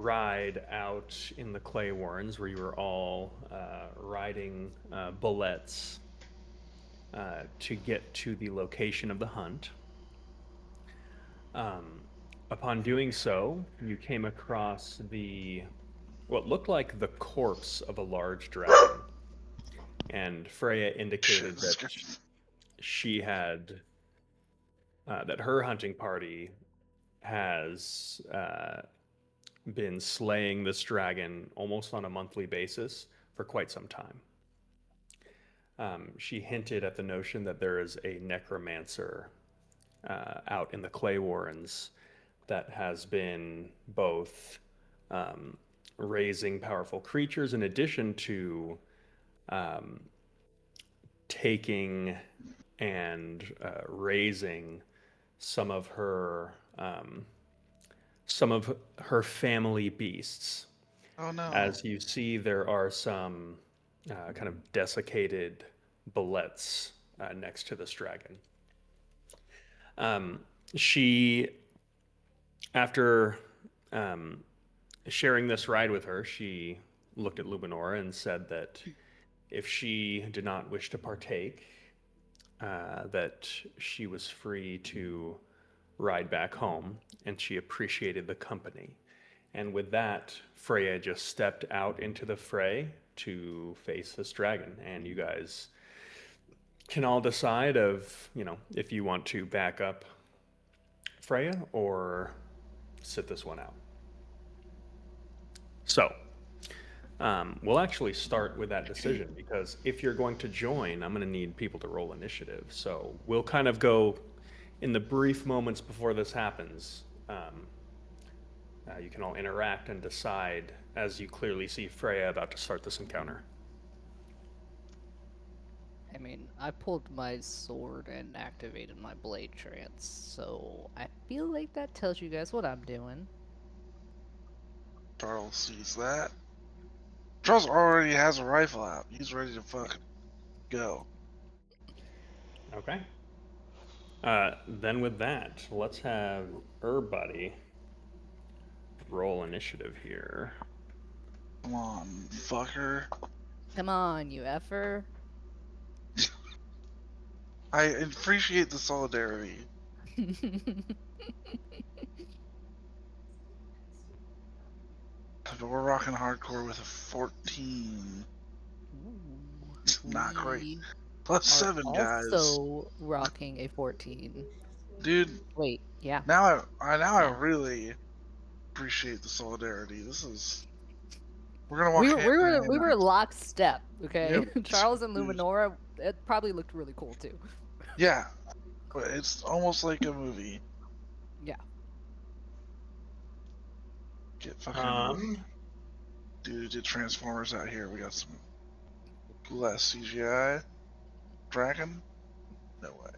ride out in the Clay Warrens, where you were all riding bullets to get to the location of the hunt. Um, upon doing so, you came across what looked like the corpse of a large dragon, and Freya indicated that she had that her hunting party has been slaying this dragon almost on a monthly basis for quite some time. She hinted at the notion that there is a necromancer out in the Clay Warrens that has been both raising powerful creatures in addition to um, taking and raising some of her um, some of her family beasts. Oh no. As you see, there are some kind of desiccated bullets next to this dragon. Um, she, after um, sharing this ride with her, she looked at Luminora and said that if she did not wish to partake, that she was free to ride back home, and she appreciated the company. And with that, Freya just stepped out into the fray to face this dragon, and you guys can all decide if you want to back up Freya or sit this one out. So, we'll actually start with that decision because if you're going to join, I'm going to need people to roll initiative. So we'll kind of go in the brief moments before this happens. You can all interact and decide as you clearly see Freya about to start this encounter. I mean, I pulled my sword and activated my blade trance, so I feel like that tells you guys what I'm doing. Charles sees that. Charles already has a rifle out. He's ready to fucking go. Okay. Then with that, let's have Buddy roll initiative here. Come on, fucker. Come on, you effer. I appreciate the solidarity. But we're rocking hardcore with a 14. Not great. Plus 7, guys. Also rocking a 14. Dude. Wait, yeah. Now I really appreciate the solidarity. This is. We're gonna walk. We were lockstep, okay? Yep. Charles and Luminora. It probably looked really cool too. Yeah, but it's almost like a movie. Yeah. Get fucking. Dude, did Transformers out here? We got some less CGI. Dragon? No way.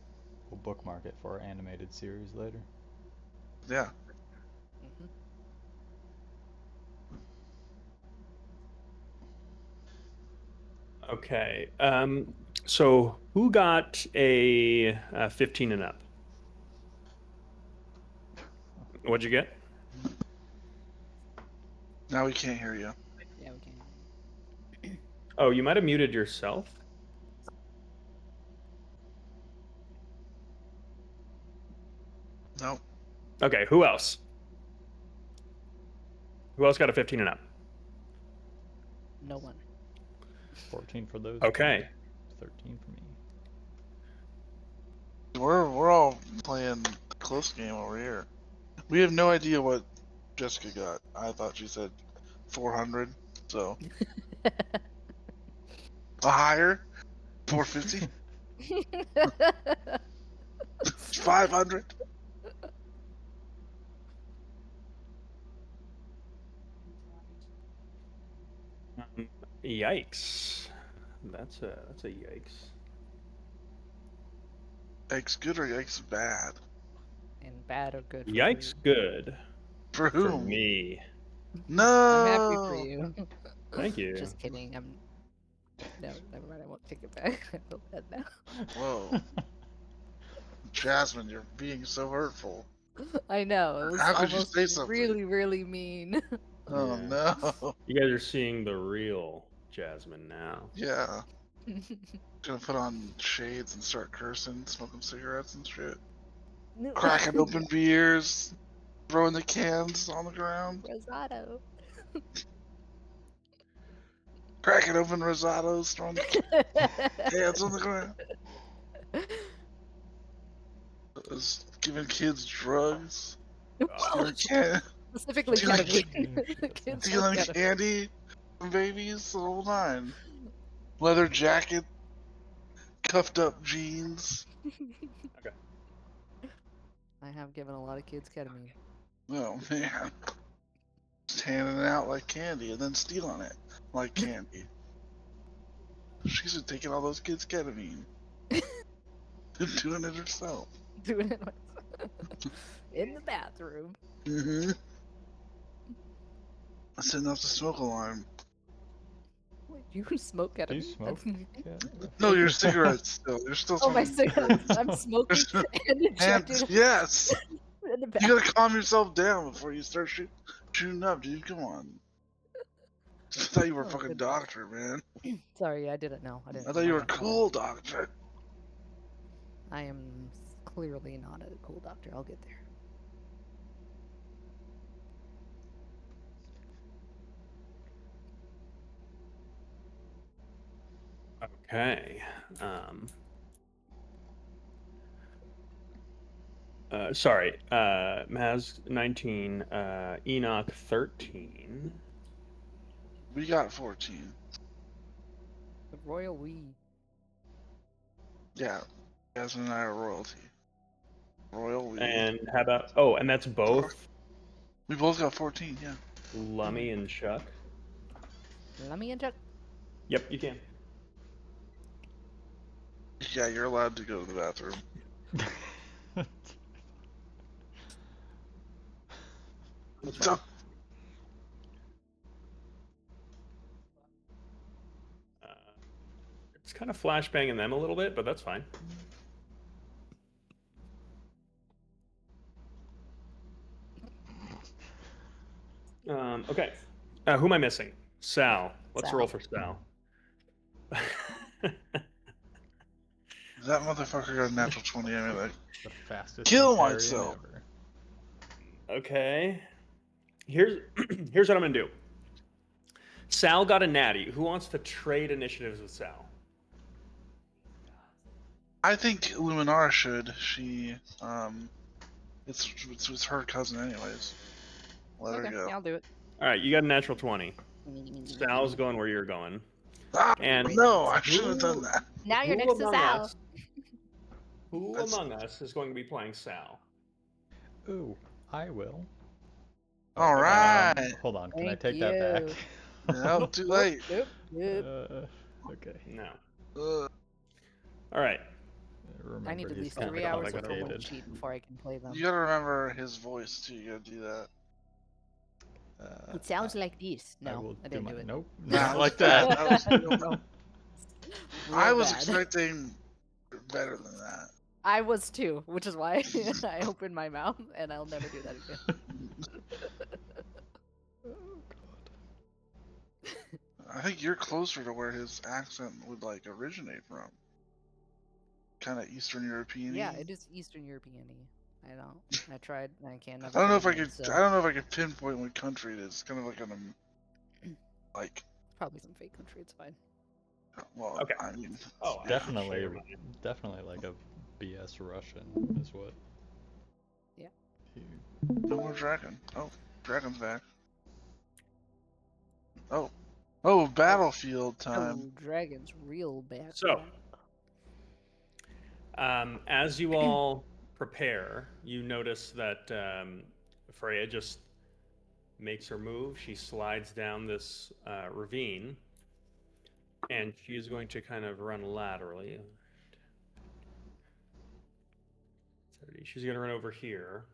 We'll bookmark it for our animated series later. Yeah. Okay. So who got a 15 and up? What'd you get? Now we can't hear you. Yeah, we can. Oh, you might have muted yourself. Nope. Okay, who else? Who else got a 15 and up? No one. 14 for those. Okay. 13 for me. We're all playing close game over here. We have no idea what Jessica got. I thought she said 400, so a higher 450, 500. Yikes! That's a yikes. Yikes good or yikes bad? And bad or good? Yikes good. For whom? For me. No. I'm happy for you. Thank you. Just kidding. No, never mind. I won't take it back. I feel bad now. Whoa. Jasmine, you're being so hurtful. I know. It was How could you almost say something? really, really mean. Oh Yeah. no. You guys are seeing the real Jasmine now. Yeah. Gonna put on shades and start cursing, smoking cigarettes and shit. Cracking open beers, throwing the cans on the ground. Rosado. Cracking open rosados, throwing the cans on the ground. Giving kids drugs. Oh, Stealing, specifically stealing, ketamine. Kids on stealing ketamine. candy from babies, the whole nine. Leather jacket, cuffed up jeans. I have given a lot of kids ketamine. Oh man. Just handing it out like candy and then stealing it like candy. She's been taking all those kids' ketamine. And doing it herself. Doing it myself. In the bathroom. Mm-hmm. Setting off the smoke alarm. Wait, you smoke ketamine? Do you smoke? That's- Yeah. No, your cigarettes still. You're still Oh, my smoking cigarettes. I'm smoking You're and And injecting yes, in the you bathroom. gotta calm yourself down before you start shooting up, dude. Come on. I thought you were a Oh, fucking good. doctor, man. Sorry, I didn't know. I didn't. I know thought you my were a bad. cool doctor. I am clearly not a cool doctor. I'll get there. Okay. Sorry. Maz 19. Enoch 13. We got 14. The royal we. Yeah. Jasmine and I are royalty. Royal we. And how about? Oh, and that's both We both got 14, yeah. Lummy and Chuck. Let me inject. Yep, you can. Yeah, you're allowed to go to the bathroom. So, It's kind of flashbanging them a little bit, but that's fine. Okay. Who am I missing? Sal. Let's Sal. roll for Sal. that motherfucker got a natural 20 anyway. The fastest Kill Rotarian myself. ever. Okay. Here's what I'm gonna do. Sal got a natty. Who wants to trade initiatives with Sal? I think Luminara should. She, it's her cousin anyways. Let her Okay, go. yeah, I'll do it. All right, you got a natural 20. Sal's going where you're going. Ah, And no, I shouldn't have done that. Now you're who next to among Sal. us- Who That's- among us is going to be playing Sal? Ooh, I will. All right. Hold on, can I Thank take that you. back? No, too late. Yep, yep. Okay. No. Uh, All right. Remember, I need at he's least kinda 3 hours of complicated. homework sheet before I can play them. you gotta remember his voice too. You gotta do that. It sounds like this. I No, will I didn't my, do it. Nope, Nah, not like that. Real I was bad. expecting better than that. I was too, which is why I opened my mouth, and I'll never do that again. Oh, God. I think you're closer to where his accent would like originate from. Kind of Eastern European. Yeah, it is Eastern European-y. I don't. I tried. I can't. I don't know if I could. So I don't know if I could pinpoint what country it is. It's kind of like like. probably some fake country. It's fine. Well, Okay. I mean, Oh, I Definitely, appreciate your mind. definitely like a BS Russian is what. Yeah. no more dragon. Oh, dragon's back. Oh, battlefield time. Oh, dragon's real bad. So, as you all prepare, you notice that Freya just makes her move. She slides down this ravine, and she is going to kind of run laterally. She's going to run over here.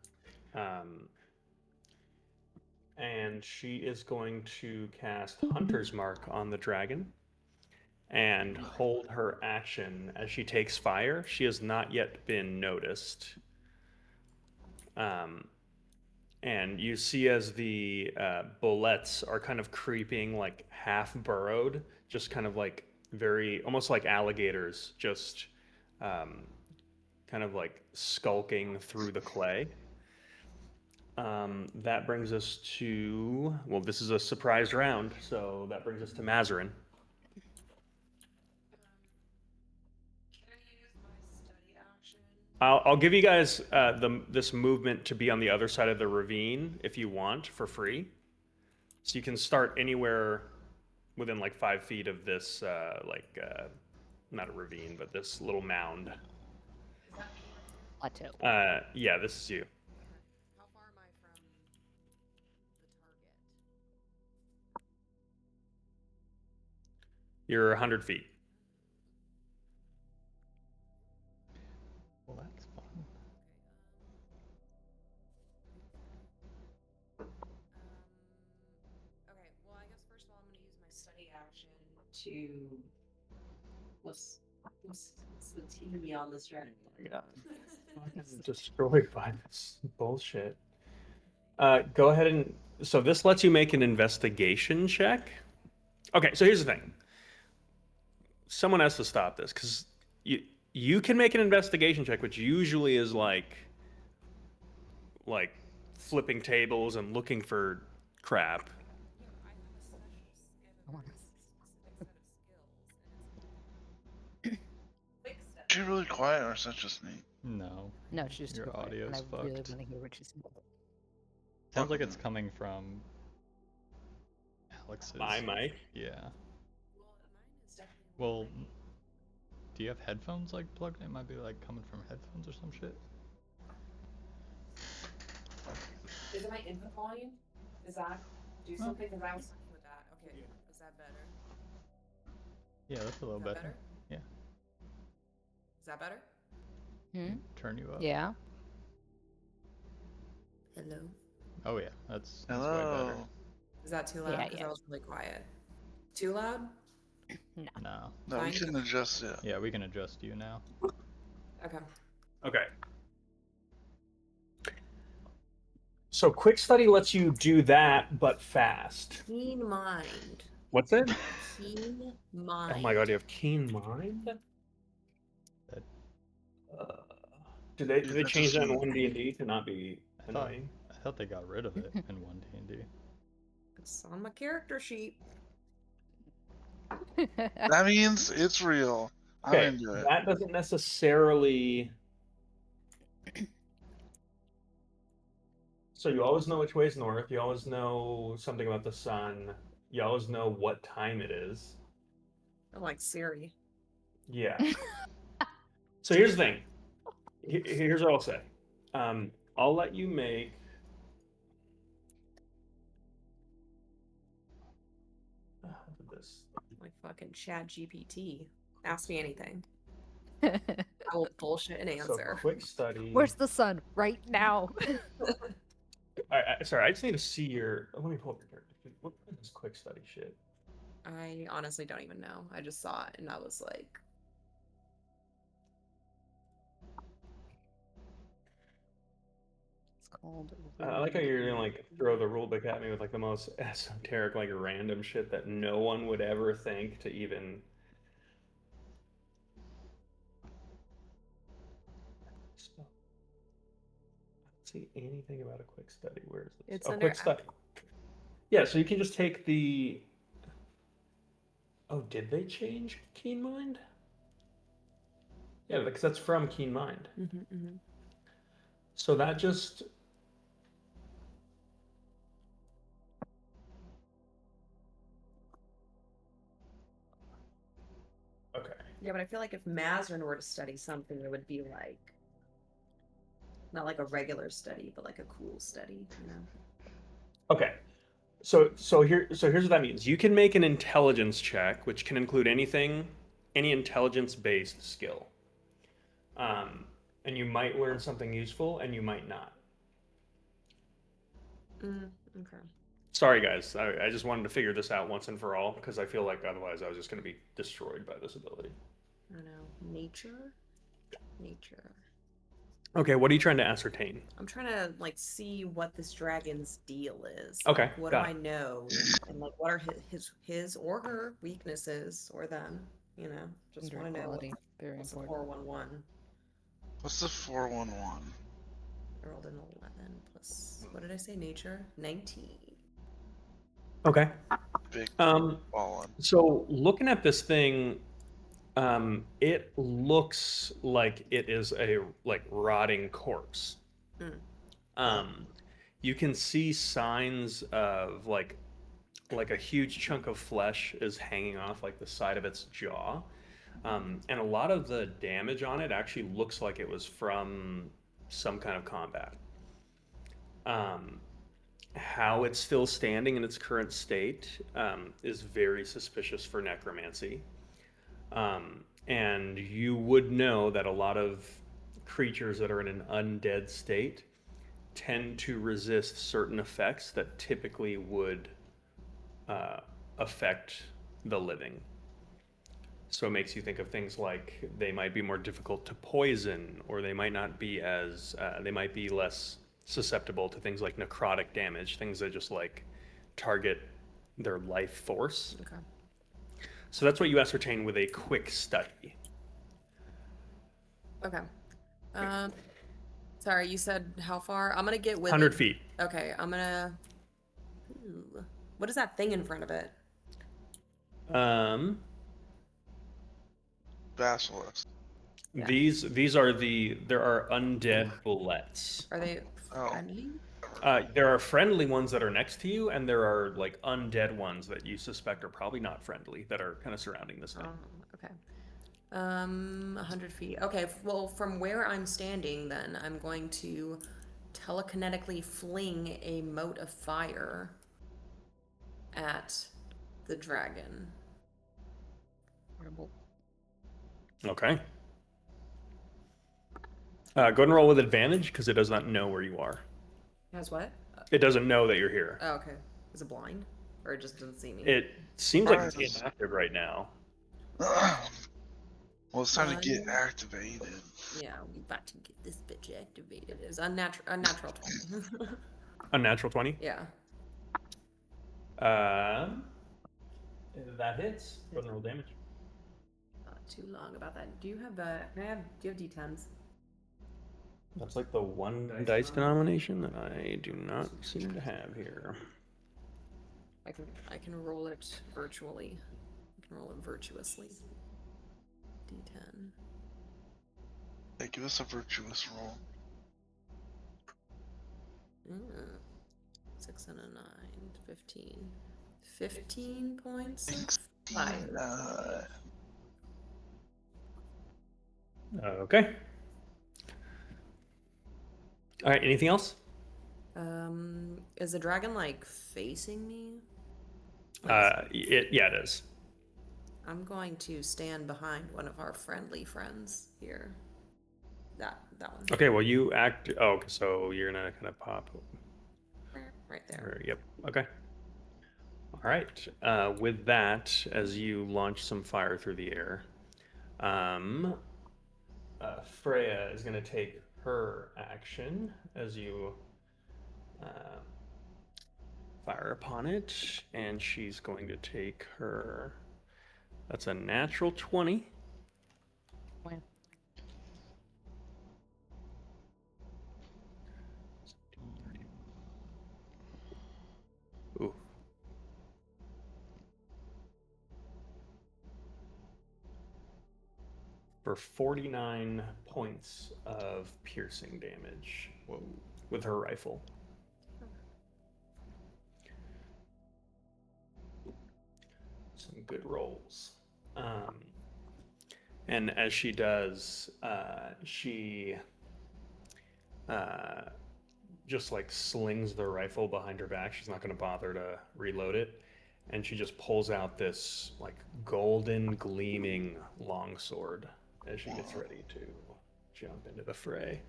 And she is going to cast Hunter's Mark on the dragon and hold her action as she takes fire. She has not yet been noticed. and you see as the bullets are kind of creeping, like half burrowed, just kind of like very almost like alligators, just um, kind of like skulking through the clay. That brings us to, well, this is a surprise round, so that brings us to Mazarin. Can I use my study action? I'll give you guys this movement to be on the other side of the ravine if you want for free. So you can start anywhere within like 5 feet of this, not a ravine, but this little mound. Is that me right here? Plateau. Yeah, this is you. Okay. How far am I from the target? You're 100 feet. Well, that's fun. Okay, well, I guess first of all, I'm going to use my study action to. What's the T on this dragon? Destroyed by this bullshit. Go ahead and so this lets you make an investigation check. Okay, so here's the thing. Someone has to stop this because you can make an investigation check, which usually is like flipping tables and looking for crap. Yeah, but I have a Oh my specific set of skills. Quick step. Get really quiet, or is that just me? No. No, she's Your too quiet, and I audio's really fucked. want to hear what she's saying. Sounds like Fucking- it's coming from Alex's. My mic. Yeah. Well, mine is definitely. Well, do you have headphones like plugged in? It might be like coming from headphones or some shit. Is it my input volume? Is that do No. something? Because I was talking with that. Okay, is that better? Yeah, that's a little Is that better. Yeah. Is that better? Hmm? Turn you up. Yeah. Hello. Oh yeah, that's way Hello. better. Is that too loud? Yeah, Because yeah. I was really quiet. Too loud? No. No. No, we Fine. can adjust it. Yeah, we can adjust you now. Okay. Okay. So quick study lets you do that, but fast. Keen mind. What's it? Keen mind. Oh my god, you have keen mind. That- Did they That's change that in just- 1D&D to not be I thought, annoying? I thought they got rid of it in 1D&D. It's on my character sheet. That means it's real. I'm Okay, into it. that doesn't necessarily. So you always know which way is north. You always know something about the sun. You always know what time it is. I'm like Siri. Yeah. So here's the thing. Here's what I'll say. I'll let you make. How did this? Like fucking Chat GPT. Ask me anything. I will bullshit an So answer. quick study. Where's the sun? Right now. Sorry, I just need to see your. Let me pull up your character. What is this quick study shit? I honestly don't even know. I just saw it and I was like, It's called. I like how you're gonna like throw the rule book at me with like the most esoteric, like random shit that no one would ever think to even. I don't see anything about a quick study. Where is this? It's Oh, under quick study. Yeah, so you can just take the. Oh, did they change Keen Mind? Yeah, because that's from Keen Mind. So that just. Okay. yeah, but I feel like if Mazarin were to study something, it would be like not like a regular study, but like a cool study, you know? Okay. So here's what that means. You can make an intelligence check, which can include anything, any intelligence-based skill. And you might learn something useful, and you might not. Okay. Sorry, guys. I just wanted to figure this out once and for all because I feel like otherwise I was just going to be destroyed by this ability. I don't know. Nature? Nature. Okay, what are you trying to ascertain? I'm trying to like see what this dragon's deal is. Okay, Like, what do got I it. know? And like, what are his or her weaknesses or them? You know, just Gender want to know equality, very what's the important. 411. What's the 411? I rolled an 11 plus, what did I say? Nature? 19. Okay. Big Um, fallen. so looking at this thing, it looks like it is a like rotting corpse. Mm. Um, you can see signs of like a huge chunk of flesh is hanging off like the side of its jaw. And a lot of the damage on it actually looks like it was from some kind of combat. Um, how it's still standing in its current state is very suspicious for necromancy. And you would know that a lot of creatures that are in an undead state tend to resist certain effects that typically would uh, affect the living. So it makes you think of things like they might be more difficult to poison, or they might not be as, they might be less susceptible to things like necrotic damage, things that just like target their life force. Okay. So that's what you ascertain with a quick study. Okay. Um, sorry, you said how far? I'm gonna get with 100 it. feet. Okay, I'm gonna. Ooh. What is that thing in front of it? Um, Basilisk. Yeah. these are there are undead bullets. Are they Oh. friendly? There are friendly ones that are next to you, and there are like undead ones that you suspect are probably not friendly that are kind of surrounding this thing. Okay. 100 feet. Okay, well, from where I'm standing, then I'm going to telekinetically fling a mote of fire at the dragon. Terrible. Okay. Go ahead and roll with advantage because it does not know where you are. Has what? It doesn't know that you're here. Oh, okay. Is it blind? Or it just doesn't see me? It seems like it's Surprise. inactive right now. Well, it's time to get One. activated. Yeah, we about to get this bitch activated. It's unnatural 20. Unnatural 20. Yeah. That hits. Go ahead and roll damage. Not too long about that. Do you have do you have D10s? That's like the one dice denomination that I do not seem to have here. I can roll it virtually. I can roll it virtuously. D10. Hey, give us a virtuous roll. 6 and a 9, 15. 15 points of fire. Okay. All right. Anything else? Is the dragon like facing me? Yeah, it is. I'm going to stand behind one of our friendly friends here. That one. Okay. Well, you act. Oh, so you're gonna kind of pop. Right there. Or, yep. Okay. All right. With that, as you launch some fire through the air, Freya is going to take her action as you fire upon it, and she's going to take her. That's a natural 20. Wow. Ooh. For 49 points of piercing damage. Whoa. With her rifle. Some good rolls. And as she does, she just like slings the rifle behind her back. She's not going to bother to reload it. And she just pulls out this like golden gleaming longsword as she gets ready to jump into the fray.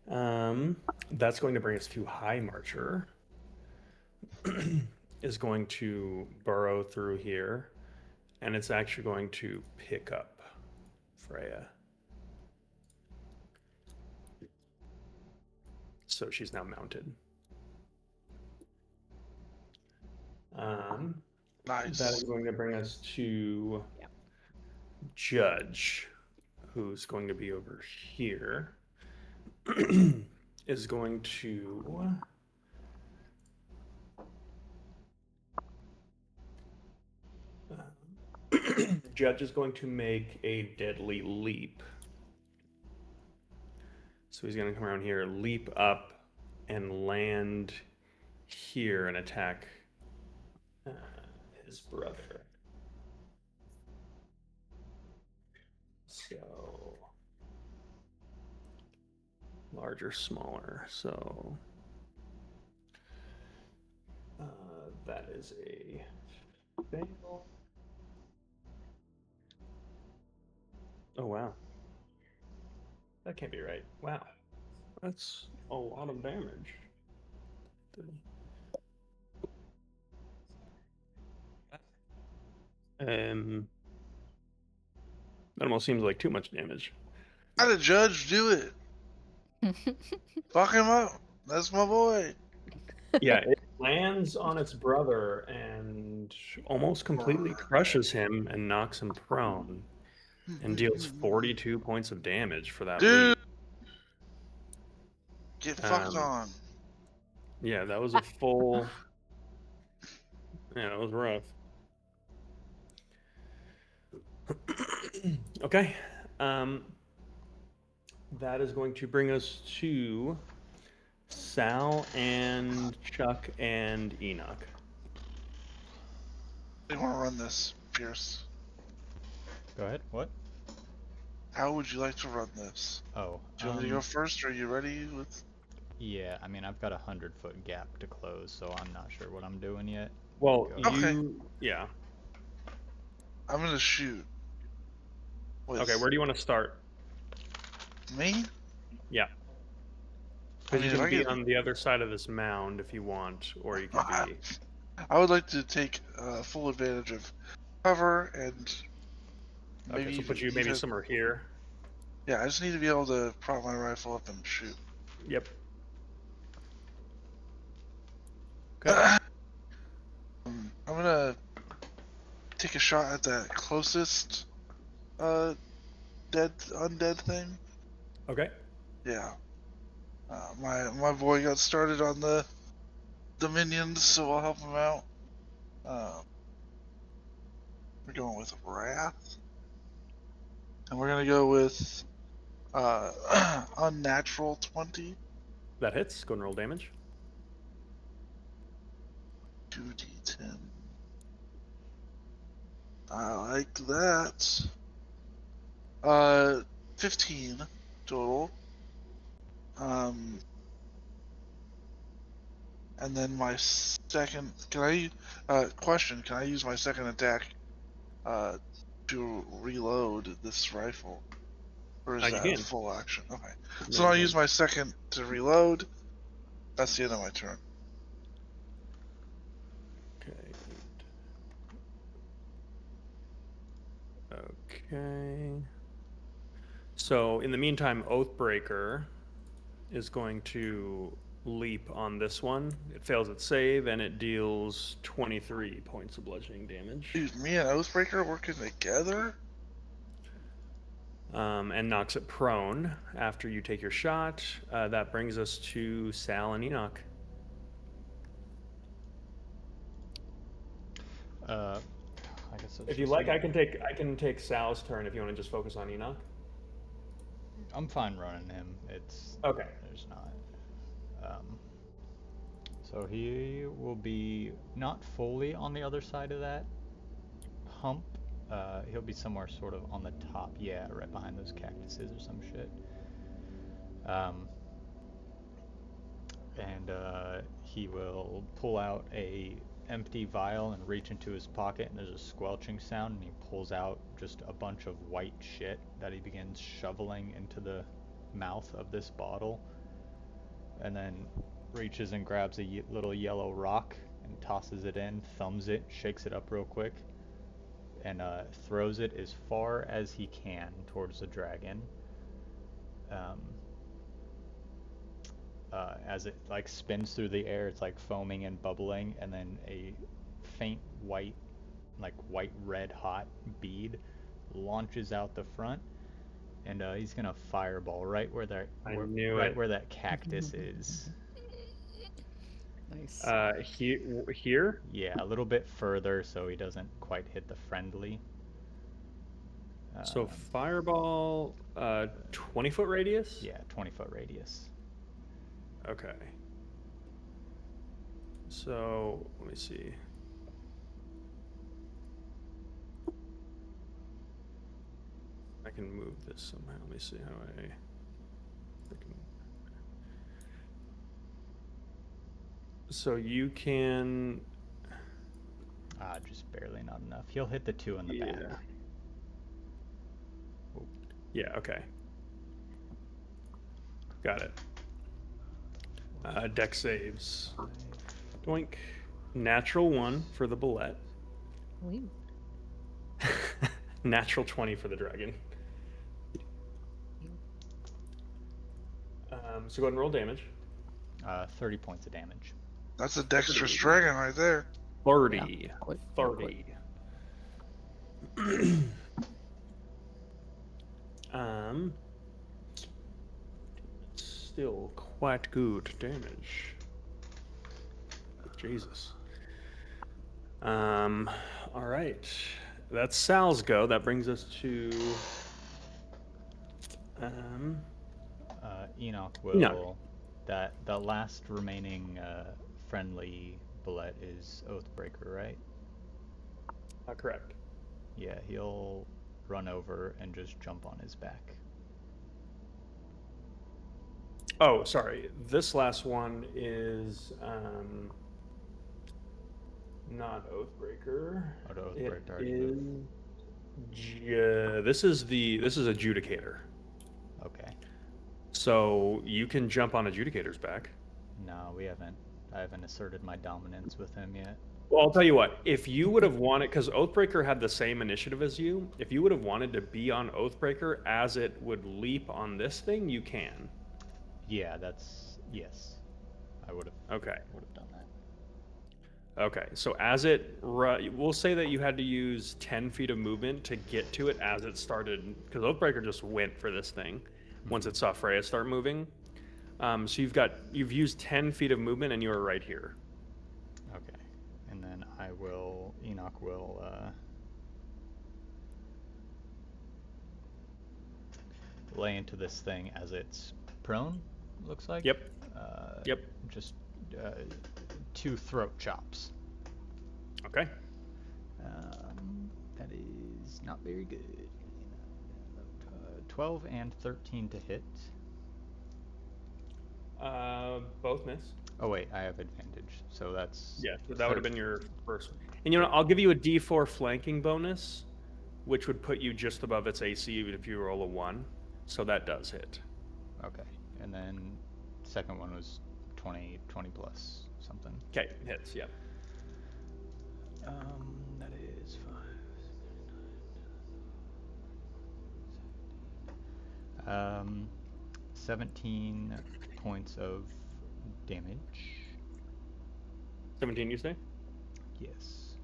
That's going to bring us to High Marcher. Is going to burrow through here, and it's actually going to pick up Freya. So she's now mounted. Nice. That is going to bring us to Yep. Judge, who's going to be over here. Is going to Judge is going to make a deadly leap. So he's going to come around here, leap up, and land here and attack his brother. So larger, smaller. So that is a fail. Oh wow, that can't be right. Wow, that's a lot of damage. That almost seems like too much damage. How did Judge do it? Fuck him up. That's my boy. Yeah, it lands on its brother and almost completely crushes him and knocks him prone and deals 42 points of damage for that Dude, leap. get fucked Um, on. Yeah, that was a full. Yeah, that was rough. Okay. That is going to bring us to Sal and Chuck and Enoch. You want to run this, Pierce? Go ahead. What? How would you like to run this? Oh, Do you want me to go first? Or are you ready with? yeah. I mean, I've got 100-foot gap to close, so I'm not sure what I'm doing yet. Well, Go. Okay. yeah. I'm gonna shoot. With Okay, where do you want to start? me? Yeah. I Because you mean, if can I be could- on the other side of this mound if you want, or you could be. I would like to take full advantage of cover and maybe Okay, so put you maybe even- somewhere here. Yeah, I just need to be able to prop my rifle up and shoot. Yep. Okay. I'm gonna take a shot at that closest undead thing. Okay. Yeah. My boy got started on the minions, so I'll help him out. We're going with Wrath. And we're gonna go with Unnatural 20. That hits. Go and roll damage. 2d10. I like that. 15 total. And then my second. Question: Can I use my second attack to reload this rifle, or is You that can. full action? Okay. No, So I'll you use can. my second to reload. That's the end of my turn. Okay. Okay. So in the meantime, Oathbreaker is going to leap on this one. It fails its save and it deals 23 points of bludgeoning damage. Dude, me and Oathbreaker working together? And knocks it prone after you take your shot. That brings us to Sal and Enoch. I guess that's If you just like, me. I can take Sal's turn if you want to just focus on Enoch. I'm fine running him. It's Okay. There's not. So he will be not fully on the other side of that hump. He'll be somewhere sort of on the top. Yeah, right behind those cactuses or some shit. And he will pull out a empty vial and reach into his pocket, and there's a squelching sound, and he pulls out just a bunch of white shit that he begins shoveling into the mouth of this bottle, and then reaches and grabs a little yellow rock and tosses it in, thumbs it, shakes it up real quick, and throws it as far as he can towards the dragon. as it like spins through the air, it's like foaming and bubbling, and then a faint white, like white red hot bead launches out the front, and he's gonna fireball right where that I knew right it. where that cactus is. Nice. Here? Yeah, a little bit further so he doesn't quite hit the friendly. So Um, fireball, 20-foot radius? yeah, 20-foot radius. Okay. So let me see. I can move this somehow. Let me see how I can. So you can. Just barely not enough. He'll hit the 2 in the back. Yeah. Yeah, okay. Got it. Deck saves. Doink. Natural 1 for the bullet. Wee. Natural 20 for the dragon. So go ahead and roll damage. 30 points of damage. That's a dexterous dragon right there. 30. Quite- 30. Still quite good damage. Jesus. All right. That's Sal's go. That brings us to Enoch will. Enoch. That the last remaining friendly bullet is Oathbreaker, right? correct. Yeah, he'll run over and just jump on his back. Oh, sorry. This last one is not Oathbreaker. Oh, the It Oathbreaker already is moved. this is Adjudicator. Okay. So you can jump on Adjudicator's back. No, I haven't asserted my dominance with him yet. Well, I'll tell you what. If you would have wanted, because Oathbreaker had the same initiative as you, if you would have wanted to be on Oathbreaker as it would leap on this thing, you can. Yeah, yes. I would have Okay. done that. Okay. So we'll say that you had to use 10 feet of movement to get to it as it started, because Oathbreaker just went for this thing once it saw Freya start moving. So you've used 10 feet of movement and you are right here. Okay. And then Enoch will lay into this thing as it's prone, looks like. Yep. Yep. Just 2 throat chops. Okay. That is not very good. 12 and 13 to hit. Both miss. Oh wait, I have advantage, so that's Yeah, so that would have been your first one. And I'll give you a D4 flanking bonus, which would put you just above its AC even if you roll a 1. So that does hit. okay. And then second one was 20 plus something. Okay, hits, yeah. That is 5. 17 points of damage. 17, you say? Yes,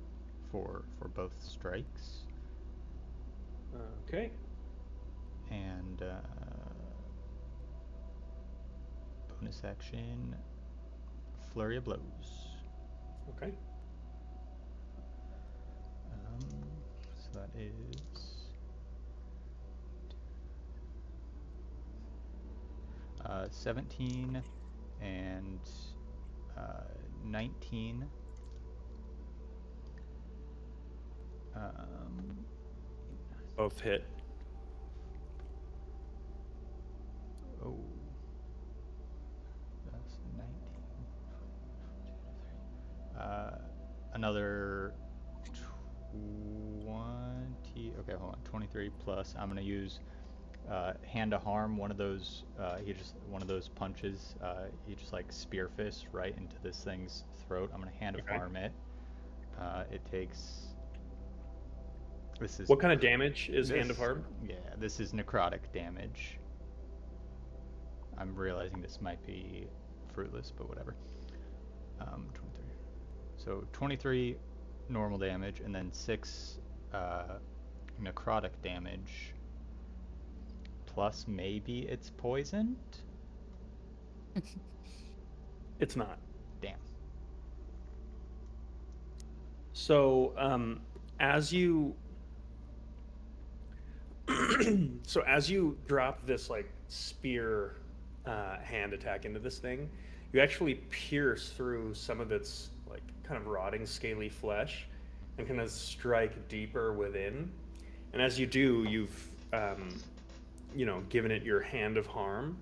for both strikes. Okay. And bonus action, flurry of blows. Okay. So that is 17 and 19. Both hit. Oh, that's 19. Another 20. Okay, hold on. 23 plus. I'm gonna use hand to harm. One of those. One of those punches. He just like spear fist right into this thing's throat. I'm gonna hand of harm it. It takes. This is. What kind of damage is Hand of this- Harm? Yeah, this is necrotic damage. I'm realizing this might be fruitless, but whatever. 23. So 23 normal damage, and then 6 necrotic damage. Plus, maybe it's poisoned? It's not. Damn. So, as you so as you drop this like spear hand attack into this thing, you actually pierce through some of its like kind of rotting scaly flesh and kind of strike deeper within. And as you do, you've given it your hand of harm.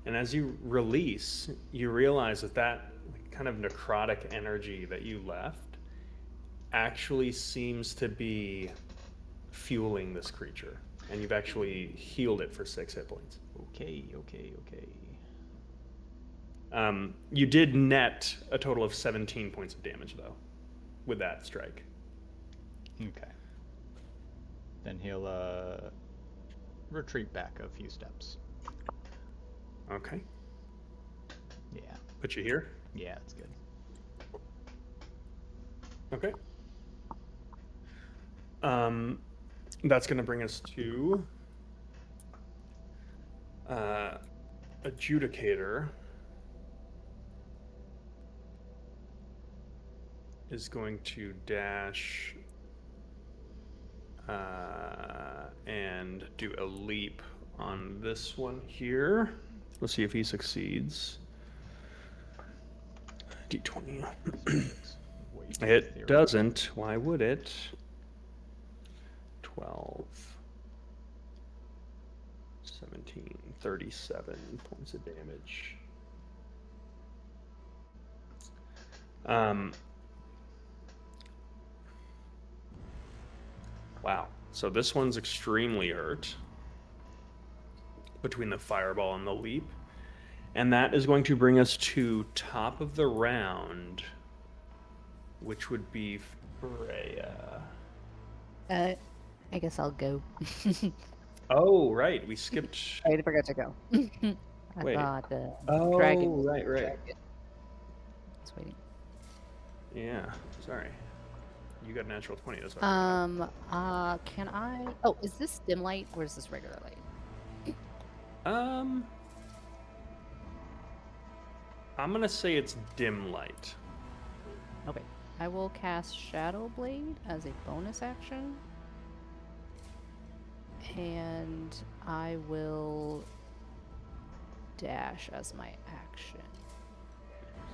And as you release, you realize that kind of necrotic energy that you left actually seems to be fueling this creature. And you've actually healed it for 6 hit points. Okay. You did net a total of 17 points of damage, though, with that strike. Okay. Then he'll retreat back a few steps. Okay. Yeah. Put you here. Yeah, that's good. Okay. That's going to bring us to Adjudicator is going to dash and do a leap on this one here. Let's see if he succeeds. D20. Wait, It theory. doesn't. Why would it? 12, 17, 37 points of damage. Wow. So this one's extremely hurt between the fireball and the leap. And that is going to bring us to top of the round, which would be Freya. I guess I'll go. Oh, right. We skipped. I forgot to go. I Wait. thought the Oh, dragon was right, the right. dragon. Just waiting. Yeah. Sorry. You got a natural 20. That's what I Can I? Oh, is this dim light or is this regular light? I'm gonna say it's dim light. Okay. I will cast Shadow Blade as a bonus action. And I will dash as my action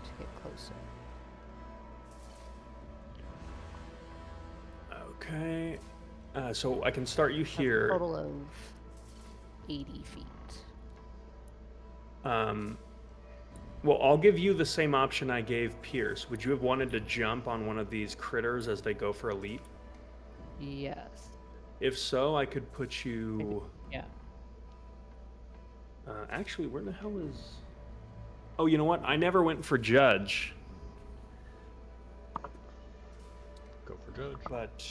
to get closer. Okay. So I can start you A here. total of 80 feet. Well, I'll give you the same option I gave Pierce. Would you have wanted to jump on one of these critters as they go for a leap? Yes. If so, I could put you. Yeah. Actually, where the hell is? Oh, you know what? I never went for judge, Go for judge. but,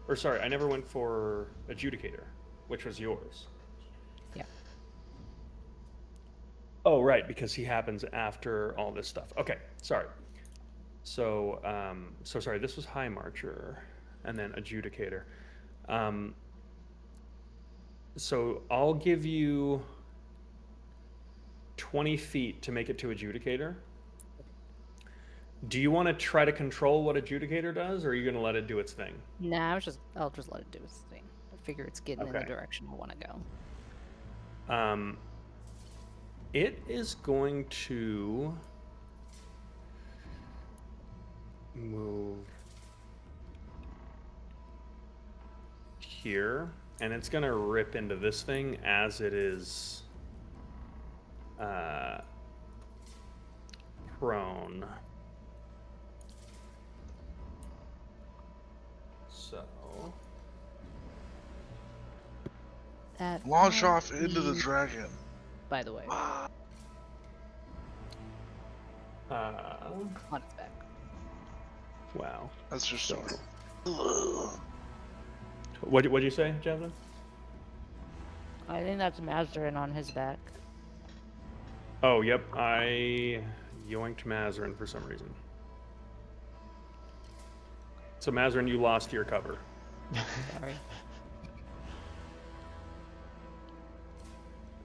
or sorry, I never went for adjudicator, which was yours. Yeah. Oh, right, because he happens after all this stuff. Okay, sorry. So, sorry. This was High Marcher, and then adjudicator. So I'll give you 20 feet to make it to adjudicator. Do you want to try to control what adjudicator does, or are you going to let it do its thing? Nah, I'll just let it do its thing. I figure it's getting in the Okay. direction I want to go. It is going to move here, and it's going to rip into this thing as it is prone. So That Launch might off into the be- dragon. By the way, Ah, on its back. wow. that's just so. What'd you say, Javelin? I think that's Mazarin on his back. Oh, yep. I yoinked Mazarin for some reason. So Mazarin, you lost your cover. Sorry.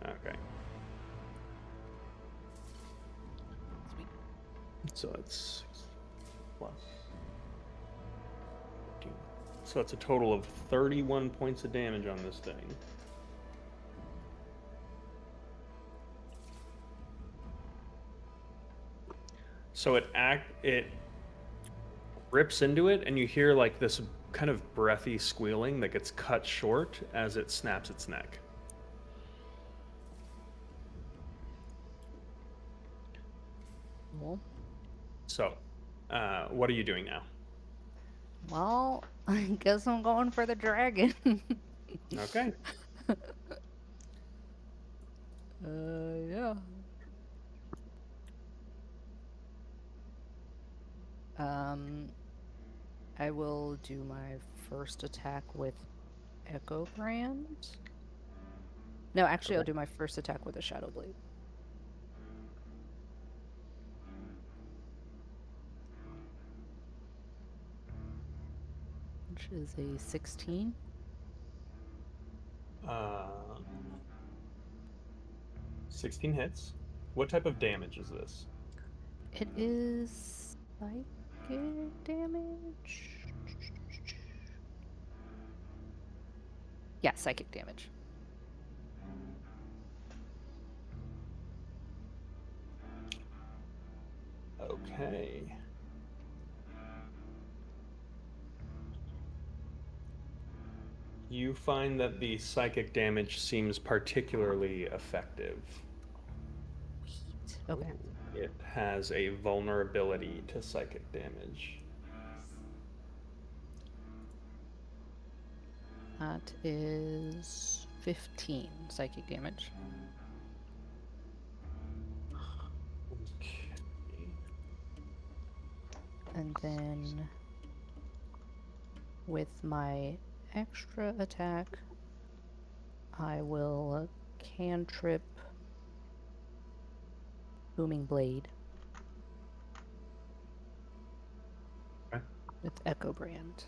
Okay. Sweet. So it's 6 plus 15. So that's a total of 31 points of damage on this thing. So it rips into it, and you hear like this kind of breathy squealing that gets cut short as it snaps its neck. Cool. So, what are you doing now? Well, I guess I'm going for the dragon. Okay. Yeah. I will do my first attack with Echo Brand. No, actually, I'll Okay. do my first attack with a Shadow Blade. Which is a 16. Uh, 16 hits. What type of damage is this? It is psychic damage. Yeah, psychic damage. Okay. You find that the psychic damage seems particularly effective. Okay. It has a vulnerability to psychic damage. That is 15 psychic damage. Okay. And then with my extra attack, I will cantrip Booming Blade Okay. with Echo Brand.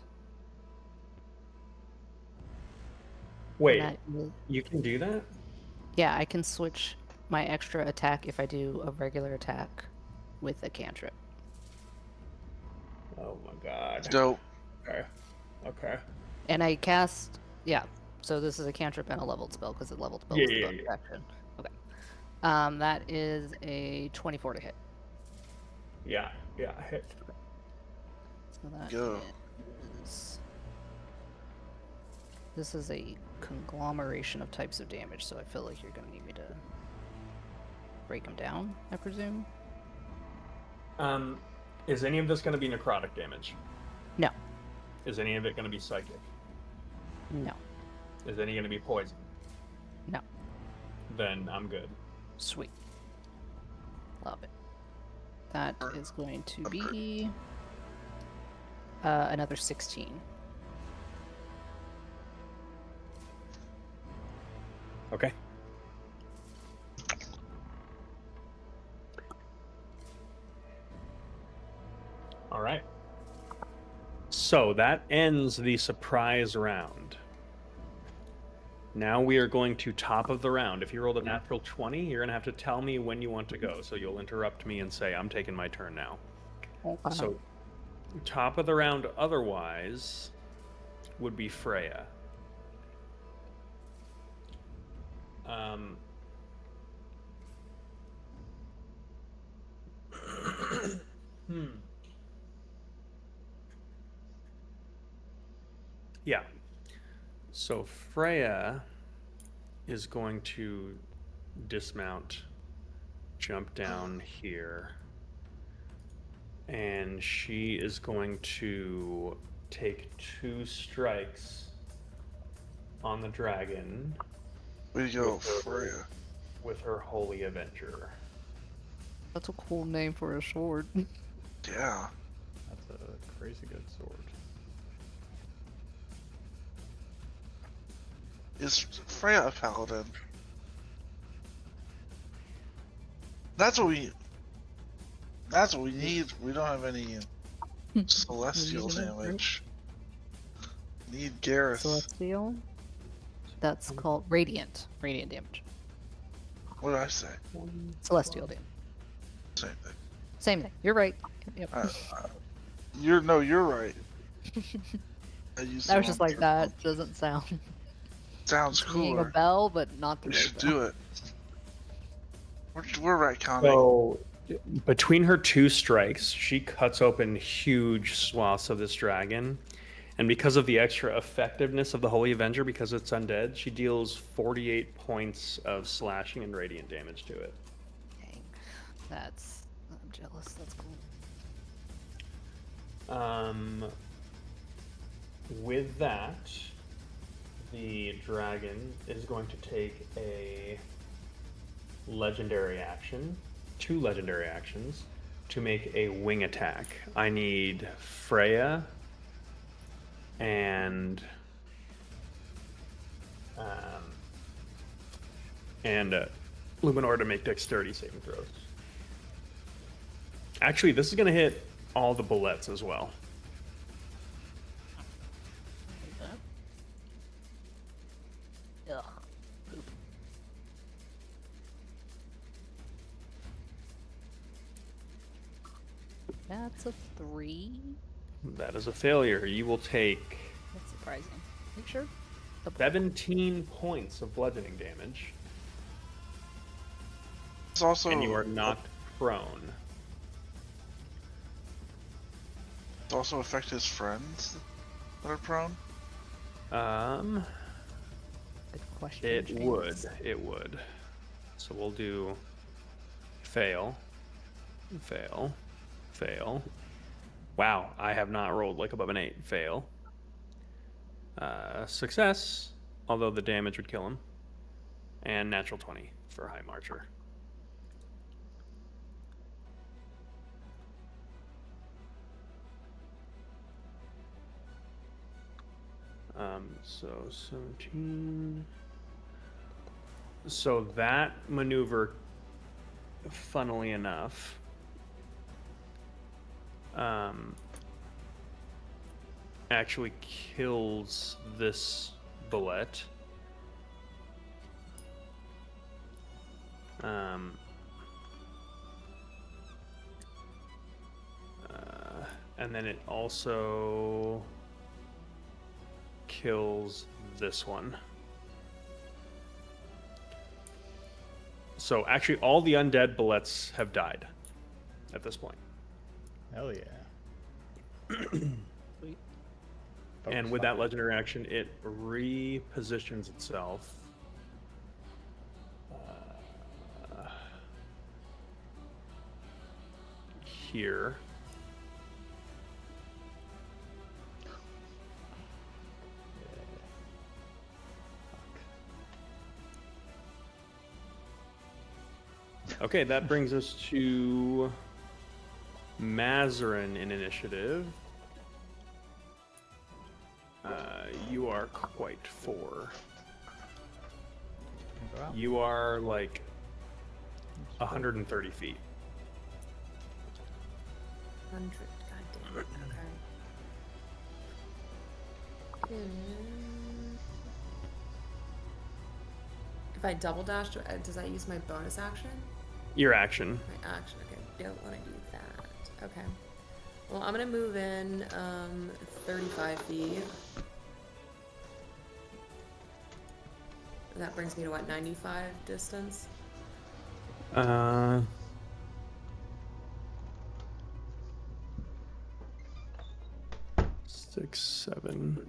Wait, And that is- you can do that? yeah, I can switch my extra attack if I do a regular attack with a cantrip. Oh my god. Dope. Okay. Okay. And I cast, yeah, so this is a cantrip and a leveled spell because the leveled spell Yeah, is yeah, above yeah. action. Okay. That is a 24 to hit. Yeah, hit. So that Go. is... This is a conglomeration of types of damage, so I feel like you're going to need me to break them down, I presume? Is any of this going to be necrotic damage? No. Is any of it going to be psychic? No. Is any going to be poison? No. Then I'm good. Sweet. Love it. That is going to I'm hurt. be another 16. Okay. All right. So that ends the surprise round. Now we are going to top of the round. If you rolled a natural 20, you're going to have to tell me when you want to go. So you'll interrupt me and say, I'm taking my turn now. Okay. So top of the round otherwise would be Freya. Yeah. So Freya is going to dismount, jump down here, and she is going to take 2 strikes on the dragon Way to go, With her- Freya. with her Holy Avenger. That's a cool name for a sword. Yeah. That's a crazy good sword. Is Freya a paladin? That's what we. That's what we need. We don't have any celestial Need it, right? damage. Need Gareth. Celestial. That's called radiant. Radiant damage. What did I say? Celestial damage. Same thing. Same thing. You're right. Yep. You're right. I used I the was just wrong like term. that. Doesn't sound Sounds ringing a cooler. bell, but not the We right should bell. do it. We're retconning. So, between her two strikes, she cuts open huge swaths of this dragon. And because of the extra effectiveness of the Holy Avenger, because it's undead, she deals 48 points of slashing and radiant damage to it. Dang. I'm jealous. That's cool. With that, the dragon is going to take a legendary action, 2 legendary actions, to make a wing attack. I need Freya and Luminor to make dexterity saving throws. Actually, this is going to hit all the bullets as well. Ugh. Poop. That's a 3. That is a failure. You will take That's surprising. Are you sure? 17 points of bludgeoning damage, It's also. and you are knocked prone. It's also affect his friends that are prone. Good question. It James. would. It would. So we'll do fail, fail, fail. Wow, I have not rolled like above an 8. Fail. Success, although the damage would kill him. And natural 20 for High Marcher. So 17. So that maneuver, funnily enough, actually kills this bullet. And then it also kills this one. So actually, all the undead bullets have died at this point. Hell yeah. Sweet. And with that legendary action, it repositions itself. Here. Okay, that brings us to Mazarin in initiative. You are quite 4. Go out. You are like 130 feet. 100. God damn it. Okay. If I double dash, does that use my bonus action? Your action. My action. Okay, don't want to do that. Okay. Well, I'm gonna move in 35 feet. That brings me to what, 95 distance? 6, 7.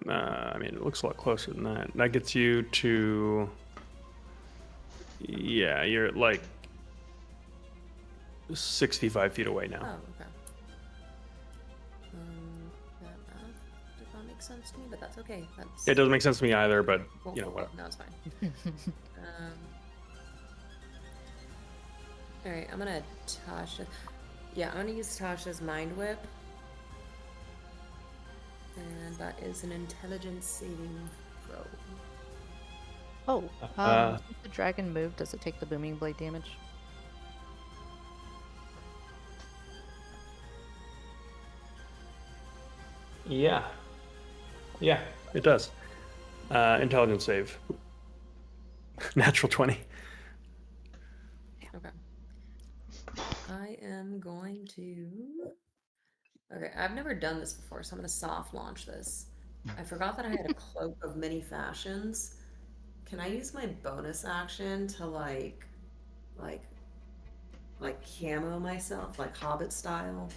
I mean, it looks a lot closer than that. That gets you to. Yeah, you're at like 65 feet away Oh, now. okay. That math did not make sense to me, but that's okay. That's It doesn't make sense to me either, but Well, you know what? No, it's fine. All right, I'm gonna Tasha. Yeah, I'm gonna use Tasha's Mind Whip, and that is an Intelligence saving throw. Oh, Uh, since the dragon moved, does it take the booming blade damage? yeah. Yeah, it does. Intelligence save. Natural 20. Okay. I am going to. Okay, I've never done this before, so I'm gonna soft launch this. I forgot that I had a cloak of many fashions. Can I use my bonus action to like, like camo myself, like Hobbit style?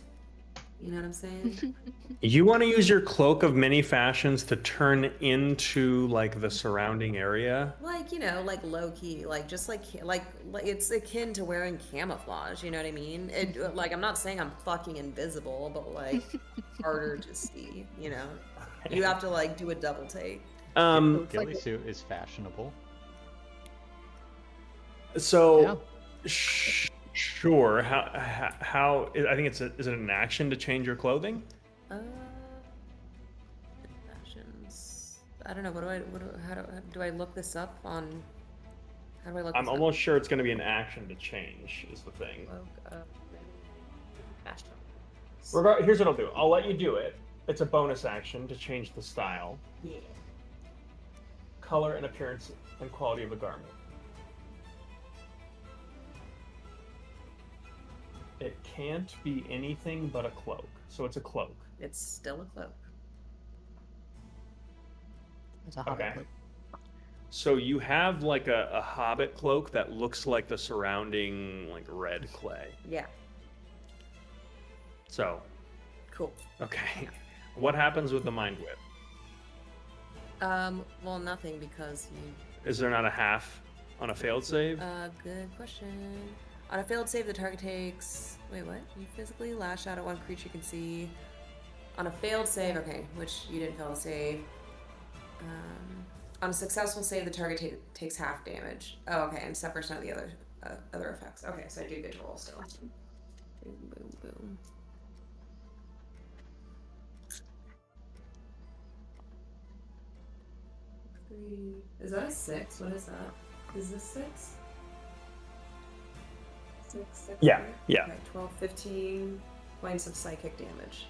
You know what I'm saying? You want to use your cloak of many fashions to turn into like the surrounding area? Like, you know, like low key, like just like it's akin to wearing camouflage. You know what I mean? It like I'm not saying I'm fucking invisible, but like harder to see. You know, you have to like do a double take. Um, like Ghillie suit is fashionable. so sure. How I think is it an action to change your clothing? Uh, fashions. I don't know. How do I look this up on? How do I look I'm this up? almost sure it's going to be an action to change. Is the thing. Cloak of fashion. Here's what I'll do. I'll let you do it. It's a bonus action to change the style, Yeah. color, and appearance and quality of the garment. It can't be anything but a cloak. So it's a cloak. It's still a cloak. It's a hobbit Okay. cloak. So you have like a hobbit cloak that looks like the surrounding like red clay. Yeah. So, Cool. okay. What happens with the mind whip? Well, nothing because you. Is there not a half on a failed save? Good question. On a failed save, the target takes. Wait, what? You physically lash out at one creature you can see. On a failed save, okay, which you didn't fail to save. On a successful save, the target takes half damage. Oh, okay, and suffers none of the other effects. Okay, so I do get to roll still. Boom, boom, boom. Is that a 6? What is that? Is this 6? 6, Yeah, right? yeah. Okay, 12, 15 points of psychic damage.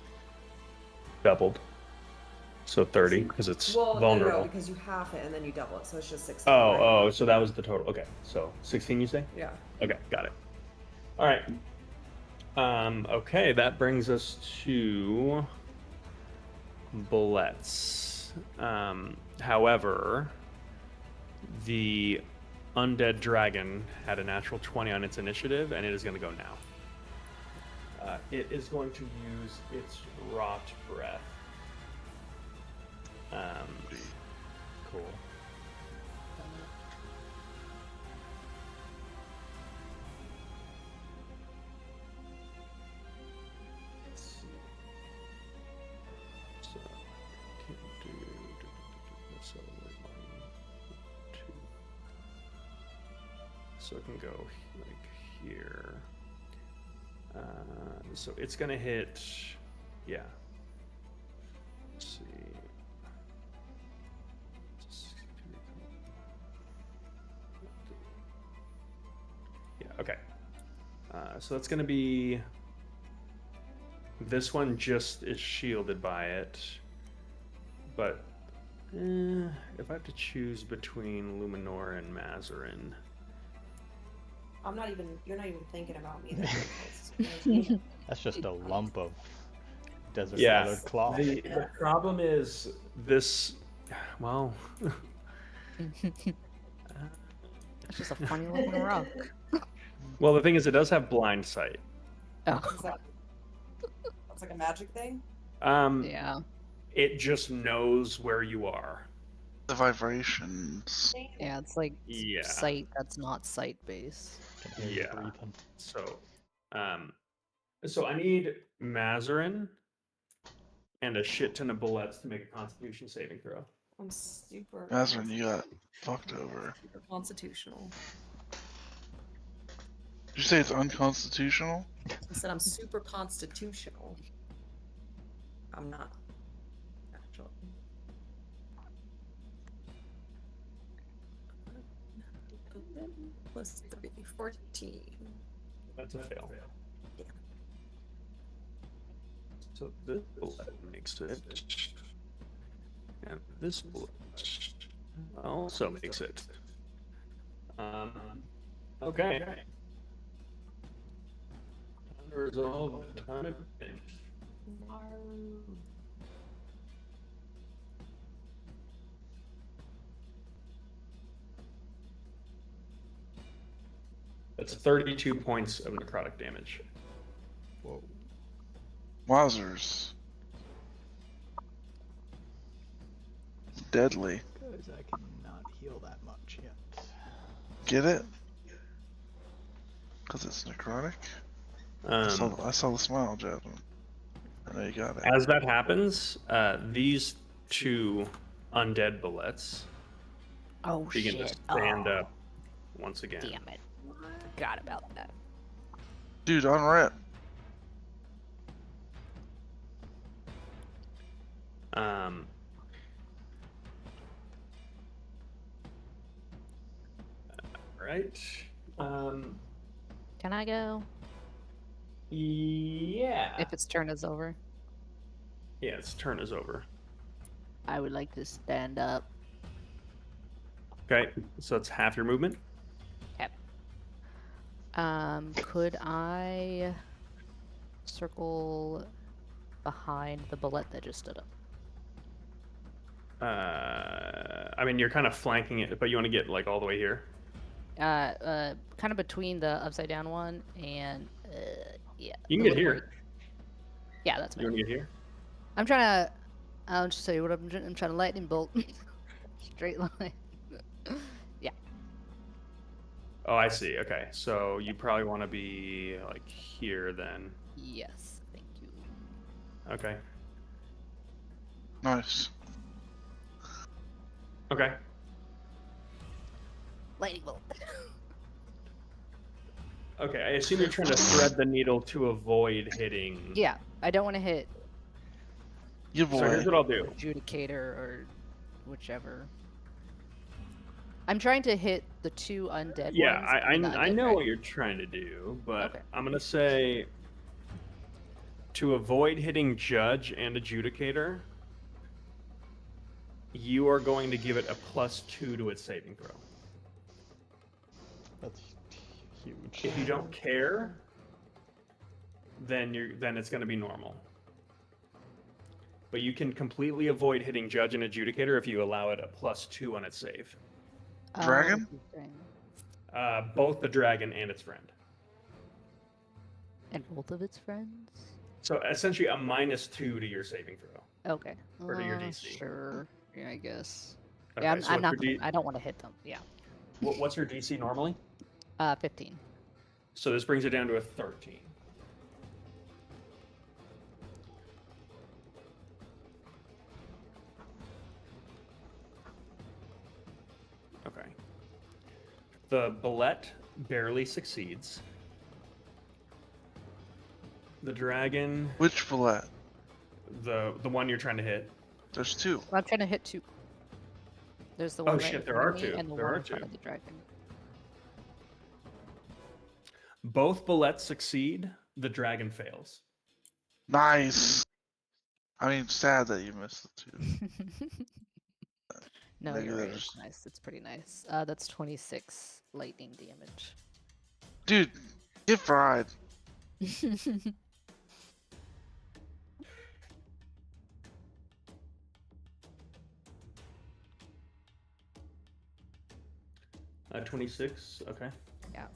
Doubled. So 30 because it's vulnerable. No, because you half it and then you double it, so it's just 16. Oh, so that was the total. Okay, so 16 you say? Yeah. Okay, got it. All right. Okay, that brings us to bullets. However, the undead dragon had a natural 20 on its initiative, and it is going to go now. It is going to use its rot breath. Cool. Let's see. So, can do. So, 1, 2. So it can go like here. So it's gonna hit. Yeah. Let's see. Yeah. Okay. So that's gonna be. This one just is shielded by it, but if I have to choose between Luminor and Mazarin, You're not even thinking about me. That's just a lump of desert yeah. colored cloth. The problem is this. Well, It's just a funny looking rock. well, the thing is, it does have blind sight. Oh, That's like a magic thing? yeah. It just knows where you are. The vibrations. Yeah, it's like Yeah. sight that's not sight based. Can hear you Yeah. breathing. So I need Mazarin and a shit ton of bullets to make a Constitution saving throw. I'm super. Mazarin, you got fucked over. Super constitutional. Did you say it's unconstitutional? I said I'm super constitutional. I'm not. Actually. plus 3, 14. That's a fail. Yeah. So this bullet makes it. And this bullet also makes it. Okay. Time to resolve the time of damage. That's 32 points of necrotic damage. Whoa. Wowzers. Deadly. Guys, I cannot heal that much yet. Get it? Because it's necrotic? I saw the smile, Jasmine. I know you got it. As that happens, these two undead bullets Oh begin to shit! stand Oh, up once again. damn it! Forgot about that. Dude, on rep. Right. Can I go? Yeah. If its turn is over, Yeah, its turn is over. I would like to stand up. Okay, so it's half your movement. Yep. Could I circle behind the bullet that just stood up? I mean, you're kind of flanking it, but you want to get like all the way here. Kind of between the upside down one and yeah. You can the get one where- here. Yeah, that's You fine. want to get here? I'm trying to. I'll just tell you what I'm trying to lightning bolt. Straight line. Yeah. Oh, I see. Okay, so you probably want to be like here then. Yes. Thank you. Okay. Nice. Okay. Lightning bolt. Okay, I assume you're trying to thread the needle to avoid hitting. Yeah, I don't want to hit You So here's boy. what I'll do. adjudicator or whichever. I'm trying to hit the two undead Yeah, ones. and the I undead know dragon. what you're trying to do, but Okay. I'm gonna say to avoid hitting judge and adjudicator, you are going to give it a +2 to its saving throw. That's huge. If you don't care, then it's going to be normal. But you can completely avoid hitting judge and adjudicator if you allow it a +2 on its save. Dragon? Interesting. Both the dragon and its friend. And both of its friends? So essentially a -2 to your saving throw. Okay. Or to your DC. Sure. Yeah, I guess. Okay, Yeah, so I'm what's not. your I don't want to hit them. Yeah. What's your DC normally? 15. So this brings it down to a 13. Okay. The bullet barely succeeds. The dragon, Which fillet? the one you're trying to hit. There's two. Well, I'm trying to hit two. There's the one right shit, in there front are of me two. and the There one are in front two. of the dragon. Both bullets succeed. The dragon fails. Nice. I mean, sad that you missed the two. No, Maybe you're they're right. It's just- nice. It's pretty nice. That's 26 lightning damage. Dude, get fried. 26. Okay. Yeah.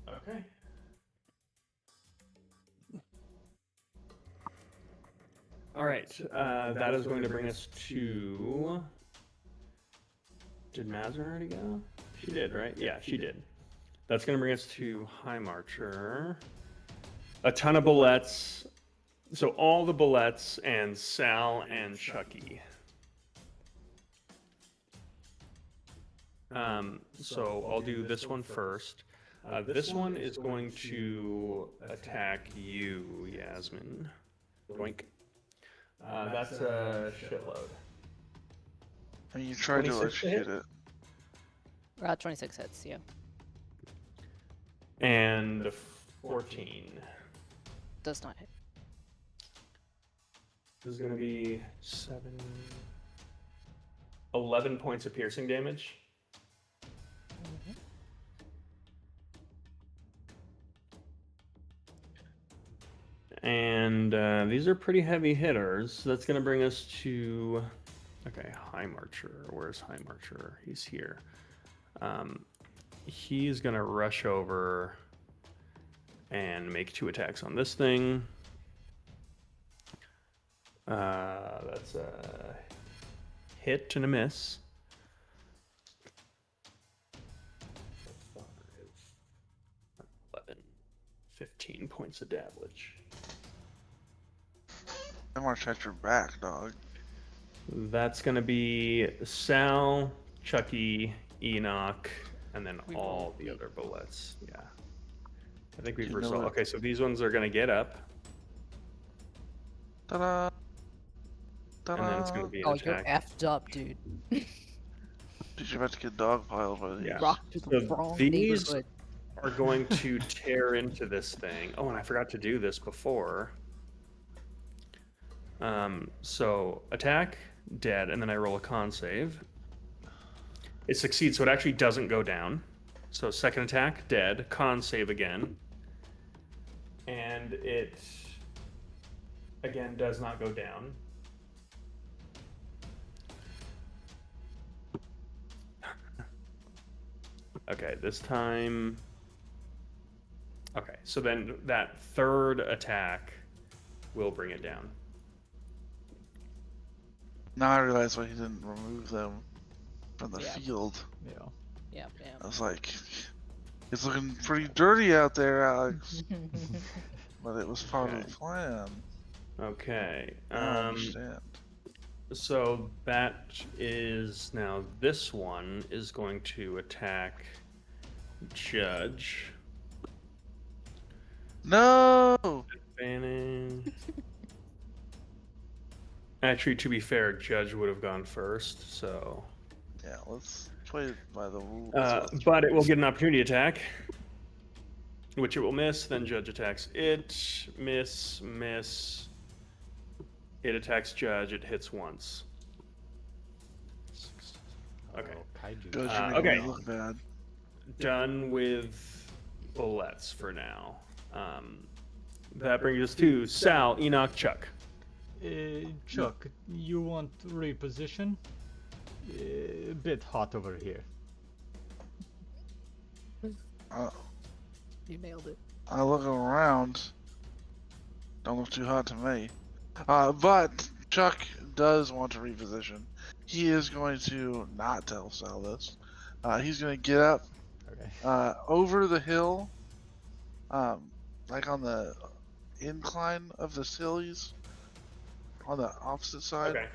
Okay. All right. That is going to bring us to. Did Mazin already go? She did, right? Yeah, she did. That's going to bring us to High Marcher. A ton of bullets. So all the bullets and Sal and Chucky. So I'll do this one first. This one is going to attack you, Yasmin. Doink. That's a shitload. And you tried to 26 to hit? execute it. 26 hits, yeah. And 14. Does not hit. This is going to be 11 points of piercing damage. And these are pretty heavy hitters. That's going to bring us to... Okay, High Marcher. Where's High Marcher? He's here. He's going to rush over and make 2 attacks on this thing. That's a hit and a miss. 11, 15 points of damage. I march at your back, dog. That's going to be Sal, Chucky, Enoch, and then We all rolled the other bullets. Yeah. I think we've You know resolved. what? Okay, so these ones are going to get up, Ta-da! and then it's going Ta-da! to be an Oh, you're attack. effed up, dude. Dude, you're about to get dogpiled by these. Yeah. Rock to the So wrong these- neighborhood. Are going to tear into this thing. Oh, and I forgot to do this before. So attack, dead, and then I roll a con save. It succeeds, so it actually doesn't go down. So second attack, dead, con save again. And it again does not go down. Okay, this time. Okay, so then that third attack will bring it down. Now I realize why he didn't remove them from the Yeah. field. Yeah. Yep, I was like, it's looking pretty dirty out there, Alex. yep. But it was part of Okay. the plan. Okay. I understand. So that is now this one is going to attack Judge. No! Banning. Actually, to be fair, Judge would have gone first, so. Yeah, let's play it by the rules. But it will get an opportunity attack, which it will miss. Then Judge attacks it. Miss, miss. It attacks Judge. It hits once. Okay. Little kaiju. Judge, Uh, you make okay. me look bad. Done with bullets for now. That brings us to Sal, Enoch, Chuck. Chuck, you want reposition? A bit hot over here. You nailed it. I look around. Don't look too hot to me. But Chuck does want to reposition. He is going to not tell Sal this. He's going to get up Okay. over the hill, like on the incline of the sillies, on the opposite side, Okay.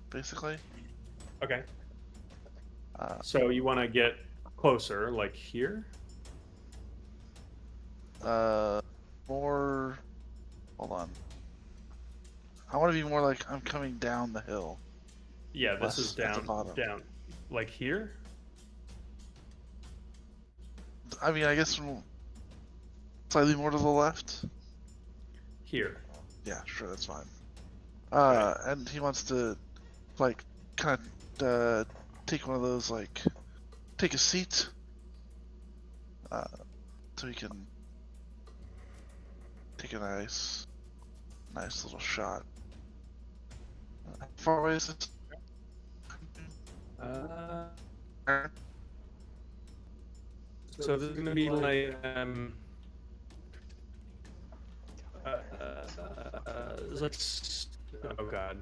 basically. Okay. Uh, So you want to get closer, like here? more. Hold on. I want to be more like I'm coming down the hill. Yeah, this is Less at the down, bottom. down, like here. I mean, I guess from slightly more to the left. Here. Yeah, sure, that's fine. And he wants to, like, kind of take one of those, like, take a seat, so he can take a nice little shot. How far away is this? So this is gonna be like let's. Oh God.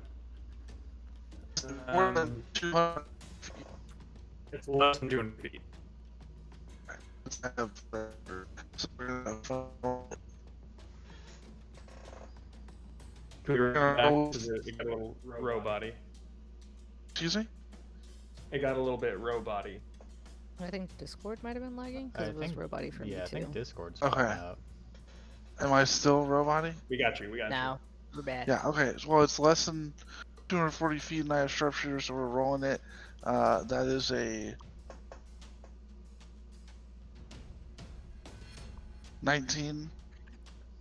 More than 200 It's less than 200 feet. of so we're gonna Can we run Yeah, back well- to it got a little row body. Excuse me? It got a little bit row body. I think Discord might have been lagging I because it was think- robot for Yeah, me I too. think Discord's Okay. fucking up. Am I still robot-y? We got you. We got Now we're back. Yeah, okay. Well, it's less than 240 feet and I have sharpshooter, so we're rolling it. That is a 19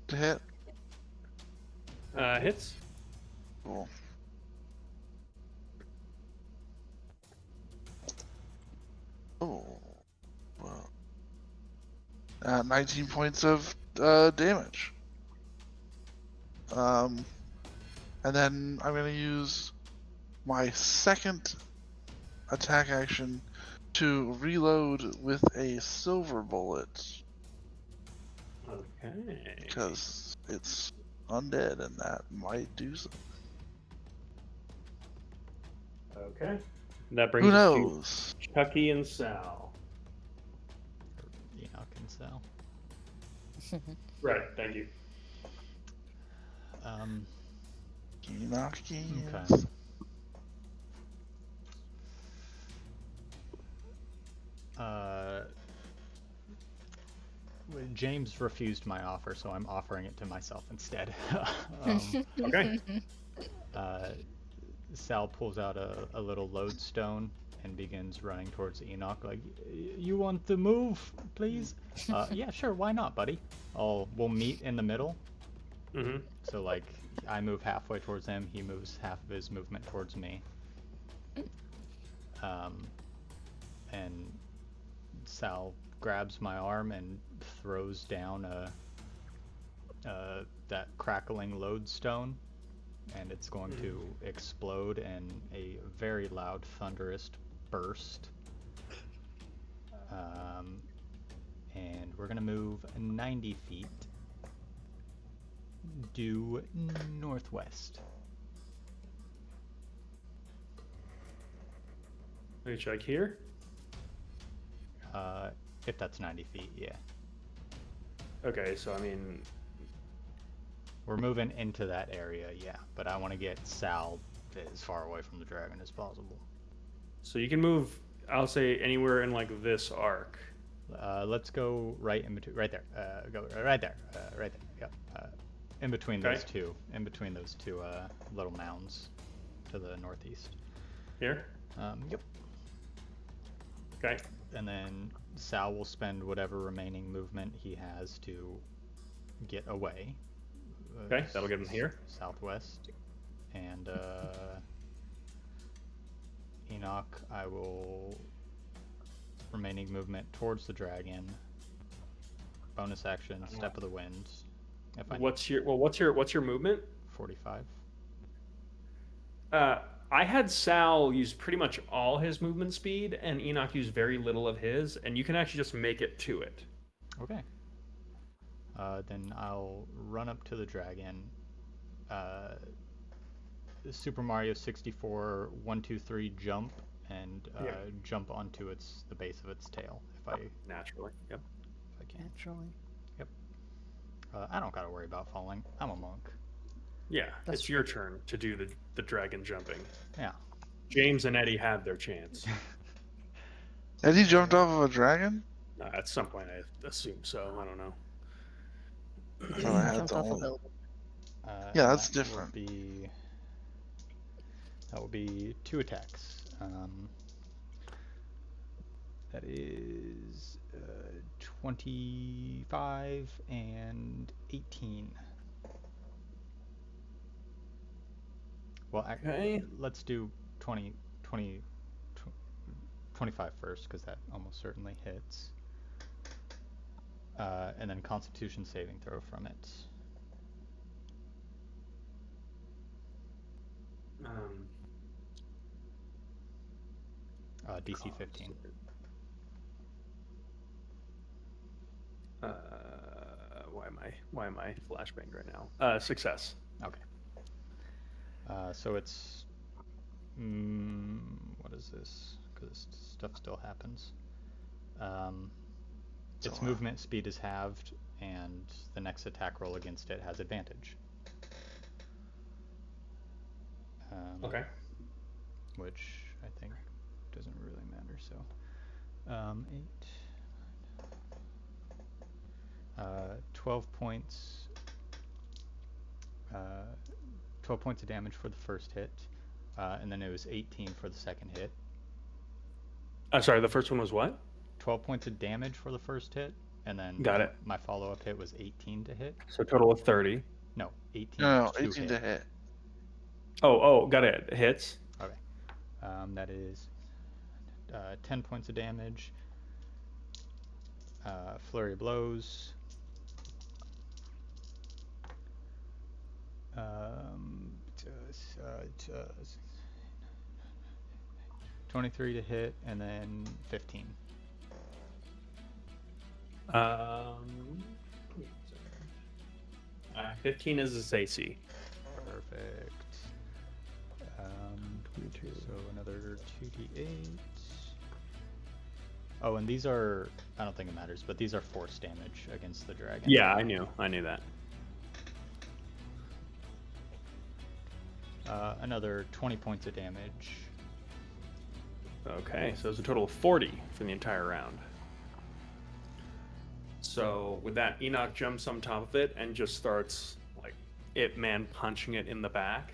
to hit. Hits. Cool. Oh, well. 19 points of damage. And then I'm going to use my second attack action to reload with a silver bullet Okay. because it's undead and that might do something. Okay. That brings Who us knows? to Chucky and Sal. Enoch and Sal. Right. Thank you. Enoch Okay. James refused my offer, so I'm offering it to myself instead. Okay. Sal pulls out a little lodestone and begins running towards Enoch like, you want to move, please? Yeah, sure, why not, buddy? We'll meet in the middle. Mm-hmm. So, like, I move halfway towards him, he moves half of his movement towards me. And Sal grabs my arm and throws down that crackling lodestone, and it's going to explode in a very loud, thunderous burst. And we're gonna move 90 feet due northwest. Let me check here. If that's 90 feet, yeah. Okay, so I mean, We're moving into that area, yeah, but I want to get Sal as far away from the dragon as possible. so you can move, I'll say, anywhere in like this arc. Let's go right in between, right there. Go right there, right there. Yep. In between those Okay. two, little mounds to the northeast. Here? Yep. Okay. And then Sal will spend whatever remaining movement he has to get away. Okay, that'll get him here. Southwest. And Enoch, I will remaining movement towards the dragon. Bonus action, step of the wind. If I What's your movement? 45. I had Sal use pretty much all his movement speed, and Enoch use very little of his, and you can actually just make it to it. Okay. Then I'll run up to the dragon. Super Mario 64 1 2 3 jump and Yeah. jump onto the base of its tail if I Naturally. Yep. can. Naturally. I don't gotta worry about falling. I'm a monk. Yeah, That's it's your turn to do the dragon jumping. Yeah. James and Eddie had their chance. Eddie jumped off of a dragon? At some point, I assume so. I don't know. I thought I had Jumped to off a only- building. Yeah, And that's that will different. That will be 2 attacks. That is 25 and 18. Well, Okay. let's do 25 first, because that almost certainly hits. And then Constitution saving throw from it. DC 15. Why am I flashbanged right now? Success. Okay. So it's what is this? Because stuff still happens. Its movement speed is halved, and the next attack roll against it has advantage. Okay. Which I think doesn't really matter. So, 12 points. 12 points of damage for the first hit, and then it was 18 for the second hit. Sorry, the first one was what? 12 points of damage for the first hit, and then Got it. my follow-up hit was 18 to hit. So total of 30. No, 18 No, to 18 to hit. Oh, got it. Hits. Okay. That is 10 points of damage. Flurry of blows. 23 to hit, and then 15. 15 is his AC. Perfect. So another 2d8. Oh, and these are, I don't think it matters, but these are force damage against the dragon. Yeah, I knew that. Another 20 points of damage. Okay, so it's a total of 40 for the entire round. So with that, Enoch jumps on top of it and just starts like Ip Man punching it in the back.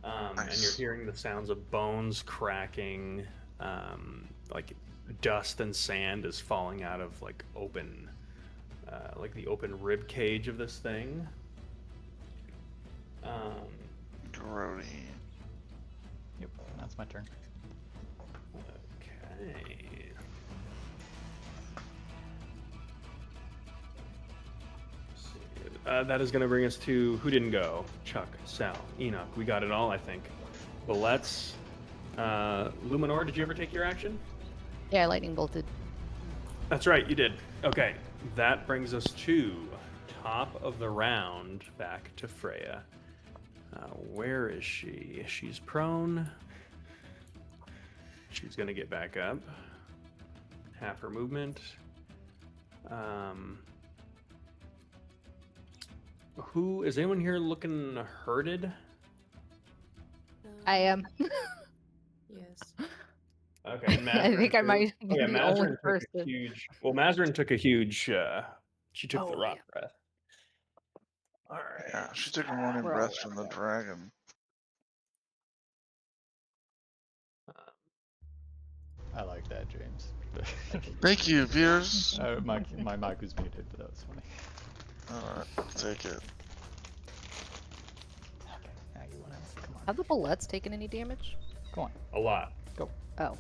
And Nice. you're hearing the sounds of bones cracking, like dust and sand is falling out of like open, like the open rib cage of this thing. Grody. Yep, that's my turn. Okay. That is going to bring us to who didn't go? Chuck, Sal, Enoch. We got it all, I think. Well, let's. Luminor, did you ever take your action? Yeah, lightning bolted. That's right, you did. Okay, that brings us to top of the round, back to Freya. Where is she? She's prone. She's gonna get back up. Half her movement. Who is anyone here looking hurted? I am. Yes. Okay, and I think I too. might Oh, be yeah, the only Mazarin took a person. huge. Well, Mazarin took a huge. She took the Oh, rock yeah. breath. All right. Yeah, she took a morning We're all breath from the dragon. I like that, James. Thank you, viewers. my mic was muted, but that was funny. Alright, I'll take it. Okay, now you want to come on. Have the bullets taken any damage? Go on. A lot. Oh,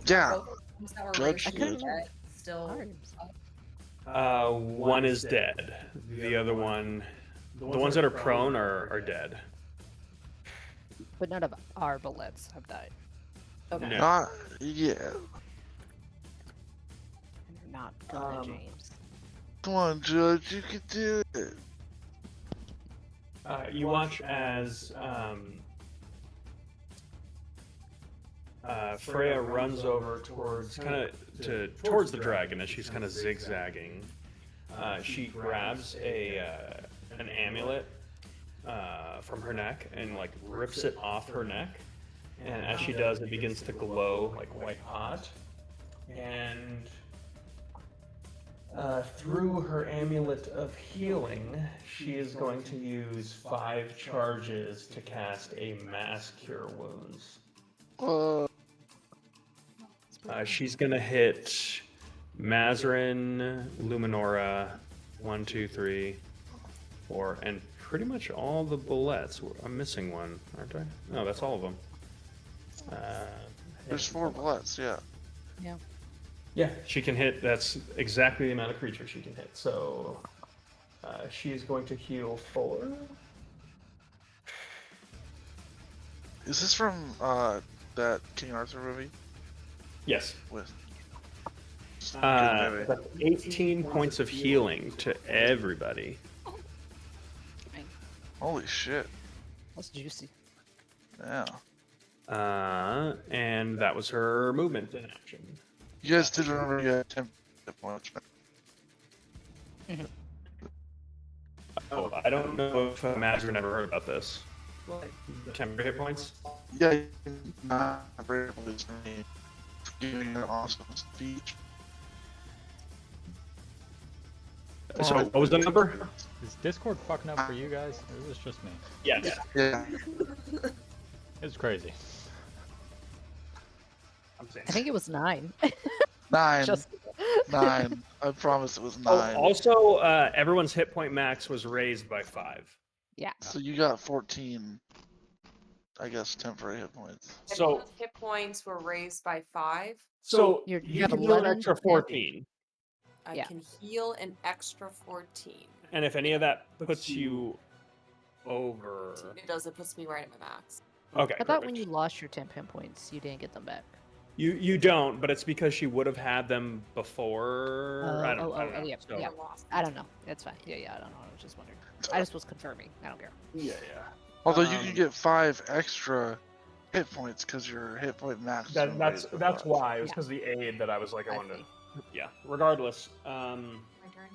Yeah, Both ones that were Judge raised did. yet still. arms. One is dead. The other one, the ones that are prone are dead. But none of our bullets have died. Okay. No. not yeah. And they're not gonna, James. Come on, Judge, you can do it. You watch as Freya runs over towards towards the dragon as she's kind of zigzagging. She grabs an amulet from her neck and like rips it off her neck, and as she does, it begins to glow like white hot. And through her amulet of healing, she is going to use 5 charges to cast a mass cure wounds. She's gonna hit Mazarin, Luminora, 1, 2, 3, 4, and pretty much all the bullets. I'm missing one, aren't I? No, that's all of them. There's 4 bullets, yeah. Yeah. Yeah, she can hit. That's exactly the amount of creature she can hit. So she is going to heal 4. Is this from that King Arthur movie? Yes. With good movie. That's 18 points of healing to everybody. Holy shit. That's juicy. Yeah. And that was her movement in action. You guys did remember you had 10 hit points. Oh, I don't know if Mazarin ever heard about this. What? 10 hit points? Yeah, you not break with me for giving an awesome speech. So what was the number? Is Discord fucking up for you guys? Or is this just me? Yes. Yeah. It's crazy. I'm saying. I think it was 9. 9. Just 9. I promise it was Oh, 9. also, everyone's hit point max was raised by 5. Yeah. So you got 14, I guess, temporary hit points. So, Everyone's hit points were raised by 5. so You you have can heal an 11, extra 10. 14. I Yeah. can heal an extra 14. And if any of that puts you over. It does. It puts me right at my max. Okay. I thought when perfect. you lost your 10 pin points, you didn't get them back. You don't, but it's because she would have had them before. I don't know. yeah, So- yeah. Lost. I don't know. It's fine. Yeah, I don't know. I was just wondering. I just was confirming. I don't care. Yeah. Although you Um, can get 5 extra hit points because your hit point max. is That's raised by that's 5. why it was Yeah. because the aid that I was like I I wanted. see. To, yeah. Regardless. My turn.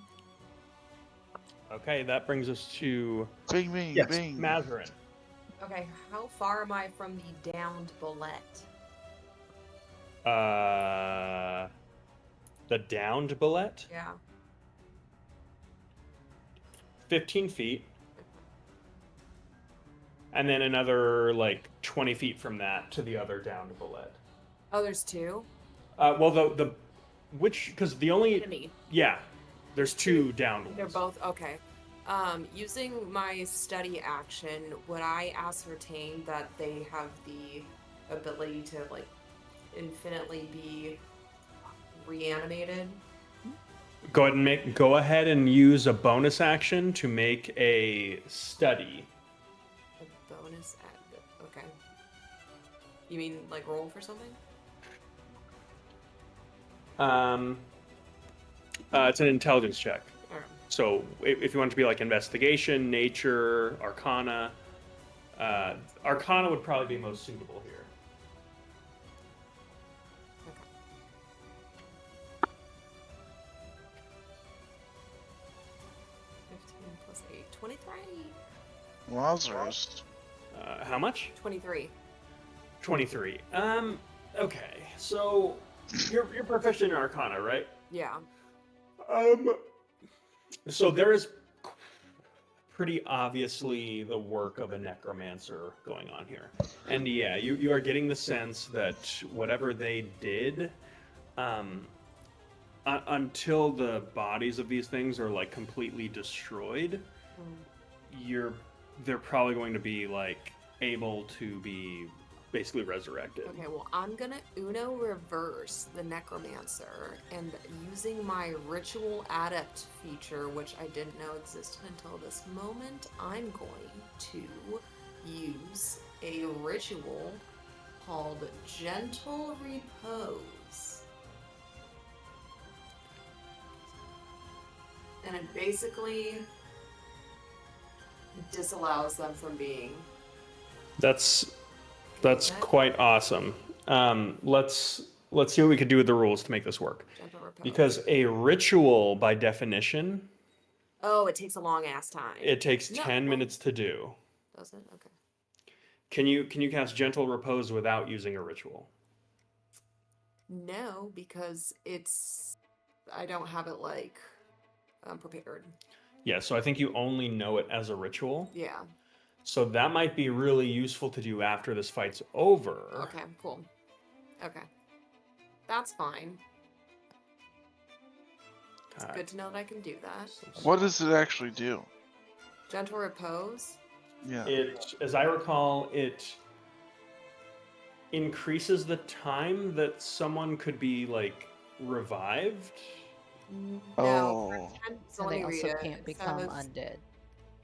Okay, that brings us to Bing, bing, yes, bing. Mazarin. Okay, how far am I from the downed bullet? The downed bullet, Yeah. 15 feet, and then another like 20 feet from that to the other downed bullet. Oh, there's 2? Well, the which because the only Enemy. yeah, there's 2 downed ones. They're both okay. Using my study action, would I ascertain that they have the ability to like infinitely be reanimated? Go ahead and use a bonus action to make a study. A bonus act. Okay. You mean like roll for something? It's an intelligence check. Or, So if you want it to be like investigation, nature, arcana, arcana would probably be most suitable here. okay. 15 plus 8. 23. Wowzers. How much? 23. 23. Okay. So you're proficient in arcana, right? Yeah. So there is pretty obviously the work of a necromancer going on here. And yeah, you are getting the sense that whatever they did, until the bodies of these things are like completely destroyed, they're probably going to be like able to be basically resurrected. Okay, well, I'm gonna Uno reverse the Necromancer, and using my Ritual Adept feature, which I didn't know existed until this moment, I'm going to use a ritual called Gentle Repose. And it basically disallows them from being. That's Okay. quite awesome. Let's see what we could do with the rules to make this work. Gentle Repose. Because a ritual, by definition, Oh, it takes a long ass time. it takes No, 10 well- minutes to do. Does it? Okay. Can you cast Gentle Repose without using a ritual? No, because I don't have it like prepared. Yeah, so I think you only know it as a ritual. Yeah. So that might be really useful to do after this fight's over. Okay, cool. Okay. That's fine. It's Okay. good to know that I can do that. What does it actually do? Gentle repose. Yeah. It, as I recall, it increases the time that someone could be like revived. No. Oh. So And let they me read also it. can't It become says- undead.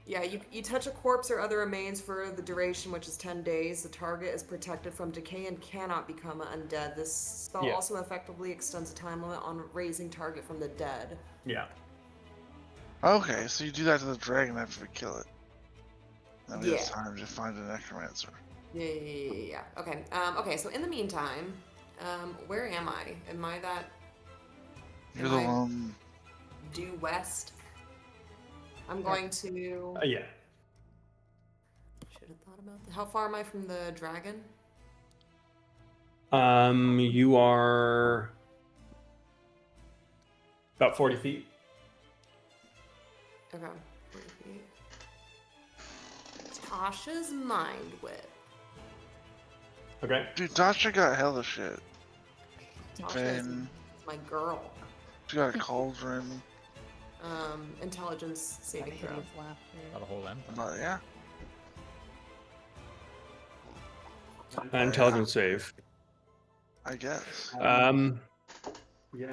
Yeah, you touch a corpse or other remains for the duration, which is 10 days. The target is protected from decay and cannot become undead. This spell Yeah. also effectively extends the time limit on raising target from the dead. Yeah. Okay, so you do that to the dragon after we kill it. Then we Yeah. have time to find a necromancer. Yeah. Okay. Okay. So in the meantime, where am I? Am I that You're Am the I- one. due west? I'm going to. Yeah. Should have thought about that. How far am I from the dragon? You are about 40 feet. Okay. 40 feet. Tasha's mind whip. Okay. Dude, Tasha got hella shit. Tasha is Ben. my girl. She got a cauldron. Intelligence saving throw. Hideous laughter. Got a whole empire. But yeah. Intelligence save. I guess.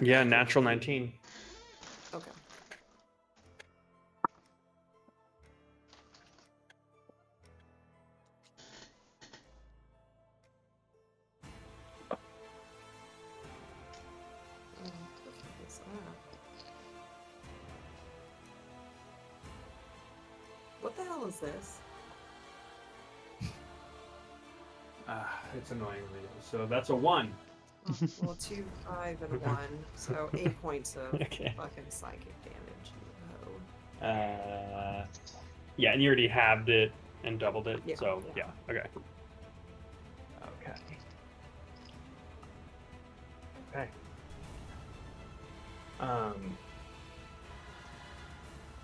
Yeah, natural 19. Okay. Look this up. What the hell is this? It's annoying. So that's a 1. Well, 2, 5, and 1. So 8 points of Okay. fucking psychic damage. Oh. Yeah, and you already halved it and doubled it. Yeah, So yeah. yeah, okay. Okay. Okay. Can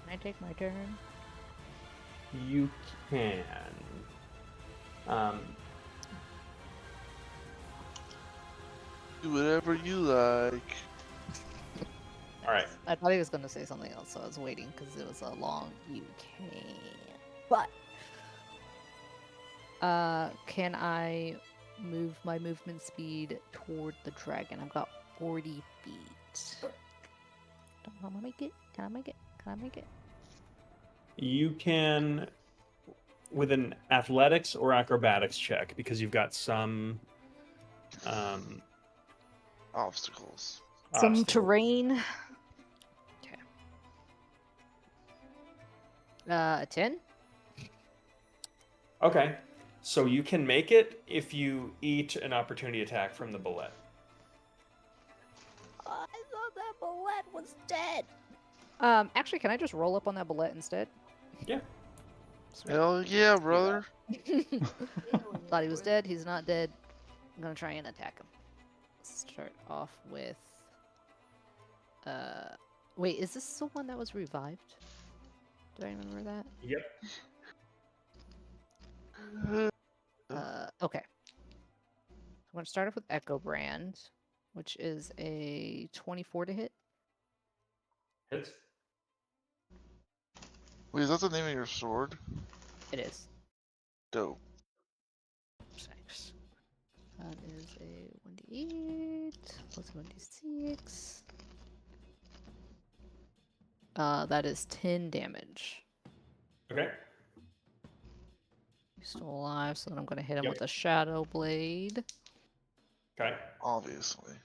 I take my turn? You can. Do whatever you like. All right. I thought he was going to say something else, so I was waiting because it was a long you can. But can I move my movement speed toward the dragon? I've got 40 feet. Don't know, I'm gonna make it. Can I make it? Can I make it? You can, with an athletics or acrobatics check, because you've got some Obstacles. Some obstacles. terrain. Okay. 10? Okay. So you can make it if you eat an opportunity attack from the bullet. I thought that bullet was dead. Actually, can I just roll up on that bullet instead? Yeah. Sweet. Hell yeah, brother. Thought he was dead. He's not dead. I'm gonna try and attack him. Start off with. Wait, is this the one that was revived? Do I remember that? Yep. Okay. I'm gonna start off with Echo Brand, which is a 24 to hit. Hits. Wait, is that the name of your sword? It is. Dope. 6. That is a 1d8 plus 1d6. That is 10 damage. Okay. He's still alive, so then I'm gonna hit him Yep. with a Shadow Blade. Okay. Obviously.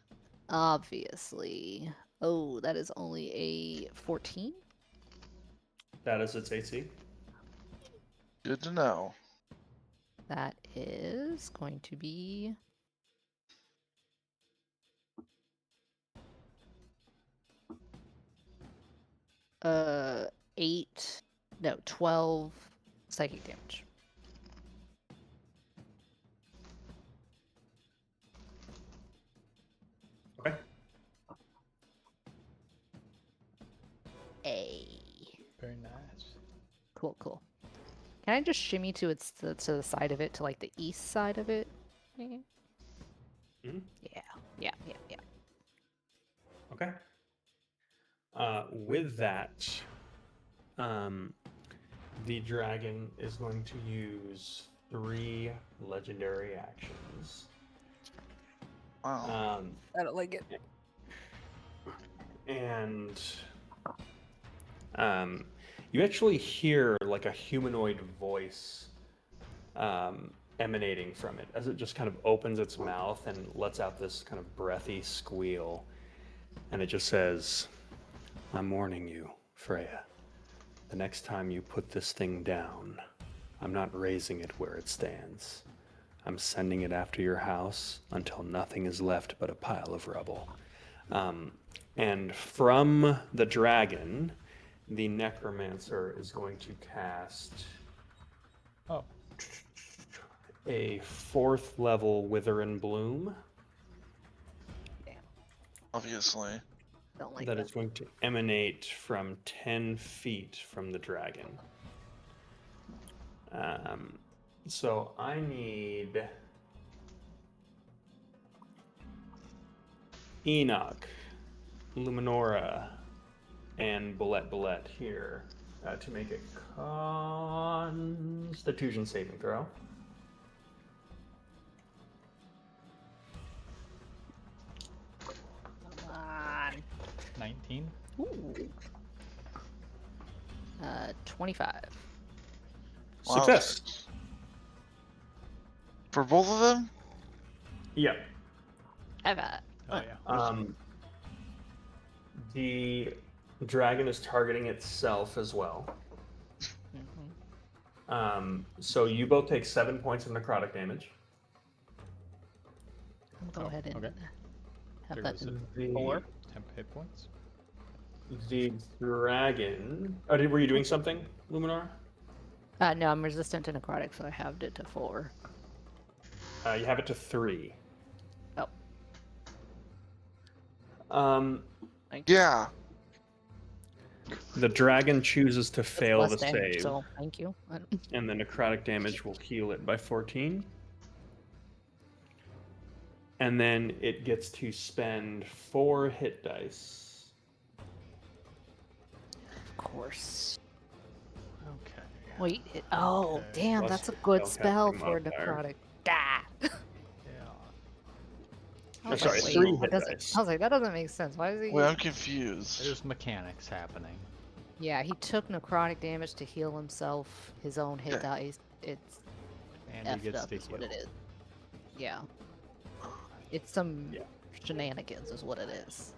Obviously. Oh, that is only a 14. That is its AC. Good to know. That is going to be. Uh, 8. No, 12 psychic damage. Okay. Very nice. Cool, cool. Can I just shimmy to to the side of it, to like the east side of it? Maybe? Mhm. Yeah. Okay. With that, the dragon is going to use 3 legendary actions. Wow. I don't like it. And you actually hear like a humanoid voice emanating from it as it just kind of opens its mouth and lets out this kind of breathy squeal. And it just says, "I'm warning you, Freya. The next time you put this thing down, I'm not raising it where it stands. I'm sending it after your house until nothing is left but a pile of rubble." And from the dragon, the necromancer is going to cast Oh, a 4th level Wither and Bloom Obviously. Don't like that that. is going to emanate from 10 feet from the dragon. So I need Enoch. Luminora and Bullet here to make a Constitution saving throw. Come on. 19. Ooh. 25. Wow. Success. For both of them? Yep. Ever. Oh yeah. The dragon is targeting itself as well. So you both take 7 points of necrotic damage. I'll go ahead and okay. have There that goes it. The, 4. 10 hit points. the dragon. Oh, were you doing something, Luminar? No, I'm resistant to necrotic, so I halved it to 4. You have it to 3. Oh, Thank Yeah. The dragon chooses to fail less the damage, save, so thank you. and the necrotic damage will heal it by 14. And then it gets to spend 4 hit dice. Of course. Okay. Wait, oh, Okay. damn, Plus that's a your good spellcasting spell for modifier. necrotic. Ah! Yeah. I was sorry, like, 3 wait, hit that doesn't- dice. I was like, that doesn't make sense. Why is he? Wait, I'm confused. There's mechanics happening. Yeah, he took necrotic damage to heal himself, his own hit Yeah. dice. It's And effed he gets up, to is heal. what it is. Yeah. It's some Yeah. shenanigans, is what it is.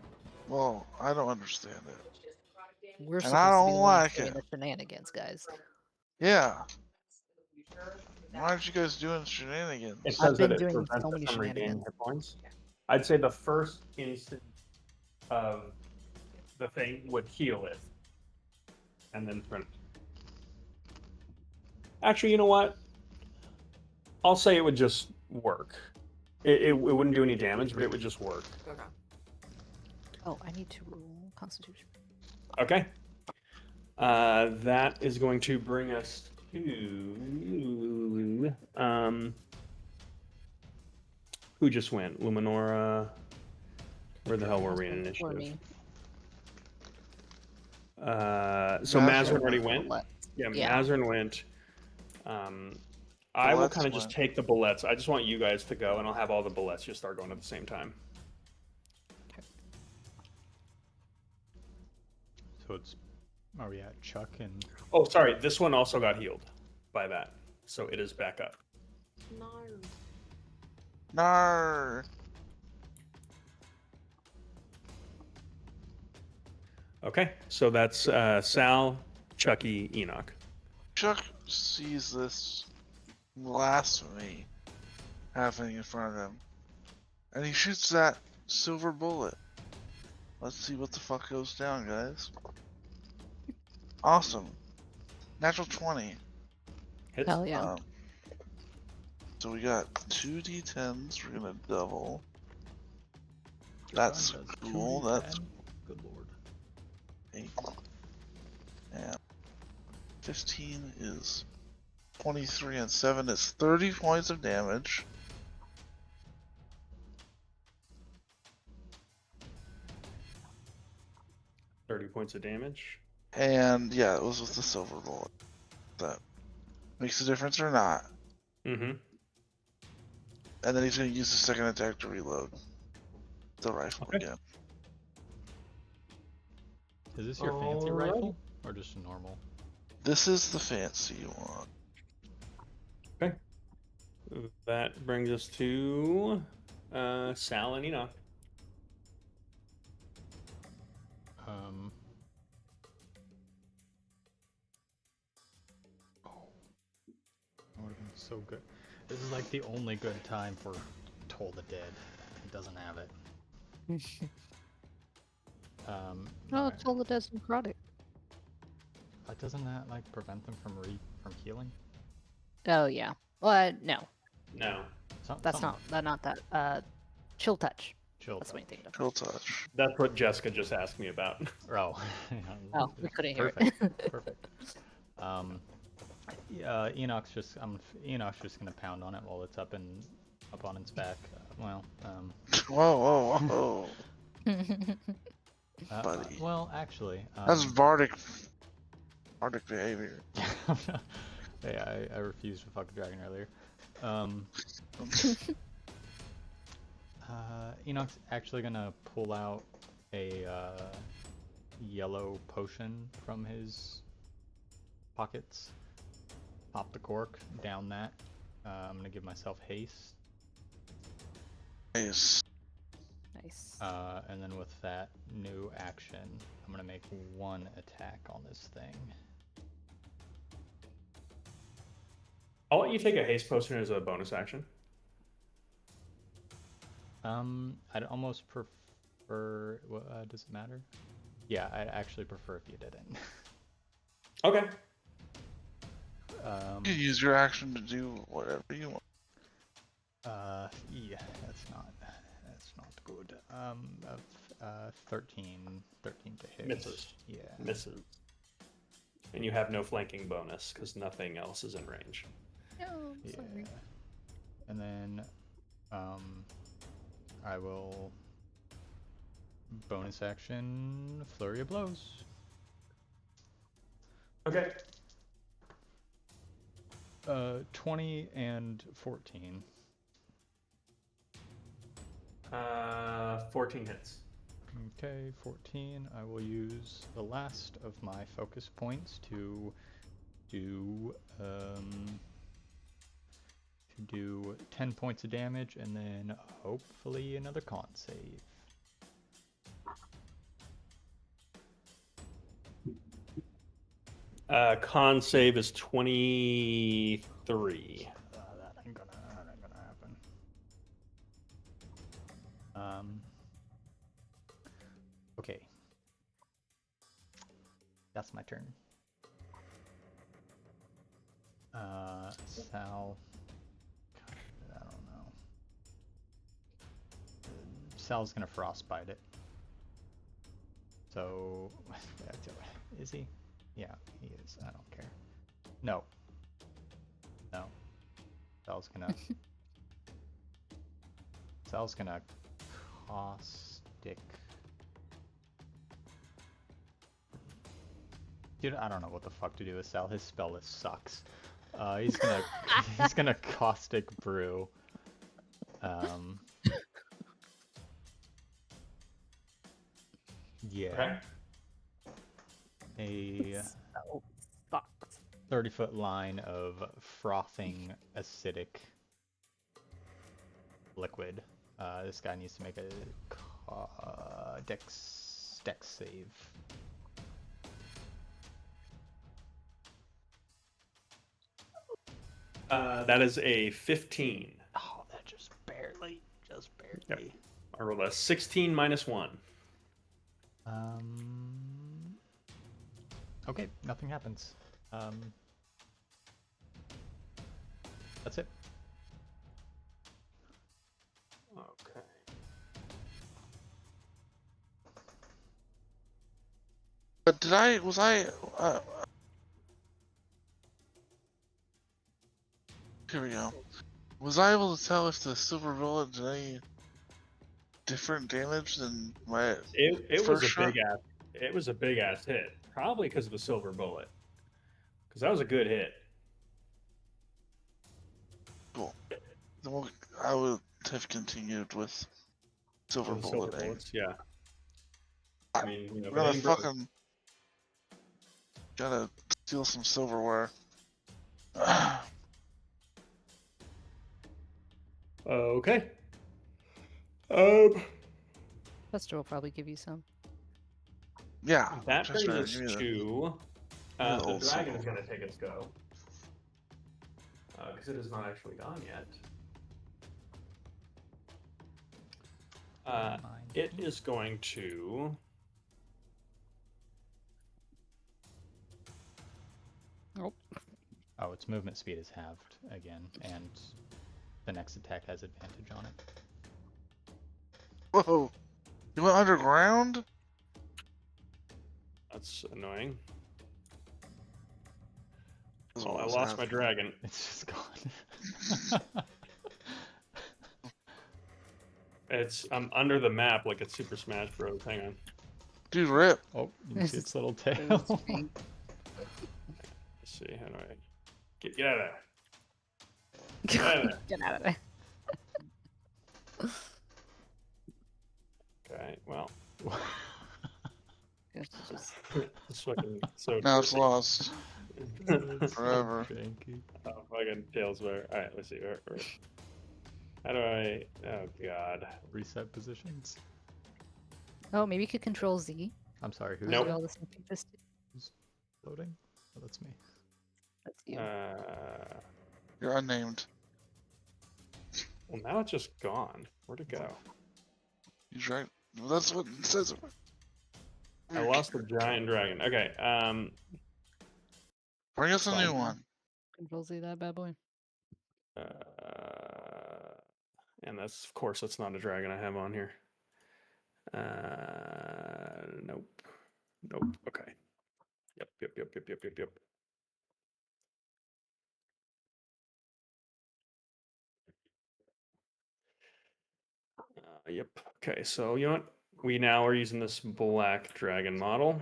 Well, I don't understand it. We're And supposed I to don't be the ones like doing it. the shenanigans, guys. Yeah. Why aren't you guys doing shenanigans? It I've says been that it doing prevents so it many from regaining shenanigans. hit points. I'd say the first instance of the thing would heal it, and then print. Actually, you know what? I'll say it would just work. It wouldn't do any damage, but it would just work. Okay. Oh, I need to roll Constitution. Okay. That is going to bring us to who just went? Luminora. Where the hell were we in For initiative? me. So Mazrin Mazrin already went. went. Yeah, Yeah. Mazrin went. I will Bullets kind of just went. take the bullets. I just want you guys to go, and I'll have all the bullets just start going at the same time. So it's. Are we at Chuck and. Oh, sorry. This one also got healed by that, so it is back up. No. Nar. Okay, so that's Sal, Chucky, Enoch. Chuck sees this blasphemy happening in front of him, and he shoots that silver bullet. Let's see what the fuck goes down, guys. Awesome. Natural 20. Hits. Hell yeah. So we got 2d10s. We're gonna double. That's John does cool. 2d10. That's Good lord. 8. And 15 is 23, and 7 is 30 points of damage. .30 points of damage. And yeah, it was with the silver bullet. That makes a difference or not. Mm-hmm. And then he's gonna use the second attack to reload the rifle Okay. again. Is this your fancy Alrighty. rifle? Or just a normal? This is the fancy one. That brings us to Sal and Enoch. That would have been so good. This is like the only good time for Toll the Dead. It doesn't have it. No, alright. it's all the deaths necrotic. But doesn't that like prevent them from healing? Oh yeah. Well, no, No, that's not that. Chill touch. Chill. That's what you think of. Chill touch. that's what Jessica just asked me about. Oh. Yeah, Oh, we couldn't hear perfect. it. Perfect. Enoch's just gonna pound on it while it's up on its back. Whoa, whoa, whoa. buddy. Well, actually, That's bardic behavior. hey, I refused to fuck a dragon earlier. Enoch's actually gonna pull out a yellow potion from his pockets, pop the cork, down that. I'm gonna give myself haste, Nice. Nice. and then with that new action, I'm gonna make one attack on this thing. I'll let you take a haste potion as a bonus action. I'd almost prefer. Does it matter? Yeah, I'd actually prefer if you didn't. Okay. You use your action to do whatever you want. Yeah, that's not good. 13 to hit. Misses. Yeah. Misses. And you have no flanking bonus because nothing else is in range. Oh, I'm sorry. Yeah. And then, I will bonus action flurry of blows. Okay. 20 and 14. 14 hits. Okay, 14. I will use the last of my focus points to do 10 points of damage, and then hopefully another con save. Con save is 23. That ain't gonna happen. Okay. That's my turn. Sal. I don't know. Sal's gonna frostbite it. So, is he? Yeah, he is. I don't care. No. No. Sal's gonna caustic. Dude, I don't know what the fuck to do with Sal. His spell list sucks. He's gonna caustic brew. Yeah. Okay. A So fucked. 30-foot line of frothing acidic liquid. This guy needs to make a dex save. That is a 15. Oh, that just barely. Yep. I rolled a 16 minus 1. Okay, nothing happens. That's it. Okay. But was I, here we go. Was I able to tell if the silver bullet did any different damage than my It was first a shot? big ass hit. Probably because of the silver bullet. Because that was a good hit. Cool. Then I would have continued with silver The silver bullet. bullets, yeah. I- I mean, you know, We're gonna Bane broke- fucking gotta steal some silverware. Okay. Buster will probably give you some. Yeah. That just brings trying us give me the- to the the old dragon is silver. going to take its go. Because it is not actually gone yet. It is going to. Oh, its movement speed is halved again, and the next attack has advantage on it. Whoa! You went underground? That's annoying. That's Well, what I was lost my happening. dragon. It's just gone. I'm under the map like it's Super Smash Bros. Hang on. Dude, rip. Oh, you can see its little Those tail. feet. Let's see, how do I get out of there? Get out of there. Get out of there. Okay, well, It's just it's fucking so. Now it's lost It's so forever. janky. Oh, fucking tails where? All right, let's see. Where? How do I? Oh god. Reset positions. oh, maybe you could control Z. I'm sorry, who's Nope. Do all this and keep this. loading? Oh, that's me. That's you. You're unnamed. Well, now it's just gone. Where'd it go? He's right. Well, that's what it says. I lost the giant dragon. Okay. Bring us a Fine. new one. Control Z that bad boy. And that's, of course, that's not a dragon I have on here. Nope. Nope. Okay. Yep. Yep. Okay, so you know what? We now are using this black dragon model.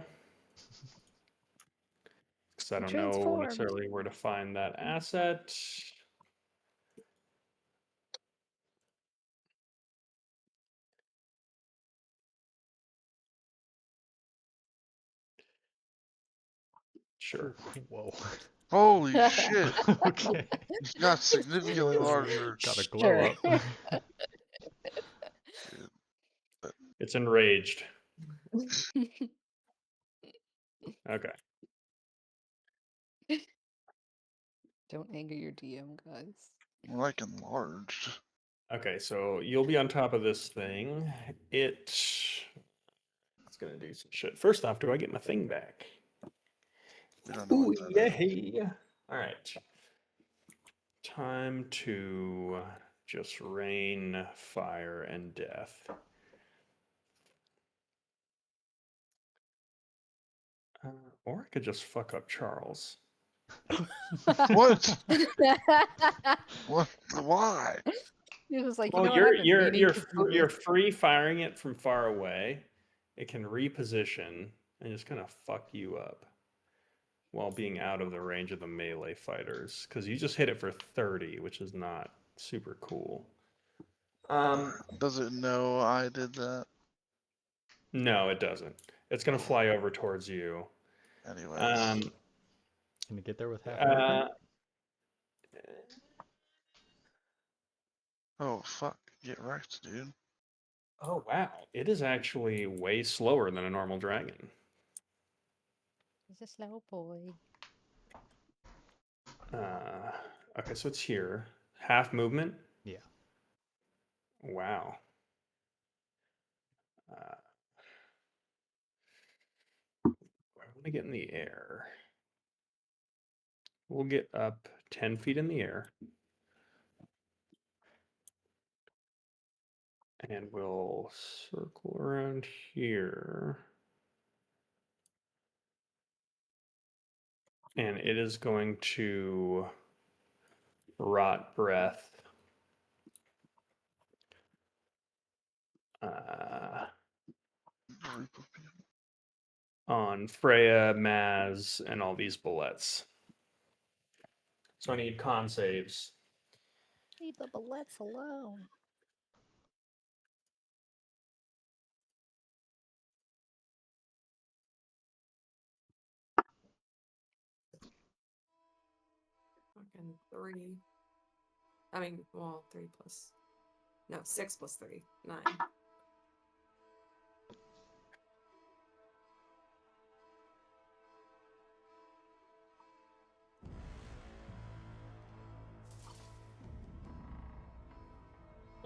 Because I don't know Transformed. necessarily where to find that asset. Sure. Whoa. Holy shit. Okay. He's got significantly larger. Got a glow Sure. up. It's enraged. Okay. Don't anger your DM, guys. More like enlarged. Okay, so you'll be on top of this thing. It's gonna do some shit. First off, do I get my thing back? We don't know Ooh, what that is. yay! All right. Time to just rain fire and death. Or I could just fuck up Charles. What? What? Why? He was like, Well, you know what? I've been meaning to do you're this." free firing it from far away. It can reposition and just kind of fuck you up while being out of the range of the melee fighters because you just hit it for 30, which is not super cool. Does it know I did that? No, it doesn't. It's gonna fly over towards you. Anyways. Can you get there with half movement? Oh, fuck. Get wrecked, dude. Oh wow, it is actually way slower than a normal dragon. He's a slow boy. Okay, so it's here. Half movement. Yeah. Wow. I want to get in the air. We'll get up 10 feet in the air. And we'll circle around here. And it is going to rot breath. Group of people. On Freya, Maz, and all these bullets. So I need con saves. Leave the bullets alone. Fucking 3. I mean, well, 3 plus. No, 6 plus 3. 9.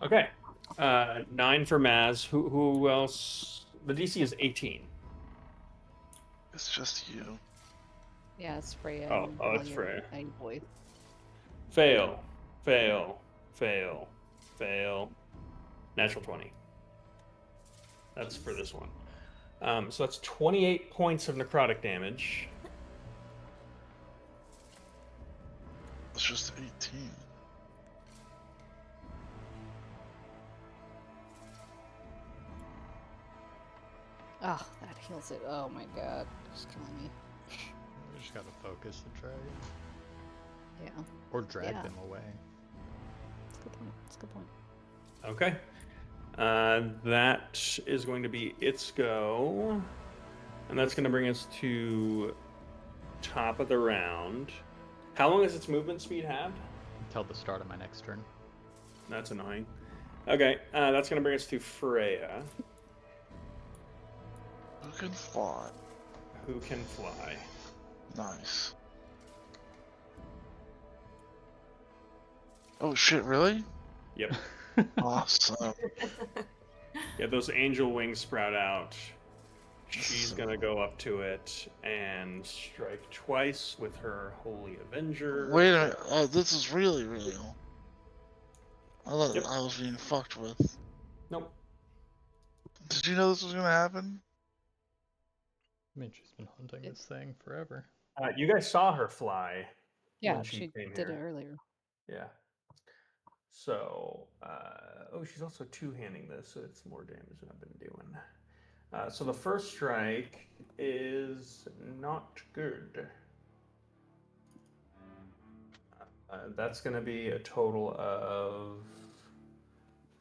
Okay. 9 for Maz. Who else? The DC is 18. It's just you. Yeah, it's Freya. Oh, and it's all your Freya. tiny boys. Fail. Natural 20. That's for this one. So that's 28 points of necrotic damage. It's just 18. Oh, that heals it. Oh my god. It's killing me. We just gotta focus the dragon. Yeah. Or drag Yeah. them away. That's a good point. That's a good point. Okay. That is going to be its go. And that's going to bring us to top of the round. How long does its movement speed have? Until the start of my next turn. That's annoying. Okay, that's going to bring us to Freya, Who can fly? who can fly. Nice. Oh shit, really? Yep. Awesome. Yeah, those angel wings sprout out. She's going to go up to it and strike twice with her Holy Avenger. Wait a minute. Oh, this is really real. I thought Yep. I was being fucked with. Nope. Did you know this was gonna happen? I mean, she's been hunting this thing forever. You guys saw her fly. Yeah, when she came did it here. earlier. Yeah. So, oh, she's also two-handing this, so it's more damage than I've been doing. So the first strike is not good. That's going to be a total of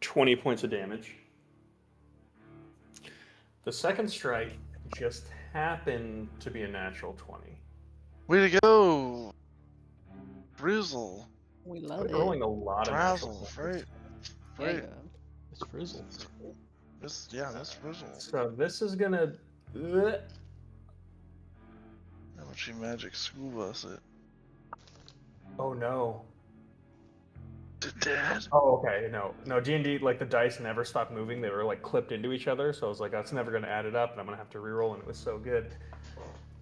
20 points of damage. The second strike just happened to be a natural 20. Way to go, Frizzle. We I've love been it. rolling a lot of natural Frazzle, 20s. right? Yeah, Right. yeah. It's Frizzle. That's Frizzle. So this is going to... How much you magic school bus it? Oh no. Dad? Oh, okay. No. D&D, like the dice never stopped moving. They were like clipped into each other. So I was like, that's never going to add it up, and I'm going to have to reroll. And it was so good.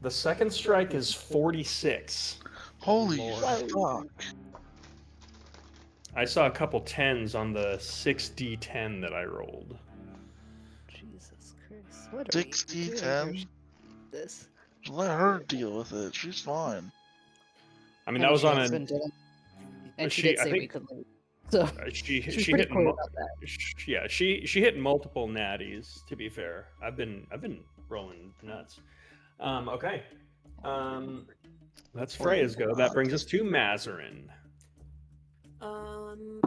The second strike is 46. Holy Lord. fuck. I saw a couple tens on the 6d10 that I rolled. Jesus Christ. What are we 60, doing 10? here? This. Let her deal with it. She's fine. I mean, that was she on has a. been doing- And she she- did I say we think- could leave. So She she's she pretty hit cool mul- about that. yeah she hit multiple natties. To be fair, I've been rolling nuts. Okay. That's Freya's go. That brings us to Mazarin. Am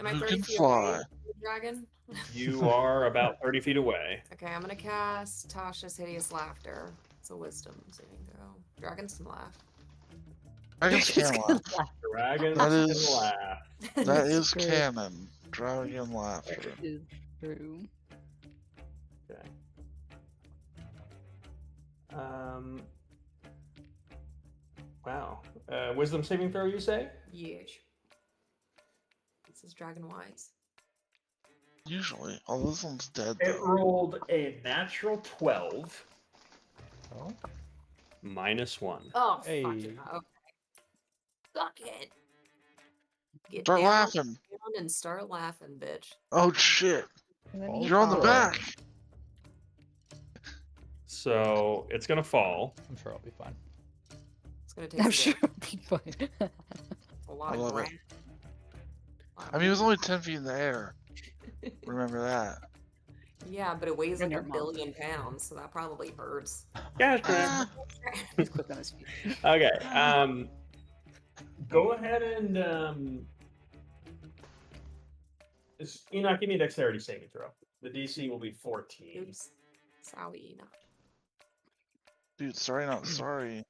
I Who 30 can feet fly? away, dragon? You are about 30 feet away. Okay, I'm gonna cast Tasha's Hideous Laughter. It's a wisdom saving throw. Dragons can laugh. Dragons can laugh. Dragons That can is- laugh. That is Great. canon. Dragon laughter. That is true. Okay. Wow. Wisdom saving throw, you say? Yes. This is Dragon Wise. Usually. Oh, this one's dead It though. rolled a natural 12 Oh, minus 1. Oh, Hey. fuck yeah. Okay. Suck it. Get Start down, laughing. down and start laughing, bitch. Oh shit. And then Oh, he You're on the falls. back. So it's going to fall. I'm sure I'll be fine. It's gonna take I'm some sure work. it'll be fine. A lot I of love it. ground. I mean, it was only 10 feet in the air. Remember that. Yeah, but it weighs And like your 1 mom. billion pounds, so that probably hurts. Yeah, Ah, He's quick on his feet. Okay. Go ahead and Enoch, give me a dexterity saving throw. The DC will be 14. Oops. Sorry, Enoch. dude, sorry, not sorry.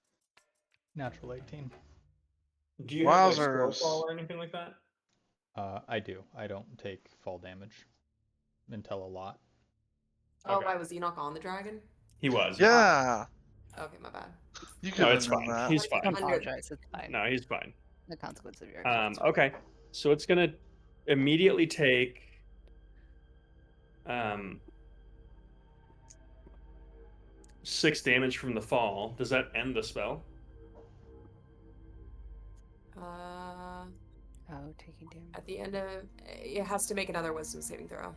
Natural 18. Do you have like slow Wowzers. fall or anything like that? I do. I don't take fall damage until a lot. Oh, Okay. why was Enoch on the dragon? He was. Yeah. Okay, my bad. You No, could it's have known fine. that. He's Don't fine. apologize. It's fine. No, he's fine. The consequence of your actions. Okay. So it's gonna immediately take 6 damage from the fall. Does that end the spell? Oh, taking damage. At the end of it has to make another wisdom saving throw.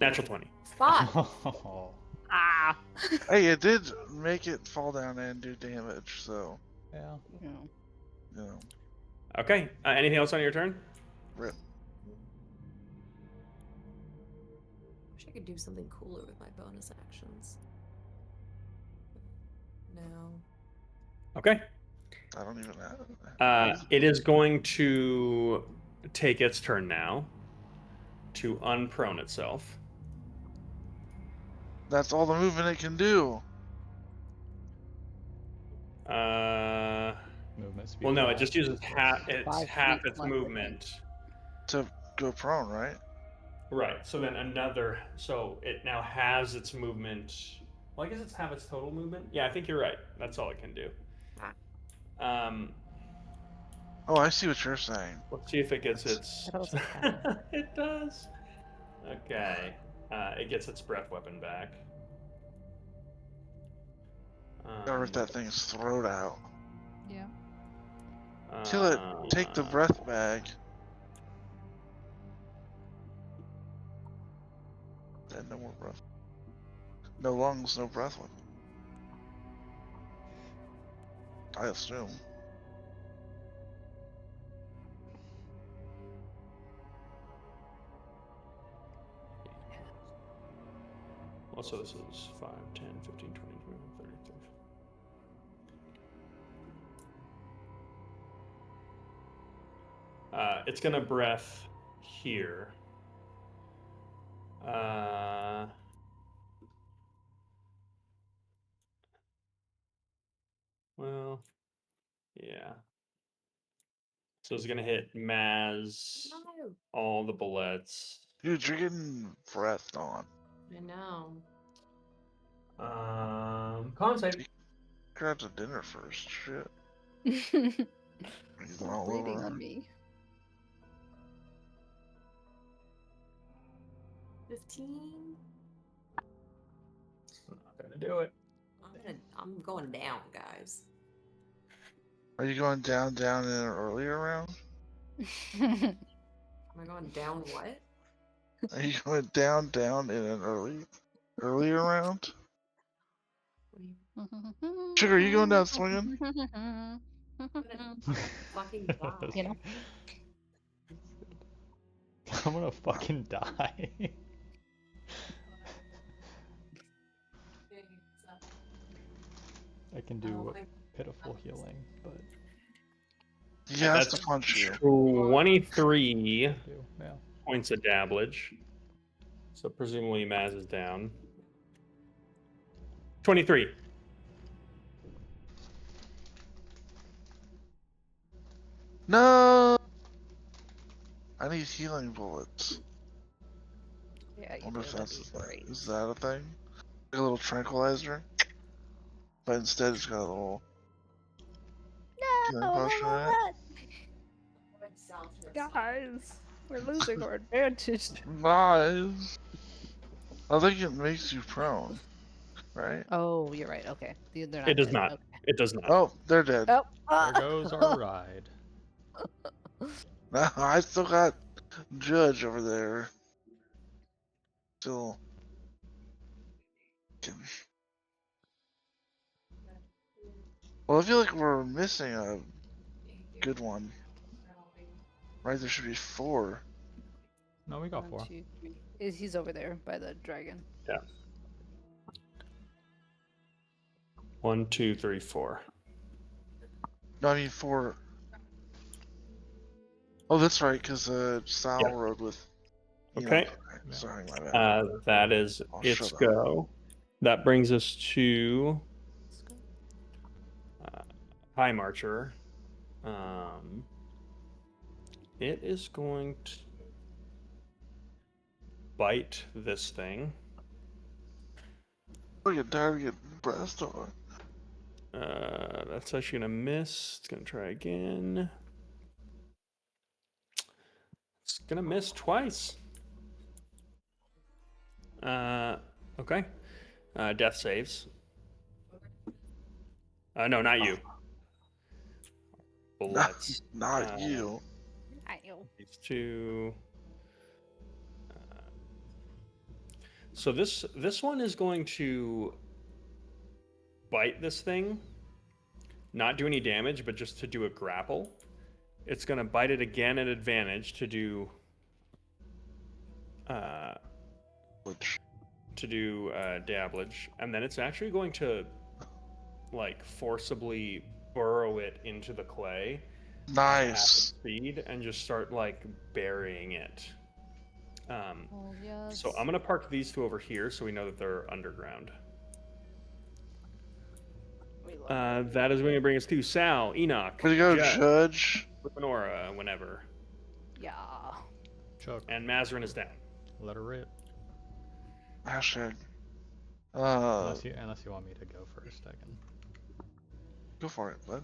Natural 20. Fuck. Oh, Ah! Hey, it did make it fall down and do damage, so, yeah. You know. you know. Okay. Anything else on your turn? Rip. Wish I could do something cooler with my bonus actions. No. Okay. I don't even have. It is going to take its turn now to unprone itself. That's all the movement it can do. Movement speed. Well, no, it five. just uses half. It's 5 half feet its left, I think. movement. To go prone, right? Right. So then another. So it now has its movement. Well, I guess it's half its total movement. Yeah, I think you're right. That's all it can do. Oh, I see what you're saying. Let's see if it gets its. I thought it was like half. It does. Okay. It gets its breath weapon back. Gotta rip that thing's throat out. Yeah. Kill it. Take the breath bag. Then no more breath. No lungs, no breath weapon. I assume. Well, so this is 5, 10, 15, 20, 21, 30, 30. It's gonna breath here. Well, yeah. So it's gonna hit Maz, No. all the bullets. Dude, you're getting breathed on. I know. Con save. Grab to dinner first. Shit. Breathing all Breathing over. on me. 15. Not gonna do it. I'm going down, guys. Are you going down in an earlier round? Am I going down what? Are you going down in an earlier round? What do you Sugar, are you going down swinging? fucking die? You know? I'm gonna fucking die. I can do pitiful healing, but He has That's to punch you. 23 do yeah. points of damage. So presumably Maz is down. 23. No! I need healing bullets. Yeah, I wonder if that'd that's be a thing. great. Is that a thing? Like a little tranquilizer? But instead it's got a little healing potion in it. Guys, we're losing our advantage. Nice! I think it makes you prone, right? Oh, you're right. Okay. They're not It does dead. not. Okay. It does not. Oh, they're dead. Oh, There goes our ride. I still got Judge over there. Still. Well, I feel like we're missing a good one. Right, there should be 4. No, we got 4. 1, 2, 3. He's over there by the dragon. Yeah. 1, 2, 3, 4. No, I mean 4. Oh, that's right, because Sal Yeah. rode with. Okay. Yeah. Sorry, my bad. That is Oh, its shut up. go. That brings us to High Marcher. It is going to bite this thing. I get tired of getting breast on. That's actually gonna miss. It's gonna try again. It's gonna miss twice. Okay. Death saves. No, not you. Bullets. Not you. These two. So this one is going to bite this thing, not do any damage, but just to do a grapple. It's going to bite it again at advantage to do Which to do dabblage, and then it's actually going to like forcibly burrow it into the clay at half its Nice. speed and just start like burying it. Oh yes. So I'm gonna park these two over here so we know that they're underground. We love That is going to bring us to Sal, Enoch, Way to go, Jet, Judge. Lenora, whenever, Yeah. Chuck, and Mazarin is down. let her rip. Hashtag. Unless you want me to go first, I can. Go for it, bud.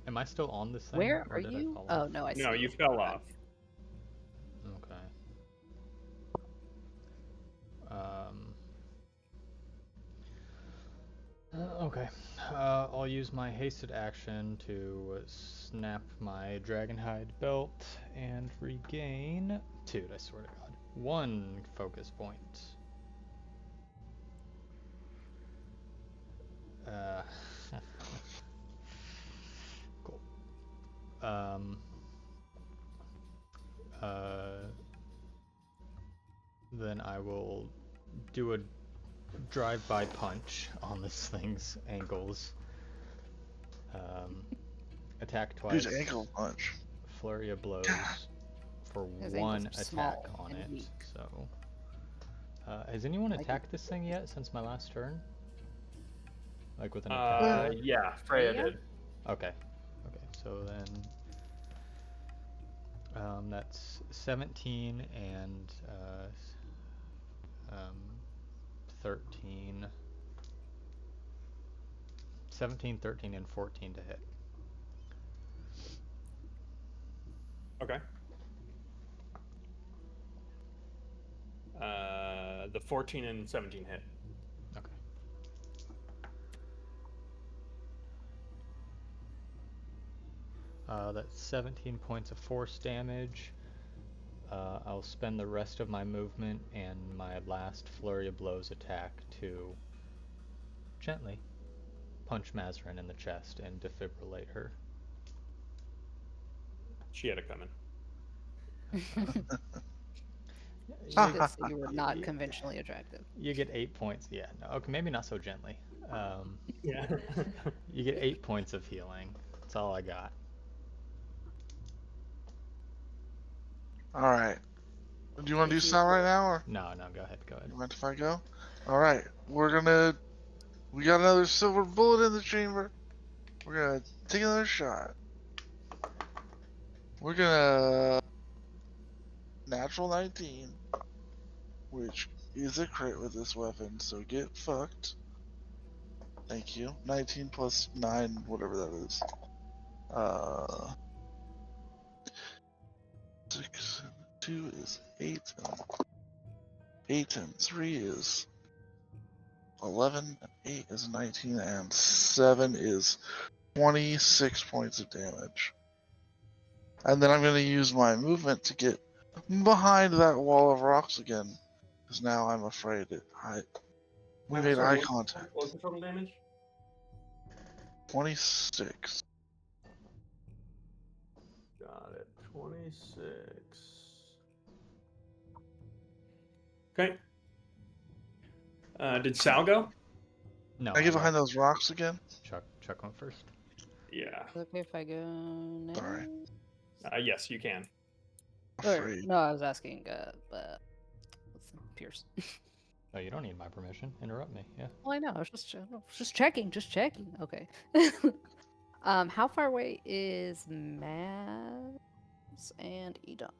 Am I still on this thing? Where or are did I you? fall Oh off? no, I see. No, you fell off. Okay. Okay. I'll use my hasted action to snap my Dragonhide belt and regain. Dude, I swear to God. 1 focus point. Cool. Then I will do a drive-by punch on this thing's ankles. Attack twice. Dude's ankle punch. Flurry of blows for His 1 ankles are attack small on and it. weak. So, has anyone Like it. attacked this thing yet since my last turn? Like with an attack? Yeah, Freya Freya? did. Okay. Okay. So then, that's 17 and 13. 17, 13, and 14 to hit. Okay. The 14 and 17 hit. Okay. That's 17 points of force damage. I'll spend the rest of my movement and my last flurry of blows attack to gently punch Mazarin in the chest and defibrillate her. She had it coming. She did say you were not conventionally attractive. You get 8 points. Yeah, no, okay, maybe not so gently. Yeah. You get 8 points of healing. That's all I got. Alright. Do you want to do If you- sound right now, or No, go ahead, go ahead. you mind if I go? Alright. We got another silver bullet in the chamber. We're gonna take another shot. We're gonna... Natural 19. Which is a crit with this weapon, so get fucked. Thank you. 19 plus 9, whatever that is. 6 and 2 is 8. 8 and 3 is 11. And 8 is 19. And 7 is 26 points of damage. And then I'm going to use my movement to get behind that wall of rocks again. Because now I'm afraid we made eye contact. What was the total damage? 26. Got it. 26. Okay. Did Sal go? No, I get went- behind those rocks again? Chuck went first. Yeah. Is it okay if I go now? Sorry. Yes, you can. Or, Afraid. no, I was asking, Pierce. Oh, you don't need my permission. Interrupt me. Yeah. Well, I know. I was just checking. Just checking. Okay. How far away is Maz and Edok?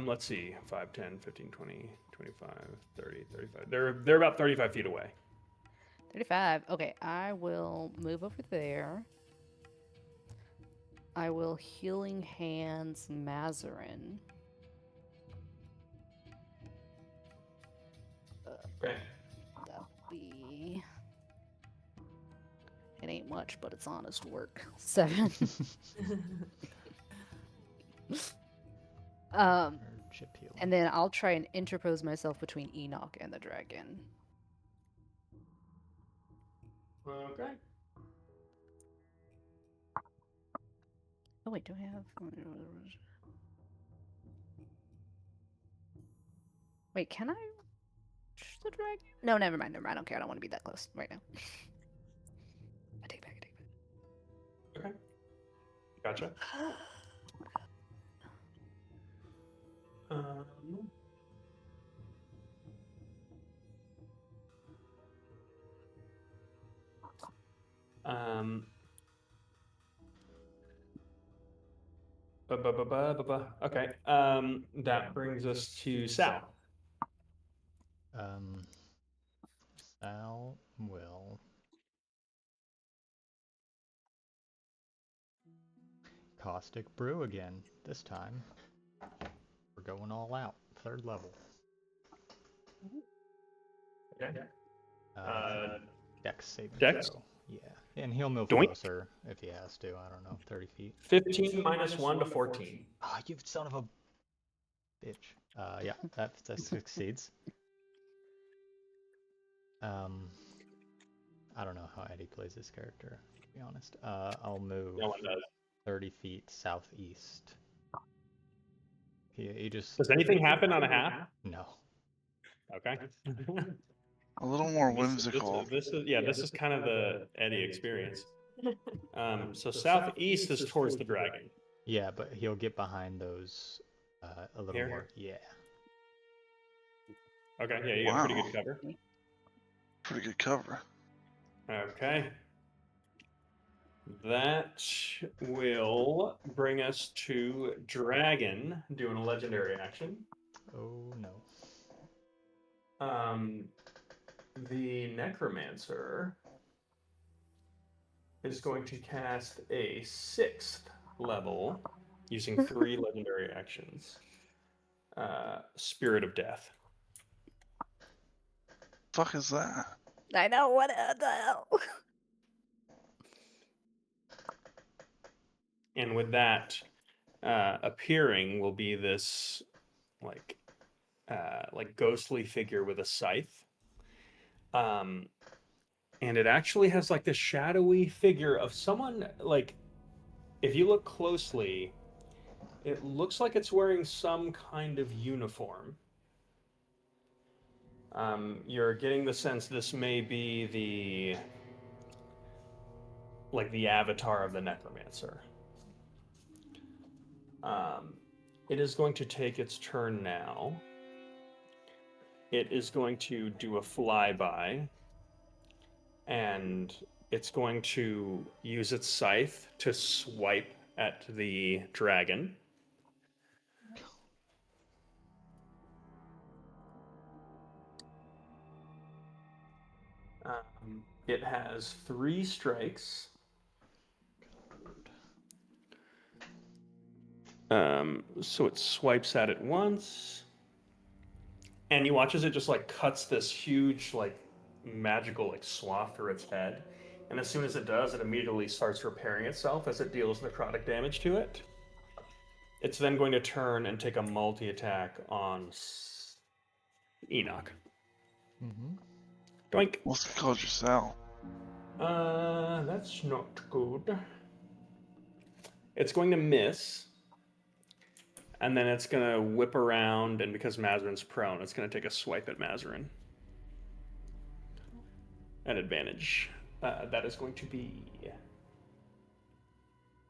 Let's see. 5, 10, 15, 20, 25, 30, 35. They're about 35 feet away. 35. Okay, I will move over there. I will Healing Hands Mazarin. Okay. That'll be. It ain't much, but it's honest work. 7. Or chip healing. And then I'll try and interpose myself between Enoch and the dragon. Okay. Oh wait, do I have? Wait, can I push the dragon? No, never mind. Never mind. I don't care. I don't want to be that close right now. I take it back. I take it Okay. Gotcha. back. Um, um, okay. That brings us to Sal. Sal will Caustic Brew again. This time, we're going all out. 3rd level. Okay. Dex saving Dex? throw. Yeah, and he'll move Doink. closer if he has to. I don't know, 30 feet. 15 minus 1 to 14. Ah, you son of a bitch. Yeah, that succeeds. I don't know how Eddie plays this character, to be honest. I'll move No one does. 30 feet southeast. He just... Does anything happen on a half? No. Okay. A little more This whimsical. is kind of the Eddie experience. So southeast is towards the dragon. Yeah, but he'll get behind those a little Here? more. Yeah. Okay, yeah, you got pretty Wow. good cover. Pretty good cover. Okay. That will bring us to Dragon doing a legendary action. Oh no. The Necromancer is going to cast a 6th level using 3 legendary actions. Spirit of Death. Fuck is that? I know what the hell. And with that, appearing will be this like ghostly figure with a scythe. And it actually has like this shadowy figure of someone, like, if you look closely, it looks like it's wearing some kind of uniform. You're getting the sense this may be the avatar of the Necromancer. It is going to take its turn now. It is going to do a flyby, and it's going to use its scythe to swipe at the dragon. It has 3 strikes. So it swipes at it once, and you watch as it just like cuts this huge magical swath through its head. And as soon as it does, it immediately starts repairing itself as it deals necrotic damage to it. It's then going to turn and take a multi-attack on Enoch. Mm-hmm. Doink. What's it called yourself? That's not good. It's going to miss. And then it's going to whip around, and because Mazarin's prone, it's going to take a swipe at Mazarin. An advantage. That is going to be...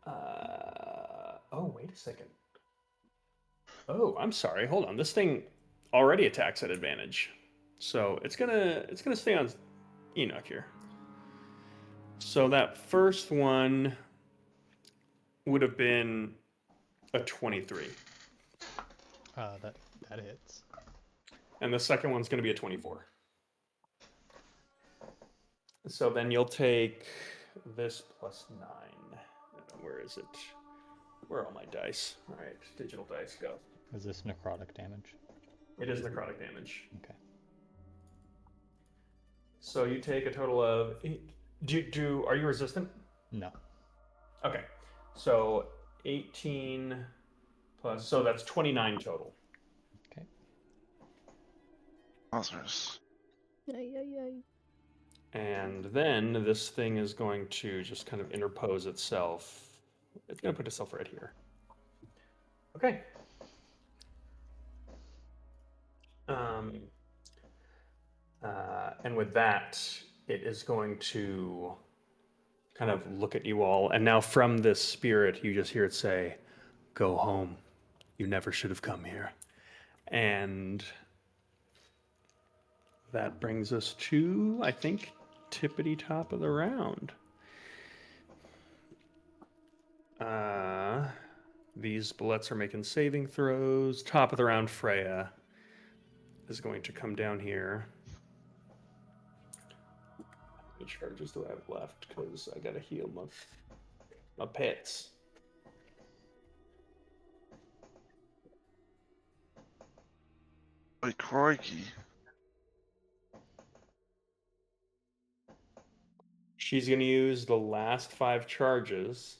oh, wait a second. Oh, I'm sorry. Hold on. This thing already attacks at advantage. So it's gonna stay on Enoch here. So that first one would have been a 23. That hits. And the second one's going to be a 24. So then you'll take this plus 9. Where is it? Where are all my dice? All right, digital dice, go. Is this necrotic damage? It is necrotic damage. Okay. So you take a total of... Are you resistant? No. Okay. So 18 plus... So that's 29 total. Okay. Wowzers. And then this thing is going to just kind of interpose itself it's gonna put itself right here. Okay. And with that, it is going to kind of look at you all, and now from this spirit, you just hear it say, "Go home. You never should have come here." And that brings us to, I think, tippity top of the round. These bullets are making saving throws. Top of the round, Freya is going to come down here. How many charges do I have left? Because I gotta heal my pets. Like crikey. She's gonna use the last 5 charges.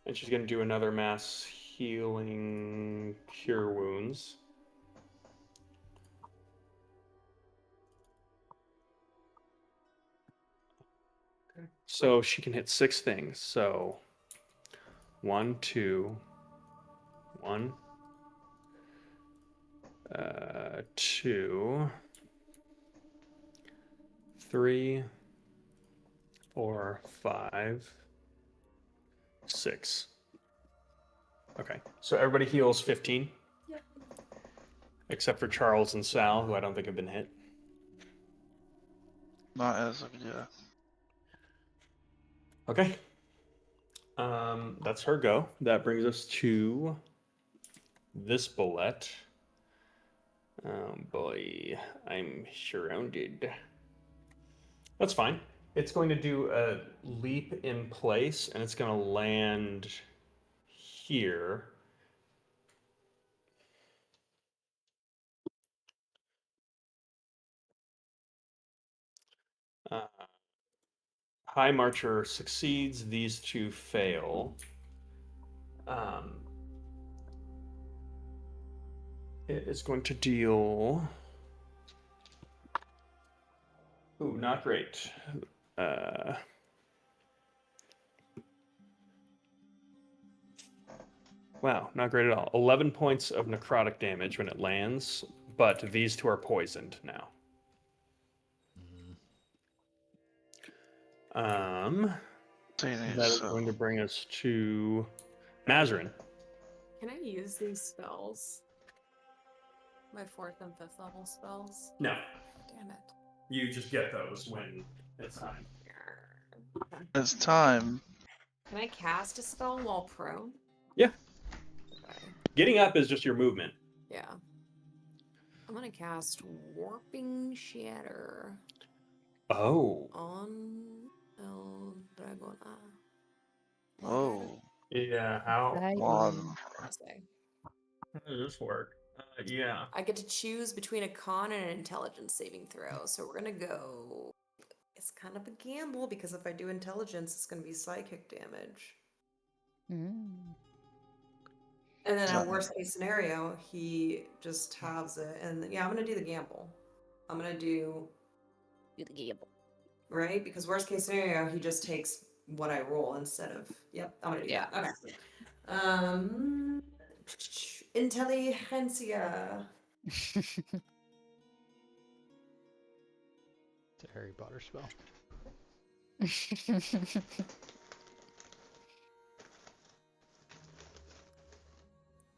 And she's gonna do another mass healing cure wounds. So she can hit 6 things. So 1, 2, 1, 2, 3, 4, 5, 6. Okay, so everybody heals 15. Yep. Except for Charles and Sal, who I don't think have been hit. Not as of yet. Okay. That's her go. That brings us to this bullet. Oh boy, I'm surrounded. That's fine. It's going to do a leap in place, and it's going to land here. High Marcher succeeds. These two fail. It is going to deal... Ooh, not great. Wow, not great at all. 11 points of necrotic damage when it lands, but these two are poisoned now. That is going to bring us to Mazarin. Can I use these spells? My 4th and 5th level spells? No, Damn it. you just get those when it's time. It's time. Can I cast a spell while prone? Yeah. Okay. Getting up is just your movement. Yeah. I'm gonna cast Warping Shatter Oh. on El Dragona. Whoa. Yeah, how One. does this work? Yeah. I get to choose between a con and an intelligence saving throw. So we're gonna go. It's kind of a gamble because if I do intelligence, it's gonna be psychic damage. Mm. And then a worst case scenario, he just halves it. And yeah, I'm gonna do the gamble. I'm gonna do Do the gamble. right because worst case scenario, he just takes what I roll instead of. Yep, I'm gonna do that. Okay. Intelligentsia. It's a Harry Potter spell.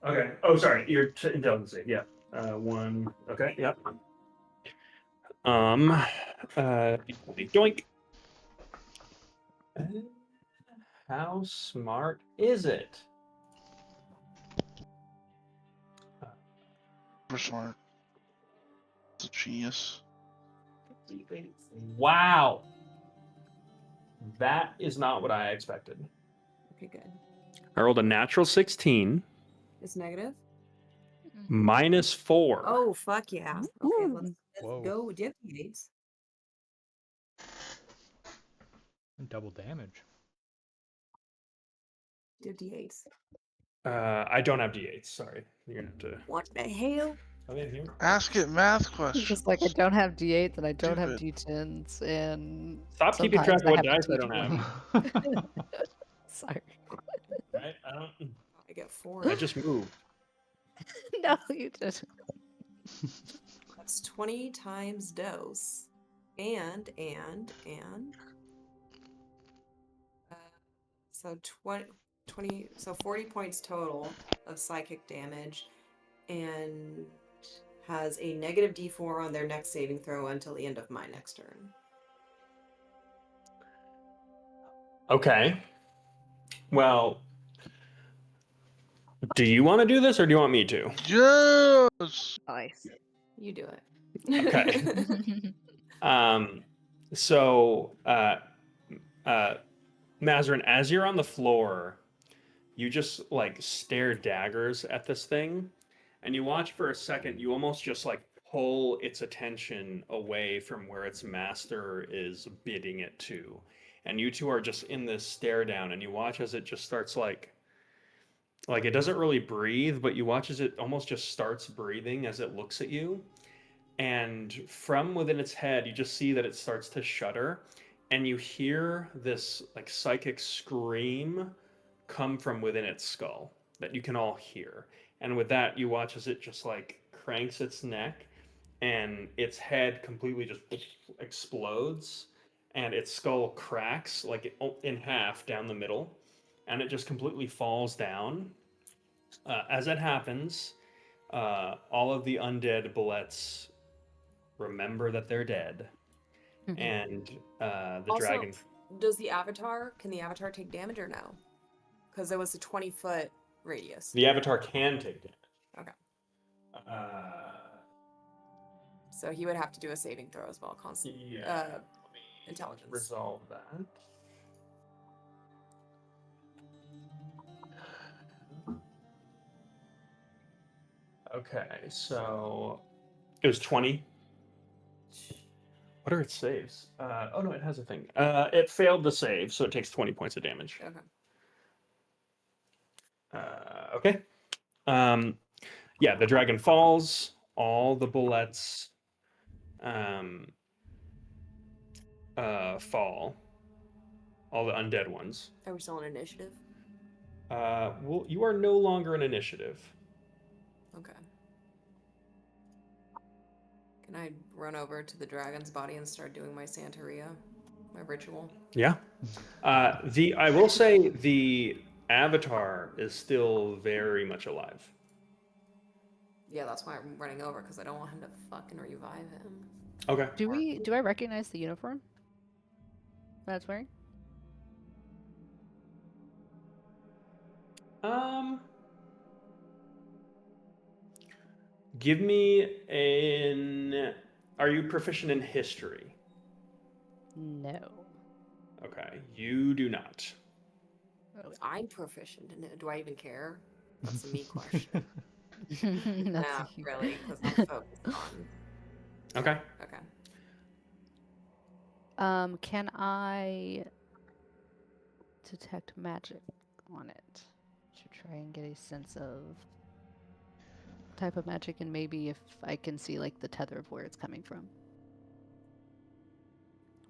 Okay. Oh, sorry. Your intelligence save. Yeah. 1. Okay. Yep. Doink. How smart is it? Super smart. It's a genius. Wow. That is not what I expected. Okay, good. I rolled a natural 16 It's negative. -4. Oh fuck yeah! Okay, let's Whoa. go with D8s. Double damage. Do D8s. I don't have d8s. Sorry, you're gonna have to. What the hell? Come in here. Ask it math It's questions. just like I don't have D8s and I don't have Stupid. D10s and Stop keeping track sometimes of I what have dice to I teach don't one. have. Sorry. Right? I don't. I get 4. I just moved. No, you didn't. That's 20 times dose. And. So 20, so 40 points total of psychic damage, and has a negative d4 on their next saving throw until the end of my next turn. Okay. Well, do you want to do this or do you want me to? Yes. Nice. You do it. Okay. So, Mazarin, as you're on the floor, you just like stare daggers at this thing, and you watch for a second. You almost just like pull its attention away from where its master is bidding it to, and you two are just in this stare down, and you watch as it just starts like it doesn't really breathe, but you watch as it almost just starts breathing as it looks at you. And from within its head, you just see that it starts to shudder, and you hear this like psychic scream come from within its skull that you can all hear. And with that, you watch as it just like cranks its neck, and its head completely just explodes, and its skull cracks like in half down the middle, and it just completely falls down. As it happens, all of the undead bullets remember that they're dead, and the Also, dragon. can the avatar take damage or no? Because it was a 20-foot radius. The avatar can take damage. Okay. Uh, So he would have to do a saving throw as well. yeah. Let me Intelligence. resolve that. Okay, so it was 20. What are its saves? Oh no, it has a thing. It failed the save, so it takes 20 points of damage. Okay. Okay. Yeah, the dragon falls. All the bullets fall. All the undead ones. Are we still in initiative? Well, you are no longer in initiative. Okay. Can I run over to the dragon's body and start doing my Santeria, my ritual? Yeah. I will say the avatar is still very much alive. Yeah, that's why I'm running over, because I don't want him to fucking revive him. Okay. Do I recognize the uniform that's wearing? Give me an. Are you proficient in history? No. Okay, you do not. I'm proficient in it. Do I even care? That's a me question. That's Not you. really, because I'm focused on. Okay. Okay. Can I detect magic on it to try and get a sense of type of magic, and maybe if I can see like the tether of where it's coming from,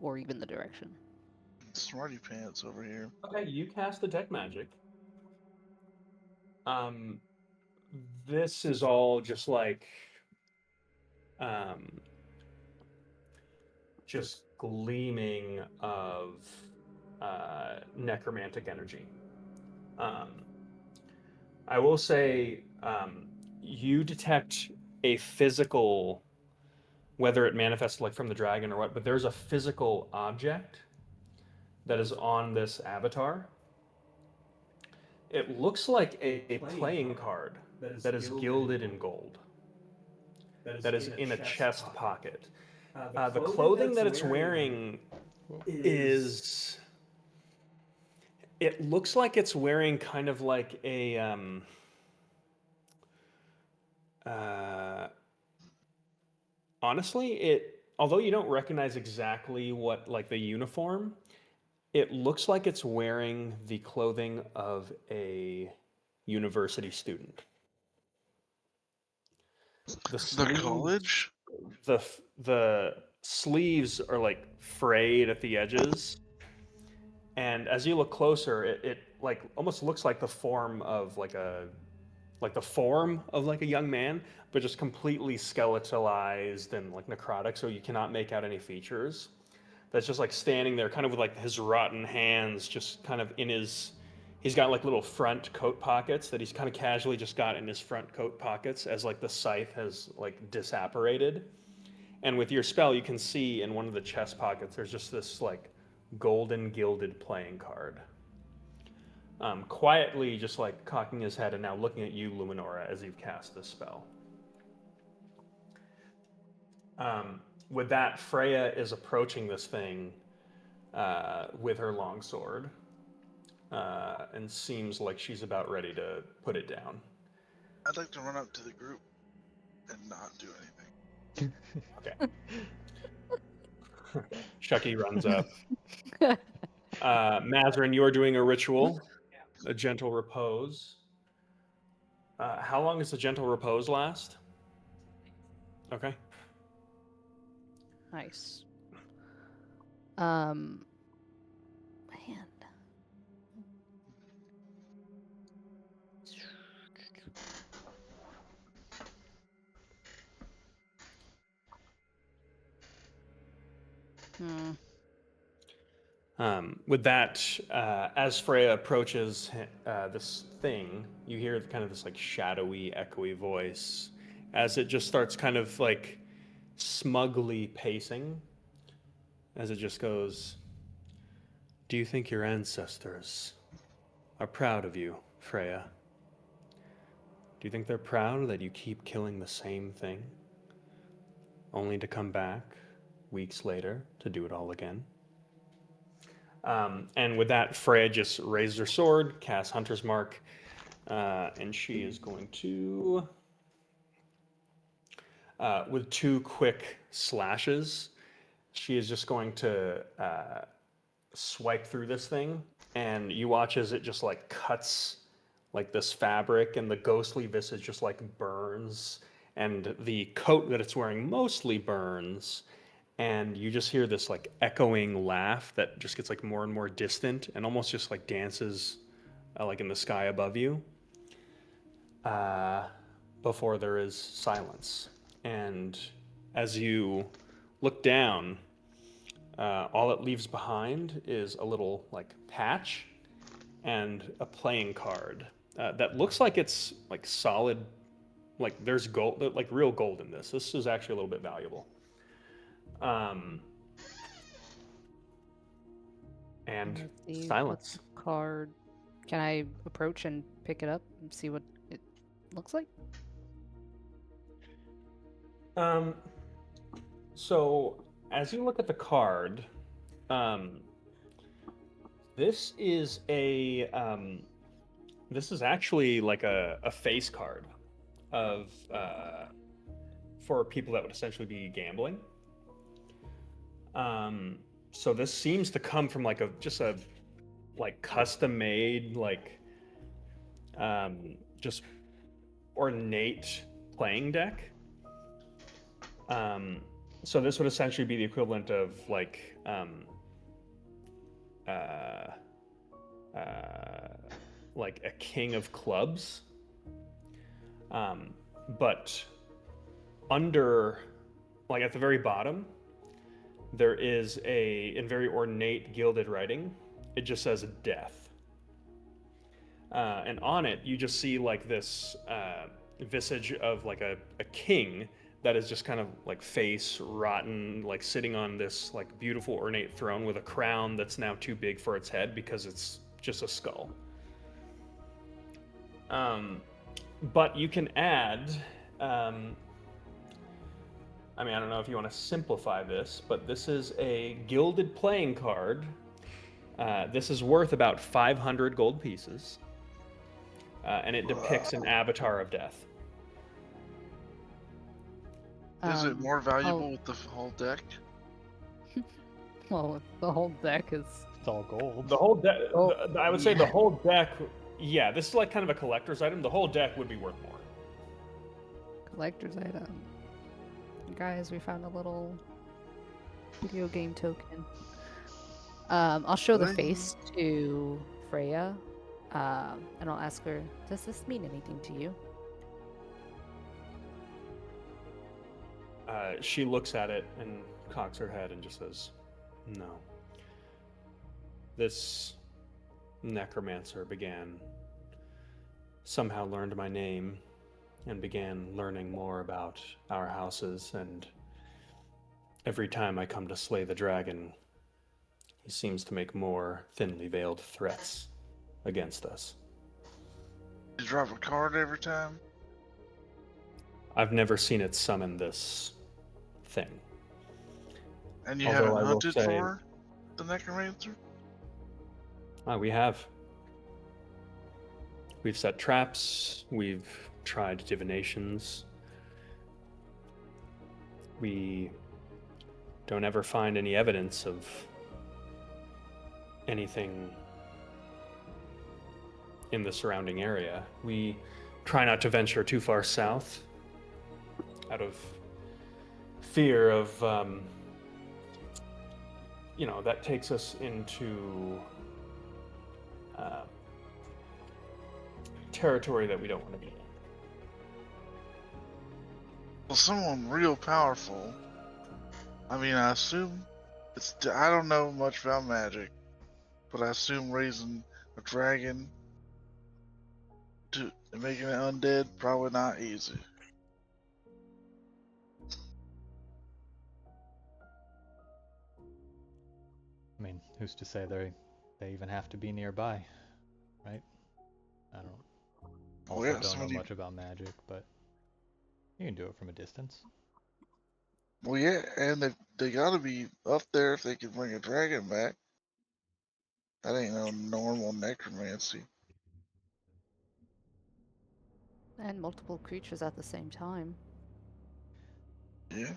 or even the direction? Smarty pants over here. Okay, you cast detect magic. This is all just like just gleaming of necromantic energy. I will say you detect a physical, whether it manifests like from the dragon or what, but there's a physical object that is on this avatar. It looks like a playing card that is gilded in gold, that is in a chest pocket. The clothing that it's wearing is. It looks like it's wearing kind of like a. Honestly, although you don't recognize exactly what like the uniform, it looks like it's wearing the clothing of a university student. The sleeves- college? the sleeves are like frayed at the edges, and as you look closer, it like almost looks like the form of like a young man, but just completely skeletalized and like necrotic, so you cannot make out any features. That's just like standing there, kind of with like his rotten hands, just kind of in his. He's got like little front coat pockets that he's kind of casually just got in his front coat pockets as like the scythe has like disapparated. And with your spell, you can see in one of the chest pockets, there's just this like golden gilded playing card. Quietly just like cocking his head and now looking at you, Luminora, as you've cast this spell. With that, Freya is approaching this thing with her longsword and seems like she's about ready to put it down. I'd like to run up to the group and not do anything. Okay. Shucky runs up. Mazarin, you are doing a ritual, a gentle repose. How long does the gentle repose last? Okay. Nice. Man. With that, as Freya approaches this thing, you hear kind of this like shadowy, echoey voice as it just starts kind of like smugly pacing, as it just goes, "Do you think your ancestors are proud of you, Freya? Do you think they're proud that you keep killing the same thing, only to come back weeks later to do it all again?" And with that, Freya just raises her sword, casts Hunter's Mark, and she is going to, with 2 quick slashes, she is just going to swipe through this thing, and you watch as it just like cuts like this fabric, and the ghostly visage just like burns, and the coat that it's wearing mostly burns. And you just hear this like echoing laugh that just gets like more and more distant and almost just like dances like in the sky above you before there is silence. And as you look down, all it leaves behind is a little like patch and a playing card that looks like it's like solid, like there's gold, like real gold in this. This is actually a little bit valuable. And Let's see, silence. what's the card. Can I approach and pick it up and see what it looks like? So as you look at the card, this is actually like a face card of for people that would essentially be gambling. So this seems to come from like a custom made just ornate playing deck. So this would essentially be the equivalent of like a king of clubs, but under, like at the very bottom, there is in very ornate gilded writing, it just says death. And on it, you just see like this visage of like a king that is just kind of like face rotten, like sitting on this like beautiful ornate throne with a crown that's now too big for its head because it's just a skull. But you can add, I don't know if you want to simplify this, but this is a gilded playing card. This is worth about 500 gold pieces, and it depicts an avatar of death. Is it more valuable oh. with the whole deck? Well, the whole deck is. It's all gold. The whole deck, Oh, I would say yeah. the whole deck, yeah, this is like kind of a collector's item. The whole deck would be worth more. collector's item. Guys, we found a little video game token. I'll show the Really? face to Freya, and I'll ask her, does this mean anything to you? She looks at it and cocks her head and just says, "No." This necromancer somehow learned my name and began learning more about our houses, and every time I come to slay the dragon, he seems to make more thinly veiled threats against us. You drop a card every time? I've never seen it summon this thing. And you Although haven't I will hunted say- for the necromancer? We have. We've set traps, we've tried divinations. We don't ever find any evidence of anything in the surrounding area. We try not to venture too far south out of fear of, that takes us into territory that we don't want to be in. Well, someone real powerful. I mean, I assume I don't know much about magic, but I assume raising a dragon to making it undead probably not easy. I mean, who's to say they even have to be nearby, right? I don't Oh, also yeah, don't know somebody- much about magic, but you can do it from a distance. Well, yeah, and they gotta be up there if they can bring a dragon back. That ain't no normal necromancy. And multiple creatures at the same time. Yeah.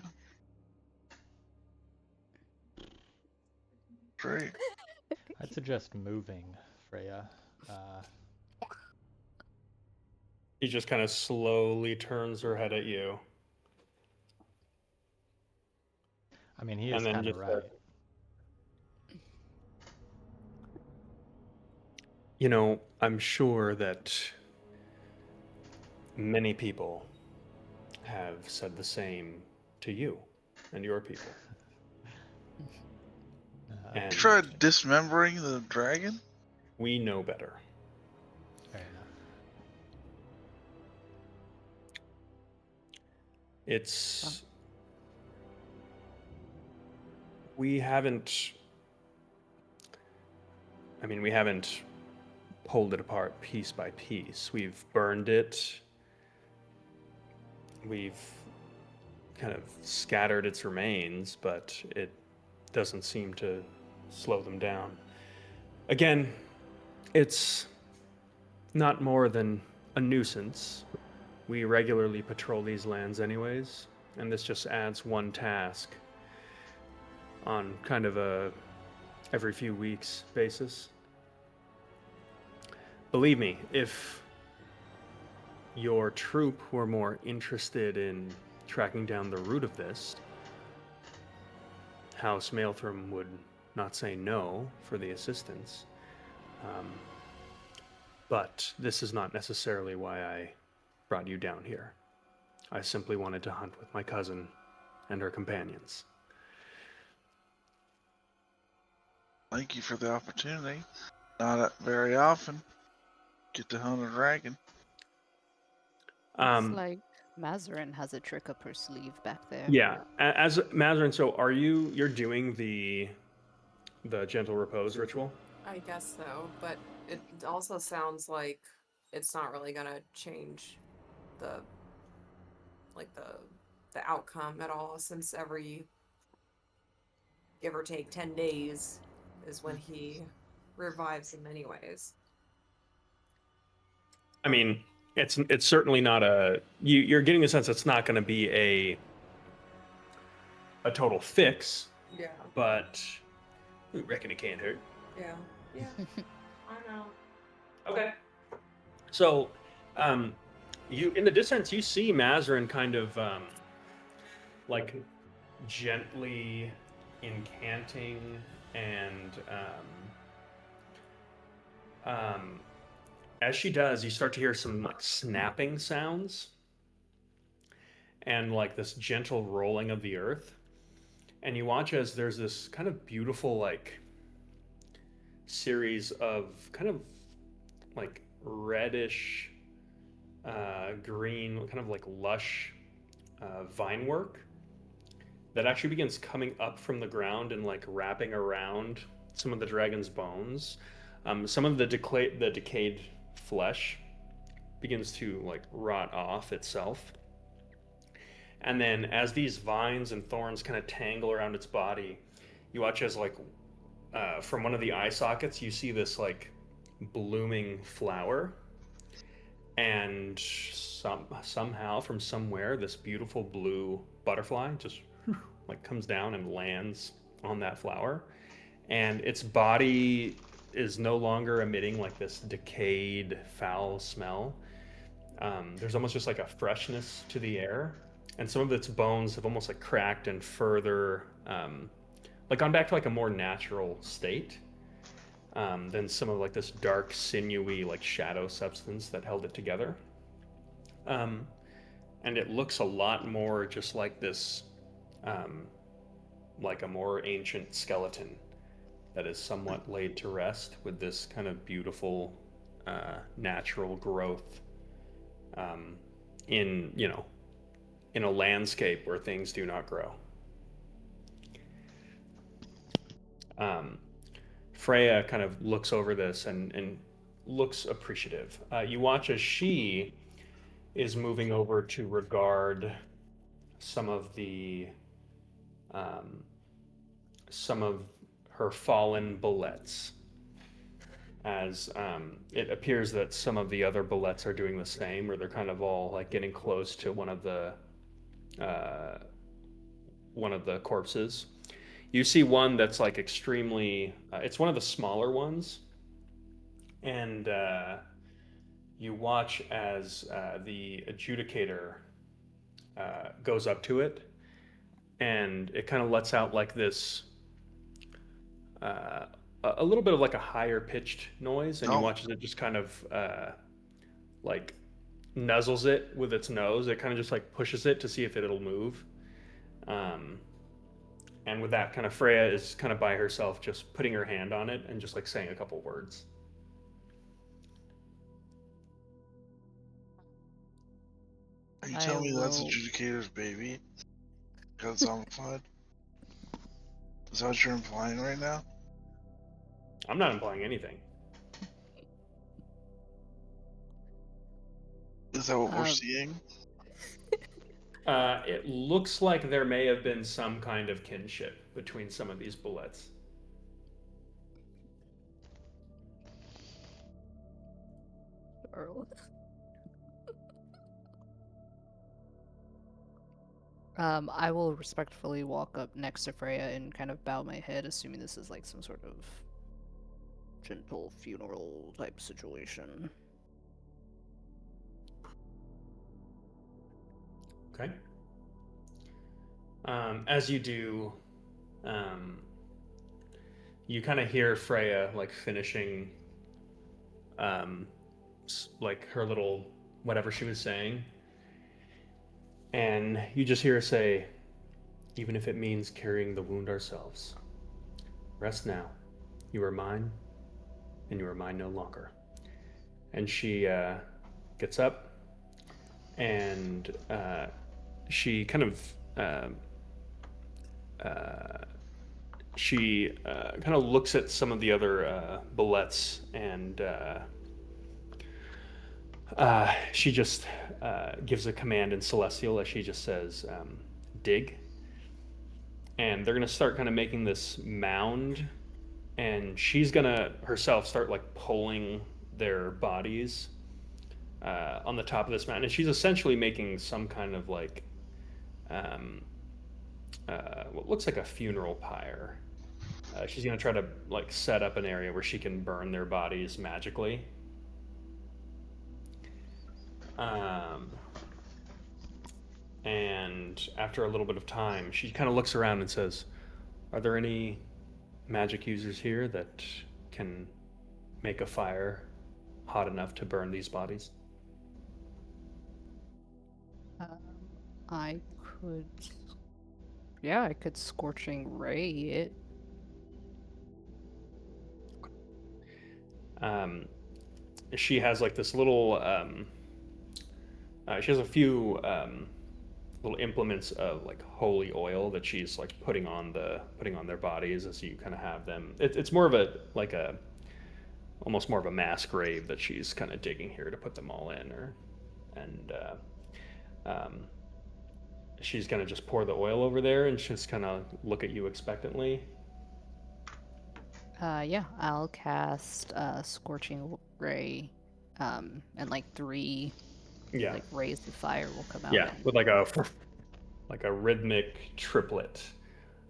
Great. I'd suggest moving, Freya. She just kind of slowly turns her head at you. I mean, he And is then kind of just right. I'm sure that many people have said the same to you and your people. And You tried dismembering the dragon? we know better. Fair enough. It's we haven't pulled it apart piece by piece. We've burned it. We've kind of scattered its remains, but it doesn't seem to slow them down. Again, it's not more than a nuisance. We regularly patrol these lands anyways, and this just adds one task on kind of a every few weeks basis. Believe me, if your troop were more interested in tracking down the root of this, House Maelthram would not say no for the assistance. But this is not necessarily why I brought you down here. I simply wanted to hunt with my cousin and her companions. Thank you for the opportunity. Not very often. Get to hunt a dragon. It's like Mazarin has a trick up her sleeve back there. Yeah, as Mazarin, so you're doing the gentle repose ritual? I guess so, but it also sounds like it's not really gonna change the outcome at all, since every give or take 10 days is when he revives him anyways. I mean, it's certainly not you're getting the sense it's not going to be a total fix, Yeah, but I reckon it can't hurt. yeah, yeah. I know. Okay. So, You in the distance, you see Mazarin kind of like gently incanting and as she does, you start to hear some like snapping sounds and like this gentle rolling of the earth. And you watch as there's this kind of beautiful like series of kind of like reddish green, kind of like lush vine work that actually begins coming up from the ground and like wrapping around some of the dragon's bones. Some of the decayed flesh begins to like rot off itself. And then as these vines and thorns kind of tangle around its body, you watch as like from one of the eye sockets, you see this like blooming flower. And somehow from somewhere, this beautiful blue butterfly just like comes down and lands on that flower. And its body is no longer emitting like this decayed, foul smell. There's almost just like a freshness to the air. And some of its bones have almost like cracked and further, like gone back to like a more natural state than some of like this dark, sinewy, like shadow substance that held it together. And it looks a lot more just like this, like a more ancient skeleton that is somewhat laid to rest with this kind of beautiful, natural growth in, you know, in a landscape where things do not grow. Freya kind of looks over this and looks appreciative. You watch as she is moving over to regard some of her fallen bullets, as it appears that some of the other bullets are doing the same, or they're kind of all like getting close to one of the corpses. You see one that's like extremely, it's one of the smaller ones. And you watch as the adjudicator goes up to it, and it kind of lets out like this, a little bit of like a higher pitched noise. And you watch as it just kind of like nuzzles it with its nose. It kind of just like pushes it to see if it'll move. And with that, kind of Freya is kind of by herself, just putting her hand on it and just like saying a couple words. Are you telling me that's Adjudicator's baby? Got zombified? Is that what you're implying right now? I'm not implying anything. Is that what we're seeing? It looks like there may have been some kind of kinship between some of these bullets. Earl. I will respectfully walk up next to Freya and kind of bow my head, assuming this is like some sort of gentle funeral type situation. Okay. As you do, you kind of hear Freya like finishing, like her little whatever she was saying, and you just hear her say, "Even if it means carrying the wound ourselves, rest now. You are mine, and you are mine no longer." And she gets up, and she kind of looks at some of the other bullets, and she just gives a command in Celestial, as she just says, dig. And they're gonna start kind of making this mound, and she's gonna herself start like pulling their bodies on the top of this mountain. And she's essentially making some kind of like what looks like a funeral pyre. She's gonna try to like set up an area where she can burn their bodies magically. Um, and after a little bit of time, she kind of looks around and says, "Are there any magic users here that can make a fire hot enough to burn these bodies?" Um, I could. Yeah, I could scorching ray it. Um, she has like this little. She has a few little implements of like holy oil that she's like putting on their bodies as you kind of have them. It's more of a like a almost more of a mass grave that she's kind of digging here to put them all in, or and um, she's gonna just pour the oil over there and just kind of look at you expectantly. Yeah, I'll cast scorching ray, and like 3 Yeah, like rays of fire will come out. yeah, And with like a rhythmic triplet.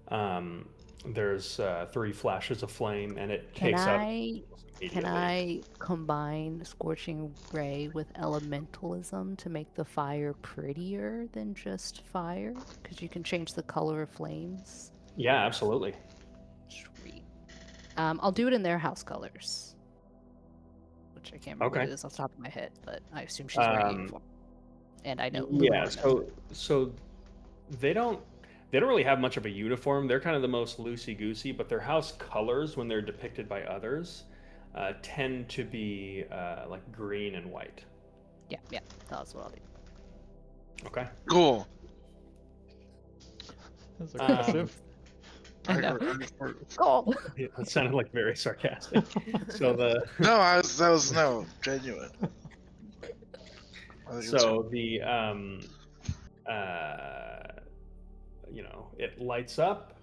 Um, there's 3 flashes of flame, and it can takes up I can immediately. I combine scorching ray with elementalism to make the fire prettier than just fire? Because you can change the color of flames. Yeah, absolutely. Sweet. I'll do it in their house colors, which I can't remember what Okay. it is off the top of my head, but I assume she's wearing a Um, uniform. And I know yeah, Lenora knows. so they don't really have much of a uniform. They're kind of the most loosey goosey, but their house colors, when they're depicted by others, tend to be like green and white. Yeah, that's what I'll do. Okay. Cool. That's Um, aggressive. I know. I- Cool. It sounded like very sarcastic. So the no, that was no genuine. I think it's- so the it lights up.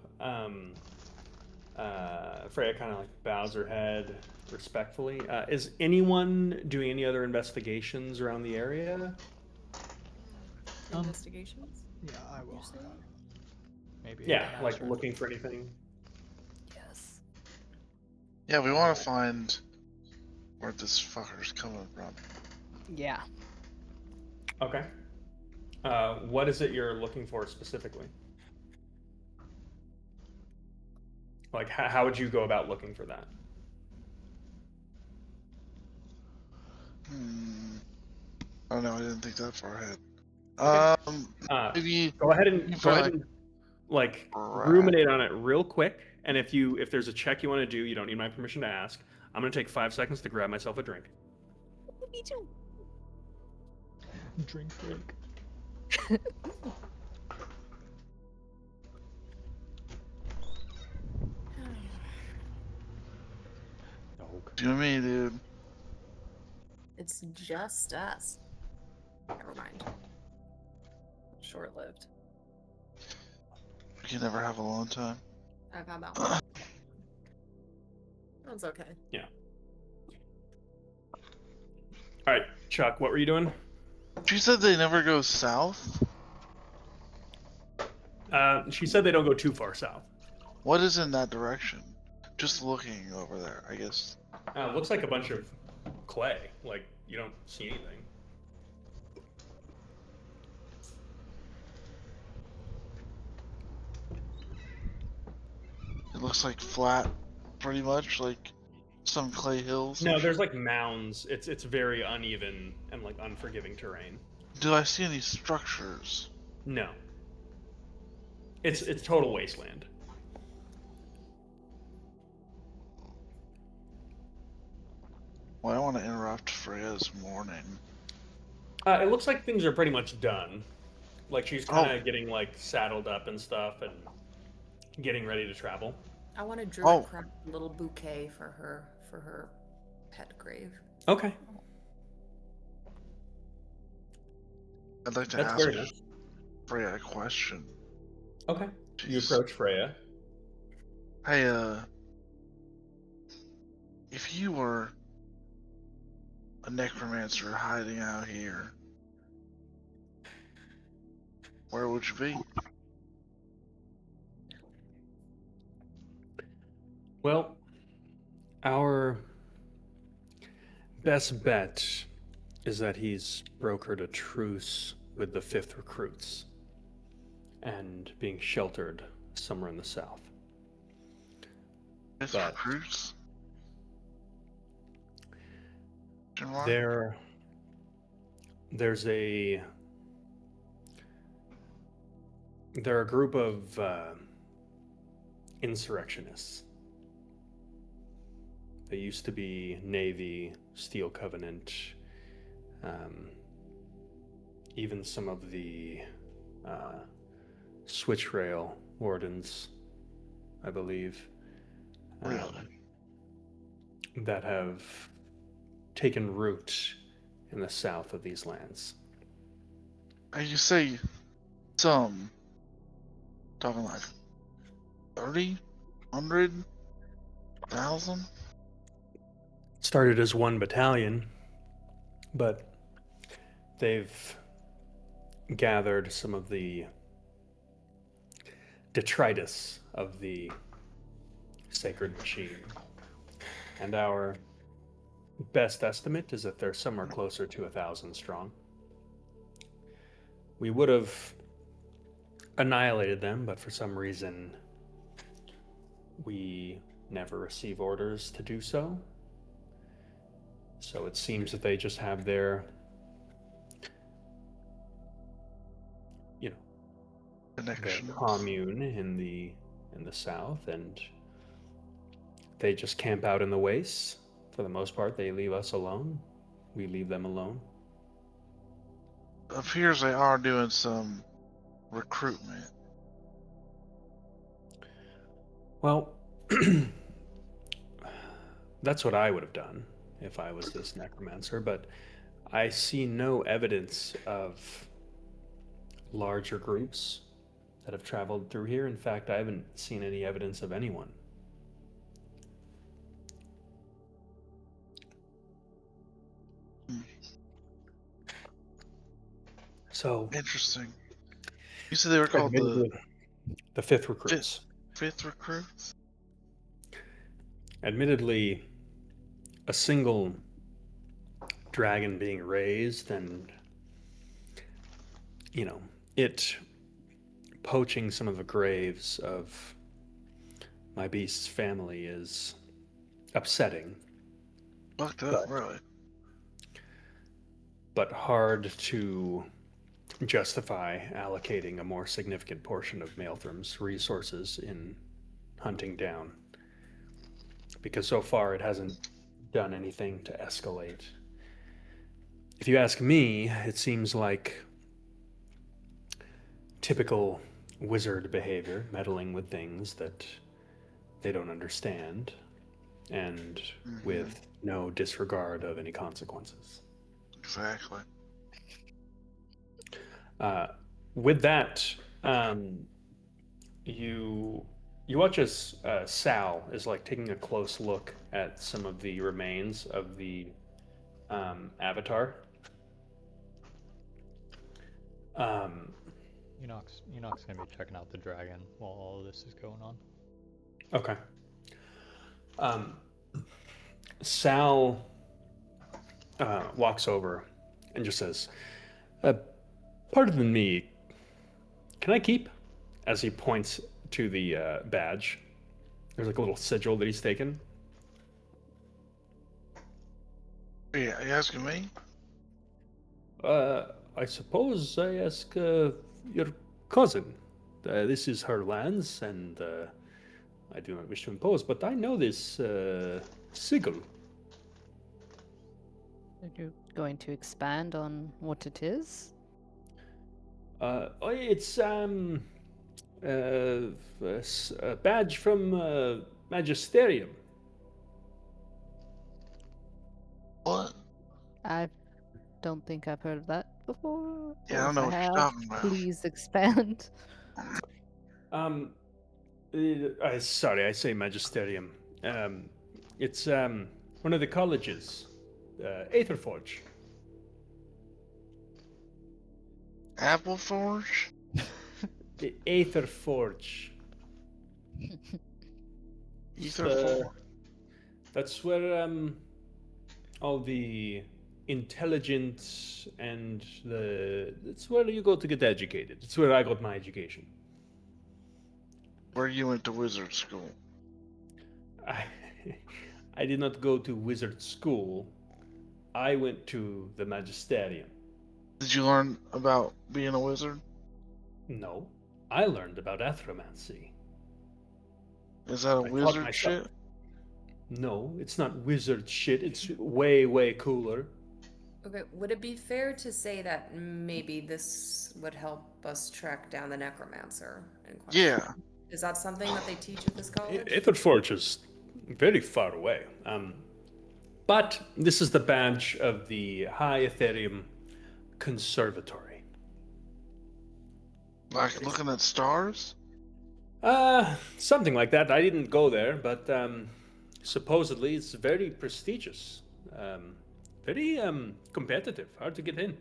Freya kind of like bows her head respectfully. Is anyone doing any other investigations around the area? Investigations? Yeah, I will. Maybe. Yeah, an like answer. looking for anything. Yes. yeah, we want to find where this fucker's coming from. Yeah. Okay. What is it you're looking for specifically? Like, how would you go about looking for that? I don't know. I didn't think that far ahead. Okay. Maybe Go ahead maybe and for, like, like rat. ruminate on it real quick. And if there's a check you want to do, you don't need my permission to ask. I'm gonna take 5 seconds to grab myself a drink. Me too. Drink break. do me, dude. It's just us. Never mind. Short lived. We can never have a long time. I've had that one. That's okay. All right, Chuck, what were you doing? She said they never go south. She said they don't go too far south. What is in that direction? Just looking over there, I guess. Looks like a bunch of clay. Like you don't see anything. It looks like flat, pretty much, like some clay hills. No, there's like mounds. It's very uneven and like unforgiving terrain. Do I see any structures? No. It's total wasteland. Well, I want to interrupt Freya's morning. It looks like things are pretty much done. Like she's kind of getting like saddled up and stuff and getting ready to travel. I want to Oh. craft a little bouquet for her pet grave. Okay. I'd like to That's ask very nice. Freya a question. Okay. You Jeez. approach Freya. Hey, if you were a necromancer hiding out here, where would you be? Well, our best bet is that he's brokered a truce with the 5th Recruits and being sheltered somewhere in the south. It's But- recruits. There are a group of insurrectionists. They used to be Navy, Steel Covenant, even some of the Switch Rail Wardens, I believe, Really? that have taken root in the south of these lands. And you say some. Talking like 30, 100, 1,000? Started as one battalion, but they've gathered some of the detritus of the sacred machine. And our best estimate is that they're somewhere closer to 1,000 strong. We would have annihilated them, but for some reason we never receive orders to do so. So it seems that they just have their, their Connection. commune in the south, and they just camp out in the wastes. For the most part, they leave us alone. We leave them alone. Appears they are doing some recruitment. Well, that's what I would have done if I was this necromancer, but I see no evidence of larger groups that have traveled through here. In fact, I haven't seen any evidence of anyone. So, Interesting. You said they were called the admittedly, the 5th Recruits. 5th Recruits? Admittedly, a single dragon being raised and, it poaching some of the graves of my beast's family is upsetting, Fucked up, really. but hard to justify allocating a more significant portion of Maelthrum's resources in hunting down. Because so far it hasn't done anything to escalate. If you ask me, it seems like typical wizard behavior, meddling with things that they don't understand, and with no disregard of any consequences. Exactly. With that, you watch as Sal is like taking a close look at some of the remains of the avatar. Enoch's gonna be checking out the dragon while all of this is going on. Okay. Sal walks over and just says, "Pardon me, can I keep?" As he points to the badge. There's like a little sigil that he's taken. Yeah, are you asking me? I suppose I ask your cousin. This is her lands, and I do not wish to impose, but I know this sigil. Are you going to expand on what it is? It's a badge from Magisterium. What? I don't think I've heard of that before. Yeah, I or don't know if what you're have, talking about. Please expand. Sorry, I say Magisterium. It's one of the colleges, Aetherforge. Appleforge? The Aetherforge. Etherforge? That's where all the intelligent, and it's where you go to get educated. It's where I got my education. Where you went to wizard school. I, I did not go to wizard school. I went to the magisterium. Did you learn about being a wizard? No, I learned about athromancy. Is that a I taught wizard myself. shit? No, it's not wizard shit. It's way, way cooler. Okay, would it be fair to say that maybe this would help us track down the necromancer in question? Yeah. Is that something that they teach at this college? Aetherforge is very far away. But this is the badge of the High Ethereum Conservatory. Like looking at stars? Something like that. I didn't go there, but supposedly it's very prestigious. Very competitive. Hard to get in.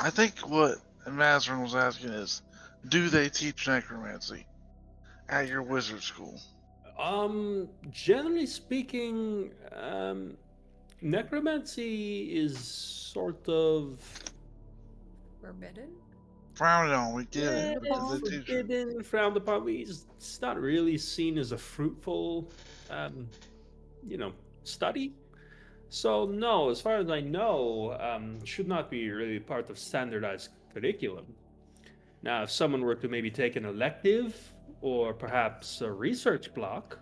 I think what Mazarin was asking is, do they teach necromancy at your wizard school? Generally speaking, necromancy is sort of Forbidden? Frowned on, we get it. but they teach it. forbidden, frowned upon. It's not really seen as a fruitful, study. So no, as far as I know, should not be really part of standardized curriculum. Now, if someone were to maybe take an elective or perhaps a research block,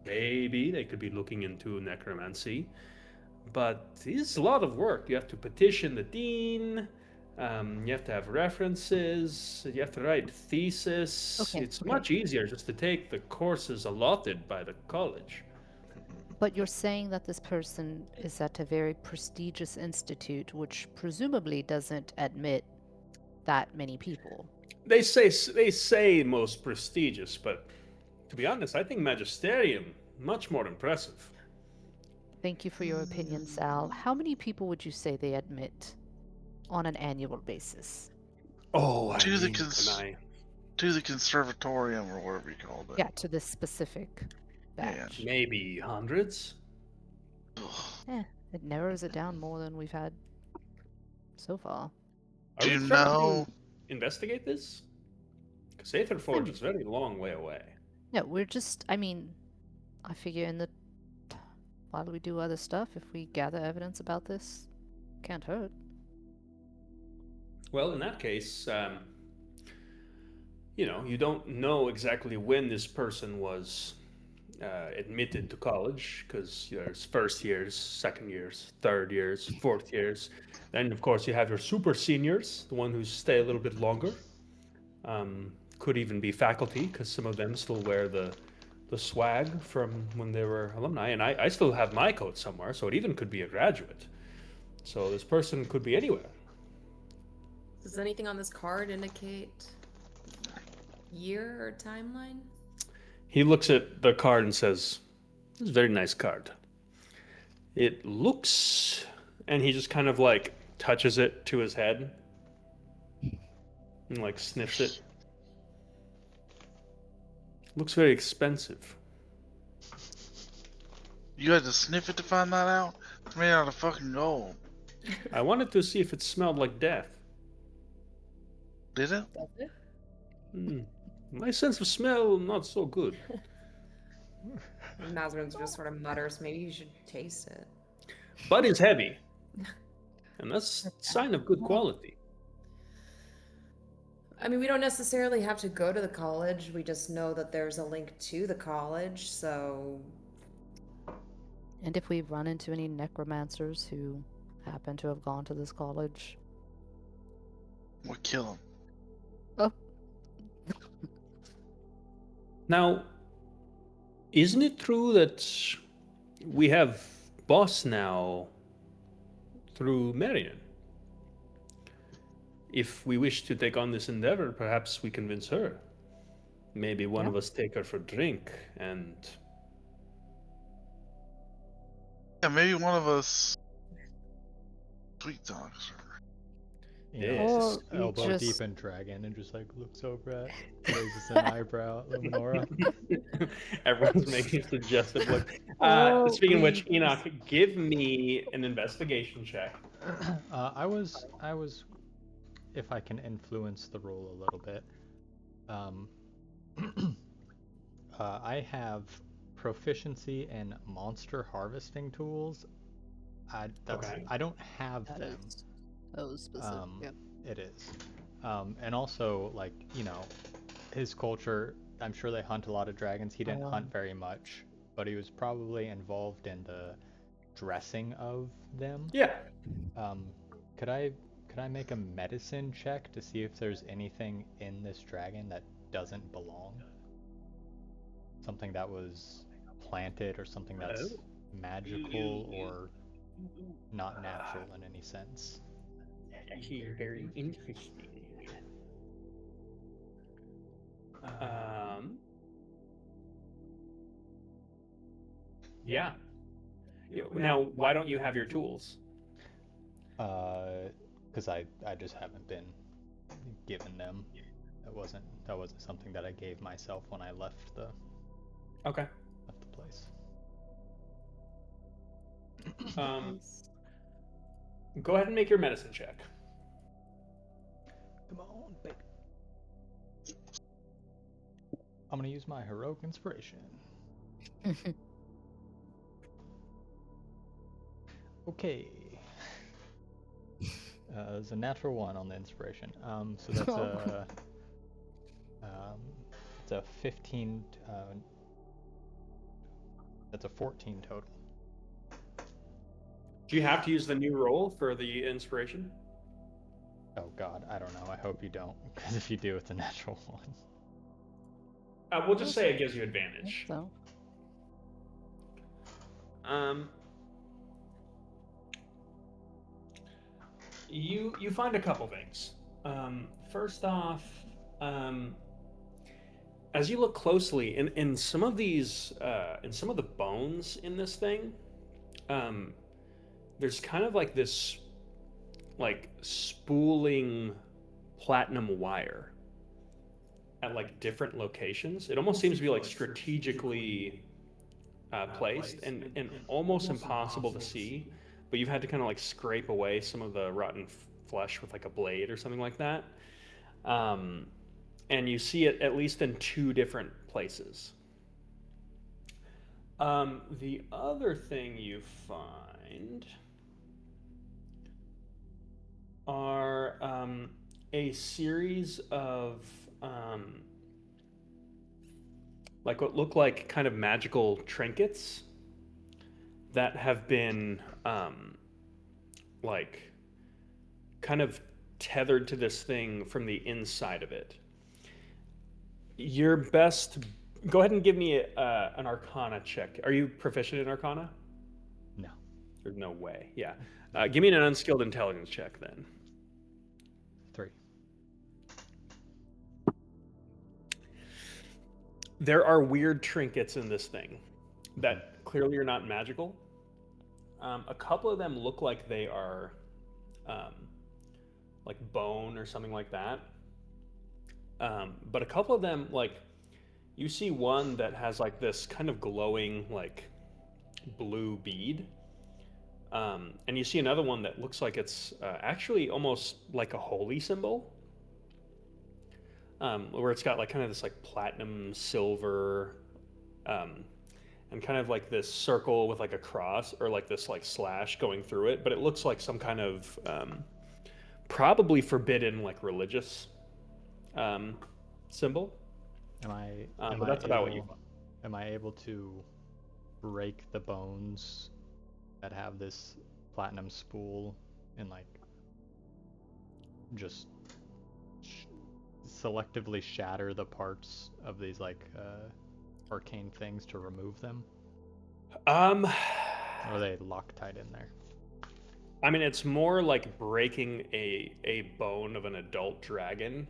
maybe they could be looking into necromancy. But it's a lot of work. You have to petition the dean. You have to have references. You have to write thesis. Okay, It's okay. much easier just to take the courses allotted by the college. But you're saying that this person is at a very prestigious institute, which presumably doesn't admit that many people. They say most prestigious, but to be honest, I think magisterium much more impressive. Thank you for your opinion, Sal. How many people would you say they admit on an annual basis? Oh, To the mean, To the conservatorium or whatever you called it. Yeah, to this specific Yeah. batch. maybe hundreds. Ugh. It narrows it down more than we've had so far. Are Do we you trying know? to investigate this? Because Aetherforge is a very long way away. No, we're just, I figure while we do other stuff, if we gather evidence about this, can't hurt. Well, in that case, you don't know exactly when this person was admitted to college, because there's first years, second years, third years, fourth years. Then, of course, you have your super seniors, the one who stay a little bit longer. Could even be faculty, because some of them still wear the swag from when they were alumni. And I still have my coat somewhere, so it even could be a graduate. So this person could be anywhere. Does anything on this card indicate year or timeline? He looks at the card and says, "This is a very nice card. It looks," and he just kind of like touches it to his head and like sniffs it. Looks very expensive. You had to sniff it to find that out? It's made out of fucking gold. I wanted to see if it smelled like death. Did it? Does it? My sense of smell, not so good. Mazarin just sort of mutters, maybe you should taste it. But it's heavy. And that's a sign of good quality. I mean, we don't necessarily have to go to the college. We just know that there's a link to the college, so And if we run into any necromancers who happen to have gone to this college, We'll kill him. oh, Now, isn't it true that we have boss now through Marion? If we wish to take on this endeavor, perhaps we convince her. Maybe one Yeah. of us take her for drink and Yeah, maybe one of us sweet talks her. Yeah, Or just we elbow just- deep in dragon and just like looks over at, raises an eyebrow at Luminora. everyone's making suggestive look. Or Speaking of which, we Enoch, give me an investigation check. I was, if I can influence the roll a little bit. Um, I have proficiency in monster harvesting tools. Okay. I don't have That them. is so specific. Um, Yep. it is. And also, like, his culture, I'm sure they hunt a lot of dragons. He didn't hunt very much, but he was probably involved in the dressing of them. Yeah. Um, could I make a medicine check to see if there's anything in this dragon that doesn't belong? Something that was planted or something that's magical or not natural in any sense. Very interesting. Yeah. Now, why don't you have your tools? Because I just haven't been given them. That wasn't something that I gave myself when I left the Okay. place. Nice. Go ahead and make your medicine check. Come on, baby. I'm gonna use my heroic inspiration. Okay. There's a natural 1 on the inspiration. So that's it's a 15. That's a 14 total. Do you have to use the new roll for the inspiration? Oh God, I don't know. I hope you don't, because if you do, it's a natural 1. We'll just say it gives you advantage. So. You find a couple things. First off, as you look closely in some of these in some of the bones in this thing, there's kind of like this like spooling platinum wire at like different locations. It almost seems to be like strategically placed and almost impossible to see, but you've had to kind of like scrape away some of the rotten flesh with like a blade or something like that. And you see it at least in 2 different places. The other thing you find are a series of like what look like kind of magical trinkets that have been like kind of tethered to this thing from the inside of it. Your best, go ahead and give me an Arcana check. Are you proficient in Arcana? No. There's no way. Yeah. Give me an unskilled intelligence check then. 3. There are weird trinkets in this thing that clearly are not magical. A couple of them look like they are like bone or something like that. But a couple of them, like, you see one that has like this kind of glowing like blue bead. And you see another one that looks like it's actually almost like a holy symbol. Where it's got like kind of this like platinum silver and kind of like this circle with like a cross or like this like slash going through it, but it looks like some kind of probably forbidden like religious symbol. But that's about what you find. Am I able to break the bones that have this platinum spool and like just selectively shatter the parts of these like arcane things to remove them? Or are they Loctite in there? I mean, it's more like breaking a bone of an adult dragon.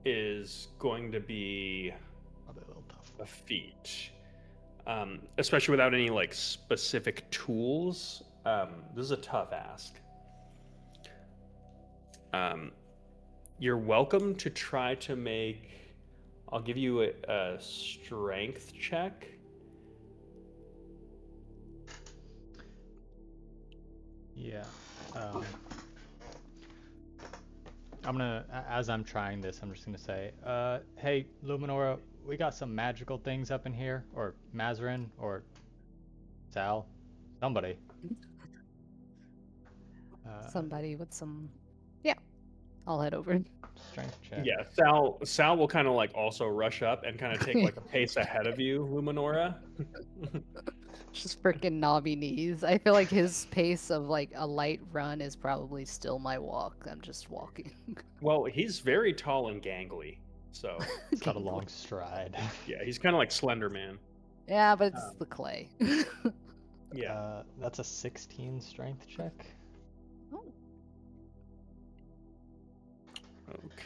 Is going to be Probably a little tough. a feat, especially without any like specific tools. This is a tough ask. You're welcome to try to make. I'll give you a strength check. Yeah. I'm gonna, as I'm trying this, I'm just gonna say, hey, Luminora, we got some magical things up in here, or Mazarin, or Sal, somebody. Somebody with some. Yeah, I'll head over. Strength check. Yeah, Sal will kind of like also rush up and kind of take like a pace ahead of you, Luminora. Just freaking knobby knees. I feel like his pace of like a light run is probably still my walk. I'm just walking. Well, he's very tall and gangly, so It's got a long stride. yeah, he's kind of like Slender Man. Yeah, but it's the clay. Yeah. That's a 16 strength check. Oh.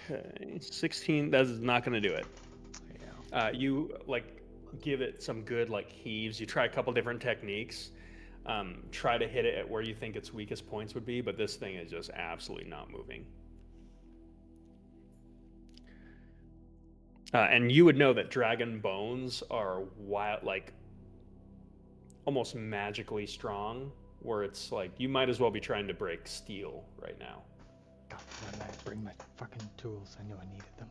Okay, 16. That is not going to do it. Yeah. You like give it some good like heaves. You try a couple different techniques. Try to hit it at where you think its weakest points would be, but this thing is just absolutely not moving. And you would know that dragon bones are wild, like almost magically strong, where it's like you might as well be trying to break steel right now. God damn it, bring my fucking tools. I knew I needed them.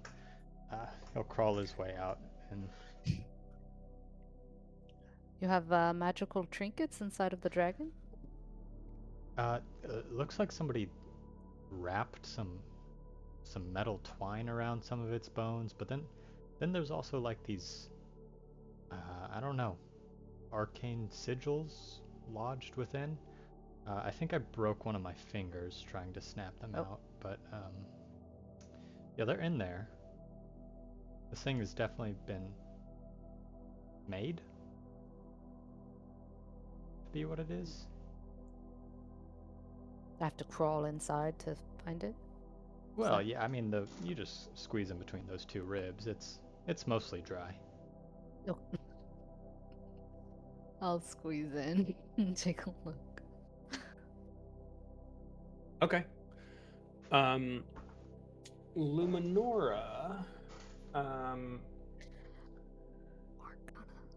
He'll crawl his way out and You have magical trinkets inside of the dragon? it looks like somebody wrapped some metal twine around some of its bones, but then there's also like these I don't know, arcane sigils lodged within. I think I broke one of my fingers trying to snap them out, but yeah, they're in there. This thing has definitely been made to be what it is. I have to crawl inside to find it. Well, yeah, I mean you just squeeze in between those two ribs. It's mostly dry. Oh. I'll squeeze in and take a look. Okay. Luminora,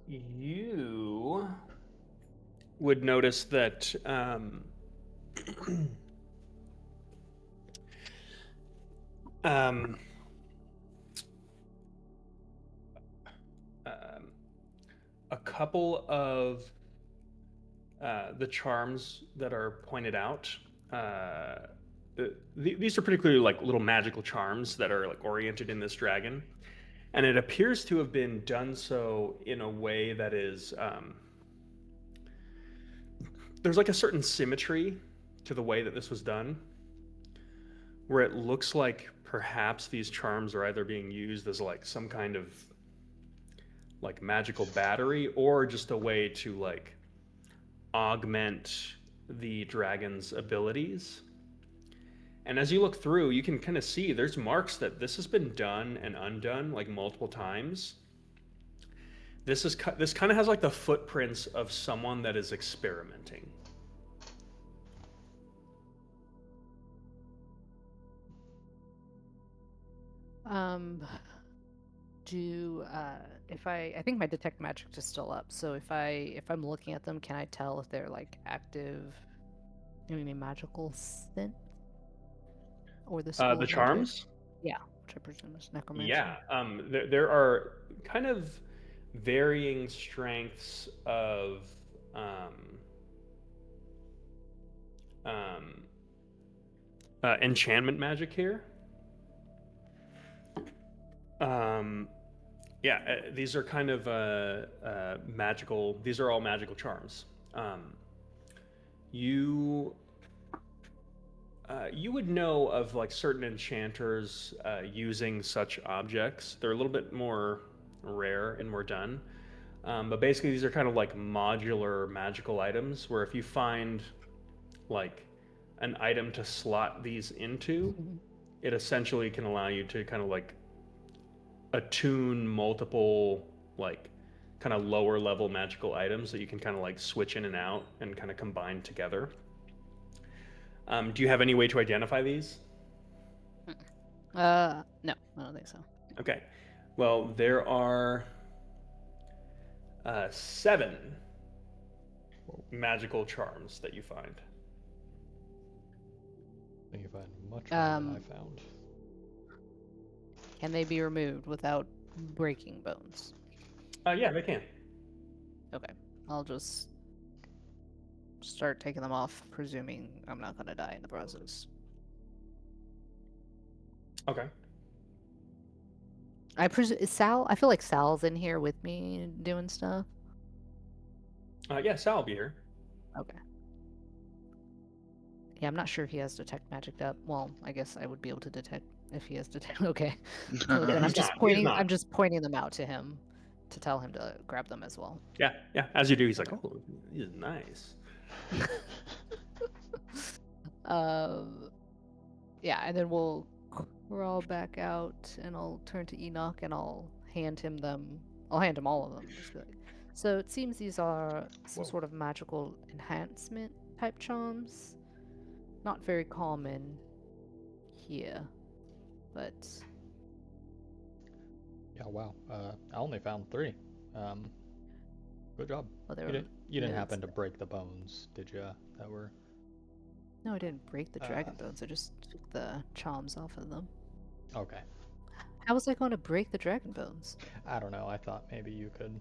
you would notice that a couple of the charms that are pointed out. These are particularly like little magical charms that are like oriented in this dragon, and it appears to have been done so in a way that is there's like a certain symmetry to the way that this was done, where it looks like perhaps these charms are either being used as like some kind of like magical battery or just a way to like augment the dragon's abilities. And as you look through, you can kind of see there's marks that this has been done and undone like multiple times. This kind of has like the footprints of someone that is experimenting. If I think my detect magic is still up, so if I'm looking at them, can I tell if they're like active, any magical scent? Or the school The magic? charms? Yeah, which I presume is necromancy. Yeah, there are kind of varying strengths of enchantment magic here. These are kind of magical. These are all magical charms. You would know of like certain enchanters using such objects. They're a little bit more rare and more done. But basically these are kind of like modular magical items where if you find like an item to slot these into, it essentially can allow you to kind of like attune multiple like kind of lower level magical items that you can kind of like switch in and out and kind of combine together. Do you have any way to identify these? No, I don't think so. Okay. Well, there are 7 magical charms that you find. I think you find much more than I found. Can they be removed without breaking bones? Yeah, they can. Okay, I'll just start taking them off, presuming I'm not gonna die in the process. Okay. I presume Sal. I feel like Sal's in here with me doing stuff. Yeah, Sal will be here. Okay. Yeah, I'm not sure if he has detect magic up. Well, I guess I would be able to detect if he has detect. Okay. So then I'm He's just not, he's pointing. not. I'm just pointing them out to him, to tell him to grab them as well. Yeah, yeah. As you do, he's like, oh, he's nice. Yeah, and then we'll crawl back out, and I'll turn to Enoch, and I'll hand him them. I'll hand him all of them. Just be like, so it seems these are some Whoa. sort of magical enhancement type charms. Not very common here, but Yeah, wow. I only found 3. Good job. well, they You were. didn't yeah, happen to it's- break the bones, did you? That were. No, I didn't break the dragon Uh, bones. I just took the charms off of them. Okay. How was I going to break the dragon bones? I don't know. I thought maybe you could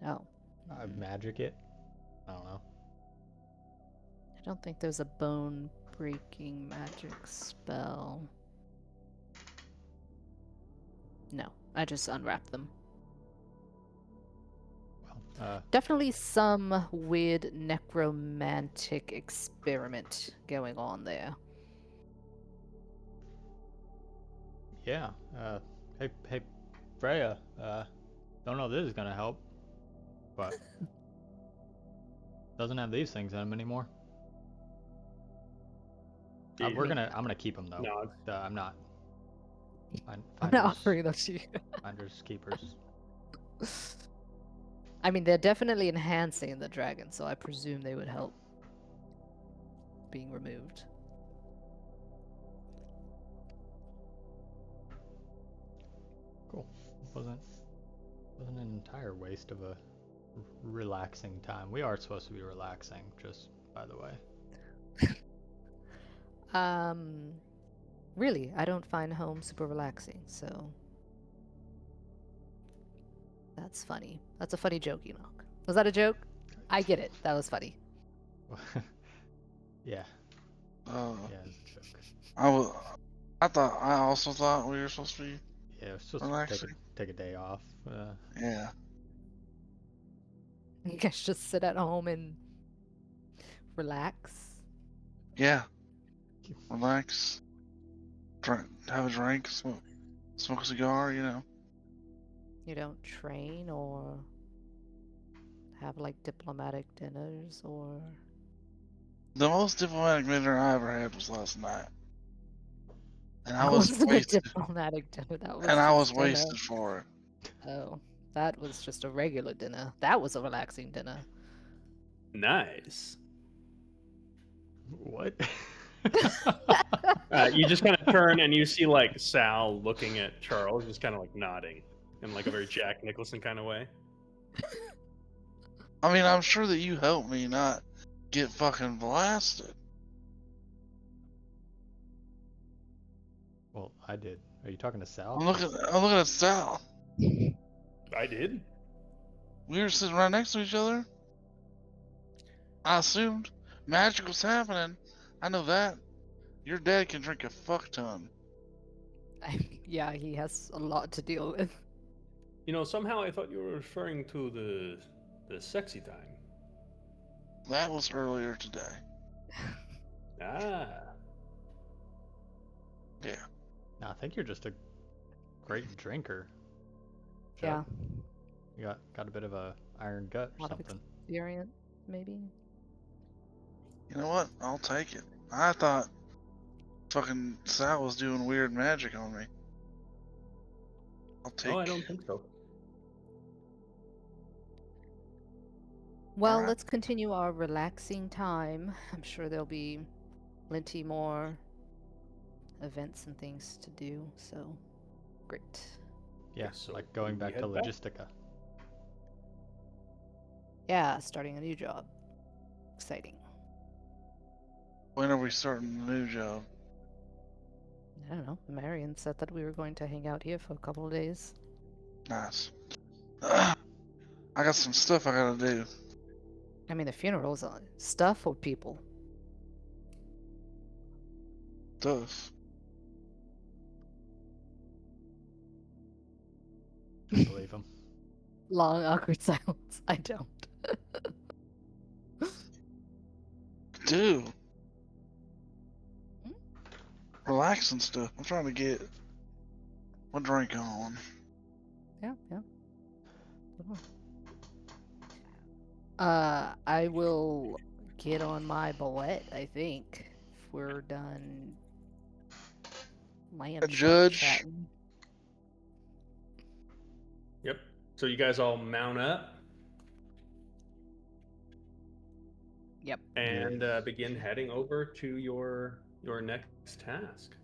Oh, magic it. I don't know. I don't think there's a bone breaking magic spell. No, I just unwrapped them. Well, Definitely some weird necromantic experiment going on there. yeah. Hey, Freya. Don't know if this is gonna help, but doesn't have these things in them anymore. Yeah, I'm gonna keep them though. No, I'm not. I'm Finders, not offering them to you. Finders keepers. I mean, they're definitely enhancing the dragon, so I presume they would help being removed. Cool. Wasn't an entire waste of a relaxing time. We are supposed to be relaxing, just by the way. Really, I don't find home super relaxing, so that's funny. That's a funny joke, Enoch. Was that a joke? I get it. That was funny. Yeah, Uh, yeah, it's a joke. I also thought we were supposed to be. Yeah, it's just Relaxing. take a day off. Yeah. You guys just sit at home and relax. Yeah. Relax. Drink, have a drink, smoke a cigar, you know. You don't train or have like diplomatic dinners or. The most diplomatic dinner I ever had was last night. And I That was wasn't wasted. a diplomatic dinner. That was. And I was just dinner. wasted for it. Oh, that was just a regular dinner. That was a relaxing dinner. nice. What? You just kind of turn and you see like Sal looking at Charles, just kind of like nodding in like a very Jack Nicholson kind of way. I mean, I'm sure that you helped me not get fucking blasted. Well, I did. Are you talking to Sal? I'm looking at Sal. I did. We were sitting right next to each other. I assumed magic was happening. I know that. Your dad can drink a fuck ton. Yeah, he has a lot to deal with. You know, somehow I thought you were referring to the sexy time. That was earlier today. Ah. Yeah. No, I think you're just a great drinker. Yeah, Chuck. You got a bit of a iron gut or lot of something. experience, maybe. You know what? I'll take it. I thought fucking Sal was doing weird magic on me. I'll take No, I don't think so. Well, Alright. let's continue our relaxing time. I'm sure there'll be plenty more events and things to do, so great. Yeah, So like going we back to head back? Logistica. Yeah, starting a new job. Exciting. When are we starting the new job? I don't know. Marion said that we were going to hang out here for a couple of days. Nice. I got some stuff I gotta do. I mean, the funeral's on stuff or people. Stuff. I believe him. Long, awkward silence. I don't. Do. Relaxing stuff. I'm trying to get my drink on. Yeah, yeah. I will get on my bullet, I think. If we're done land Judge. chatting. Yep. So you guys all mount up Yep. and begin heading over to your next task.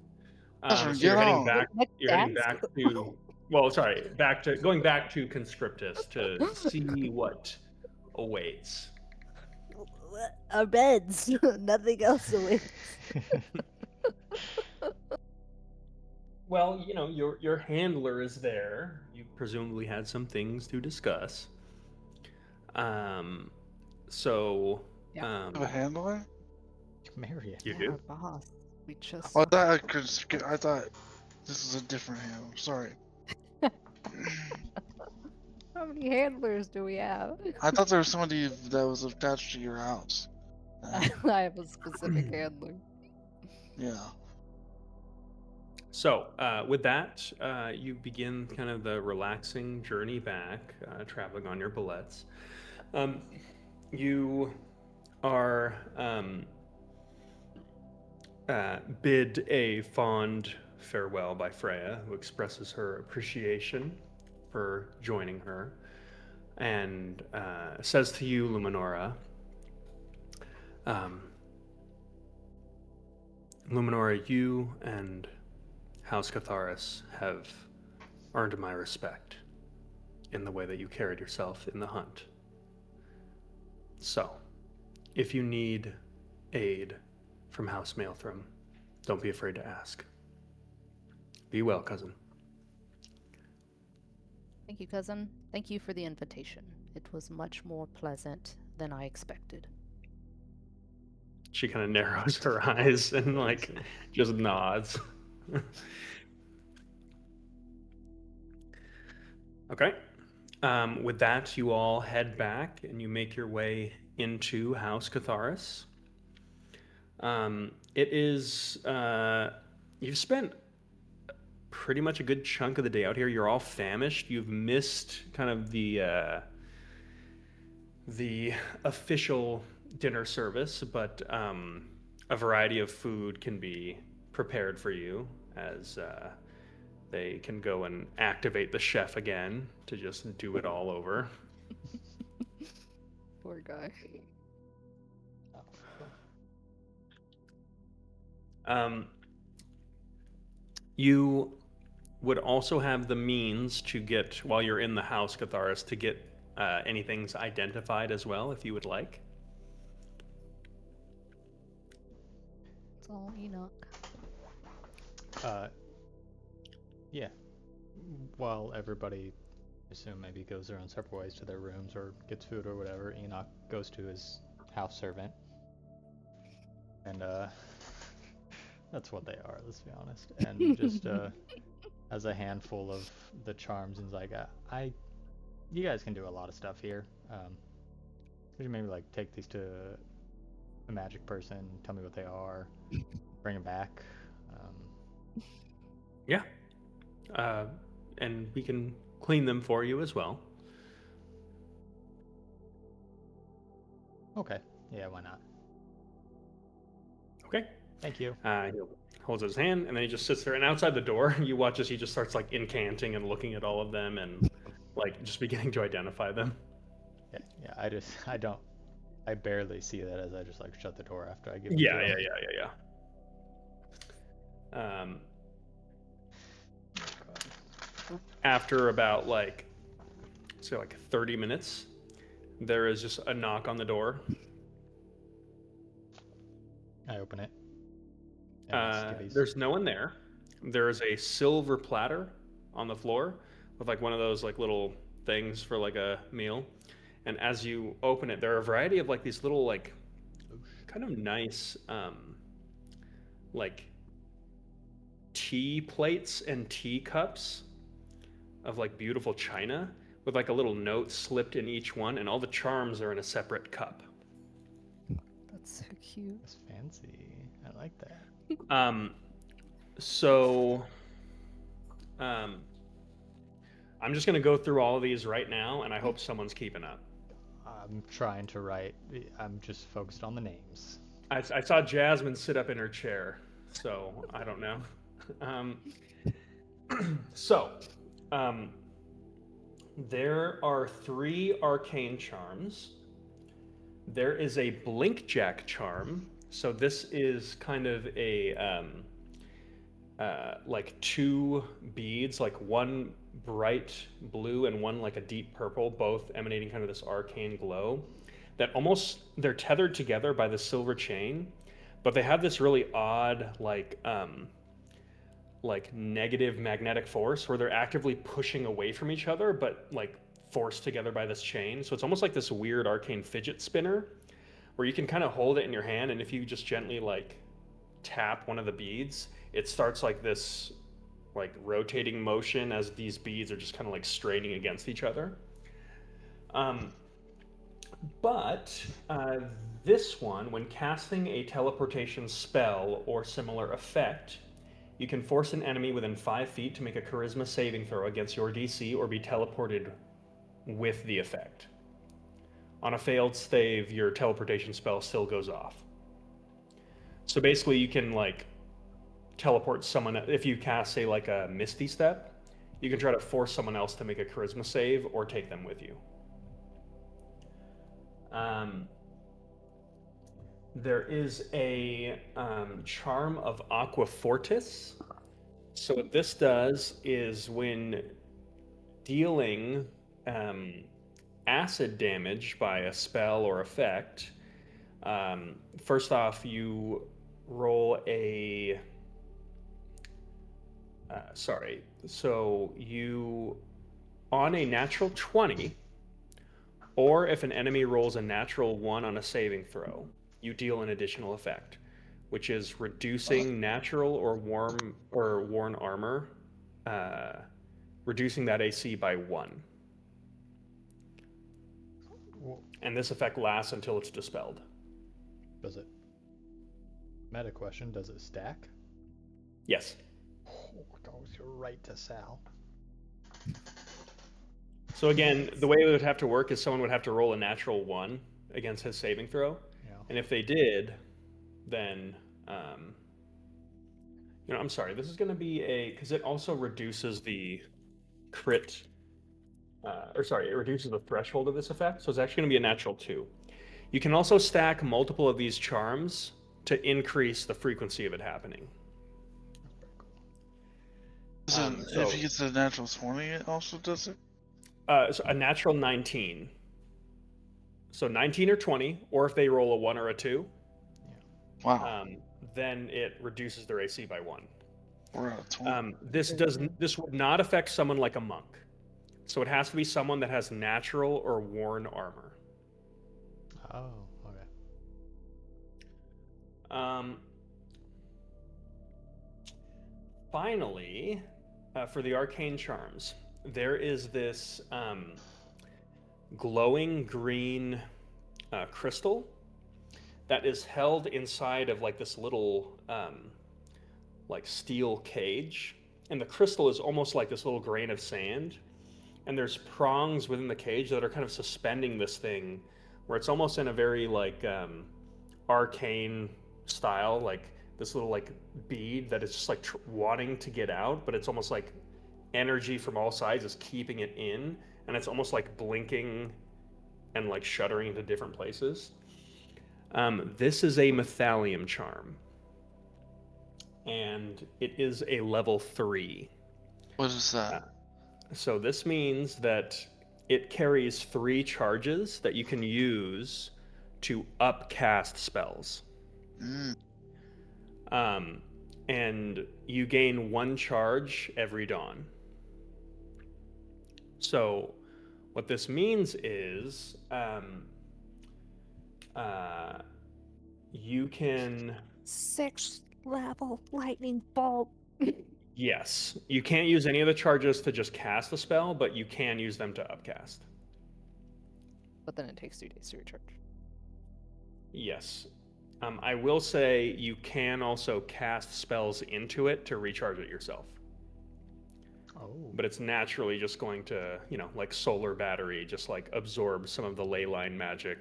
That's So right, you're get heading on. back. Next You're heading task? back to. Well, sorry, going back to Conscriptus to see what awaits. Our beds. Nothing else awaits. Well, you know, your handler is there. You presumably had some things to discuss. So, Yeah. Have a handler? Marion. you Yeah, do. our boss. We just. Oh, I thought this was a different handler. Sorry. How many handlers do we have? I thought there was somebody that was attached to your house. I have a specific handler. Yeah. So, with that, you begin kind of the relaxing journey back, traveling on your bullets. You are bid a fond farewell by Freya, who expresses her appreciation for joining her, and says to you, Luminora, Luminora, you and House Catharis have earned my respect in the way that you carried yourself in the hunt. So, if you need aid from House Maelstrom, don't be afraid to ask. Be well, cousin. Thank you, cousin. Thank you for the invitation. It was much more pleasant than I expected. She kind of narrows her eyes and like just nods. Okay. With that, you all head back and you make your way into House Catharis. It is, you've spent pretty much a good chunk of the day out here. You're all famished. You've missed kind of the official dinner service, but a variety of food can be prepared for you as they can go and activate the chef again to just do it all over. Poor guy. You would also have the means to get, while you're in the house, Catharis, to get anything's identified as well, if you would like. It's all Enoch. Yeah. While everybody, I assume, maybe goes their own separate ways to their rooms or gets food or whatever, Enoch goes to his house servant. And, that's what they are, let's be honest. And just, has a handful of the charms and is like, you guys can do a lot of stuff here. Could you maybe, like, take these to a magic person, tell me what they are, bring them back? Yeah. And we can clean them for you as well. Okay. Yeah, why not? Okay. Thank you. He holds his hand, and then he just sits there. And outside the door, you watch as he just starts like incanting and looking at all of them, and like just beginning to identify them. Yeah. I barely see that as I just like shut the door after I give. Yeah. After about like, say like 30 minutes, there is just a knock on the door. I open it. And skivvies. There's no one there. There's a silver platter on the floor with like one of those like little things for like a meal. And as you open it, there are a variety of like these little like kind of nice like tea plates and tea cups of like beautiful china with like a little note slipped in each one, and all the charms are in a separate cup. That's so cute. That's fancy. I like that. So I'm just gonna go through all of these right now, and I hope someone's keeping up. I'm trying to write. I'm just focused on the names. I saw Jasmine sit up in her chair, so I don't know. There are 3 arcane charms. There is a Blinkjack charm. So this is kind of a like 2 beads, like one bright blue and one like a deep purple, both emanating kind of this arcane glow. That almost they're tethered together by the silver chain, but they have this really odd like negative magnetic force where they're actively pushing away from each other, but like forced together by this chain. So it's almost like this weird arcane fidget spinner where you can kind of hold it in your hand, and if you just gently like tap one of the beads, it starts like this like rotating motion as these beads are just kind of like straining against each other. But this one, when casting a teleportation spell or similar effect, you can force an enemy within 5 feet to make a charisma saving throw against your DC or be teleported with the effect. On a failed save, your teleportation spell still goes off. So basically you can like teleport someone. If you cast, say, like a Misty Step, you can try to force someone else to make a charisma save or take them with you. There is a charm of Aqua Fortis. So what this does is when dealing acid damage by a spell or effect, first off, you roll a... so you, on a natural 20, or if an enemy rolls a natural 1 on a saving throw, you deal an additional effect, which is reducing natural or worn armor, reducing that AC by 1. And this effect lasts until it's dispelled. Does it? Meta question, does it stack? Yes. Oh, goes right to Sal. So again, the way it would have to work is someone would have to roll a natural 1 against his saving throw. Yeah. And if they did, then, I'm sorry, this is going to be because it also reduces the crit, it reduces the threshold of this effect. So it's actually going to be a natural 2. You can also stack multiple of these charms to increase the frequency of it happening. If he gets a natural 20, it also does it? So a natural 19. So 19 or 20, or if they roll a 1 or a 2, Wow. then it reduces their AC by 1. We're at 20. This would not affect someone like a monk. So it has to be someone that has natural or worn armor. Oh, okay. Finally, for the arcane charms, there is this glowing green crystal that is held inside of like this little like steel cage, and the crystal is almost like this little grain of sand, and there's prongs within the cage that are kind of suspending this thing, where it's almost in a very like arcane style, like this little like bead that is just like wanting to get out, but it's almost like energy from all sides is keeping it in, and it's almost like blinking and like shuddering into different places. This is a Mythalium charm, and it is a level 3. What is that? So this means that it carries 3 charges that you can use to upcast spells. And you gain 1 charge every dawn. So what this means is you can... 6th level lightning bolt. Yes, you can't use any of the charges to just cast the spell, but you can use them to upcast. But then it takes 2 days to recharge. Yes. I will say you can also cast spells into it to recharge it yourself. Oh. But it's naturally just going to, like solar battery, just like absorb some of the ley line magic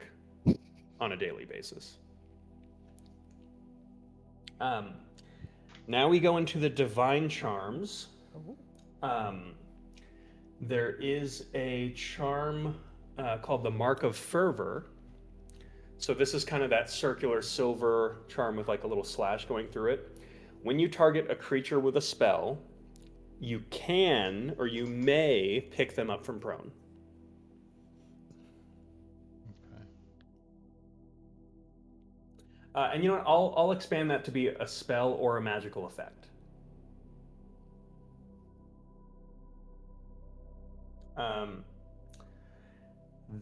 on a daily basis. Now we go into the divine charms. There is a charm called the Mark of Fervor. So this is kind of that circular silver charm with like a little slash going through it. When you target a creature with a spell, you can or you may pick them up from prone. Okay. And you know what? I'll expand that to be a spell or a magical effect.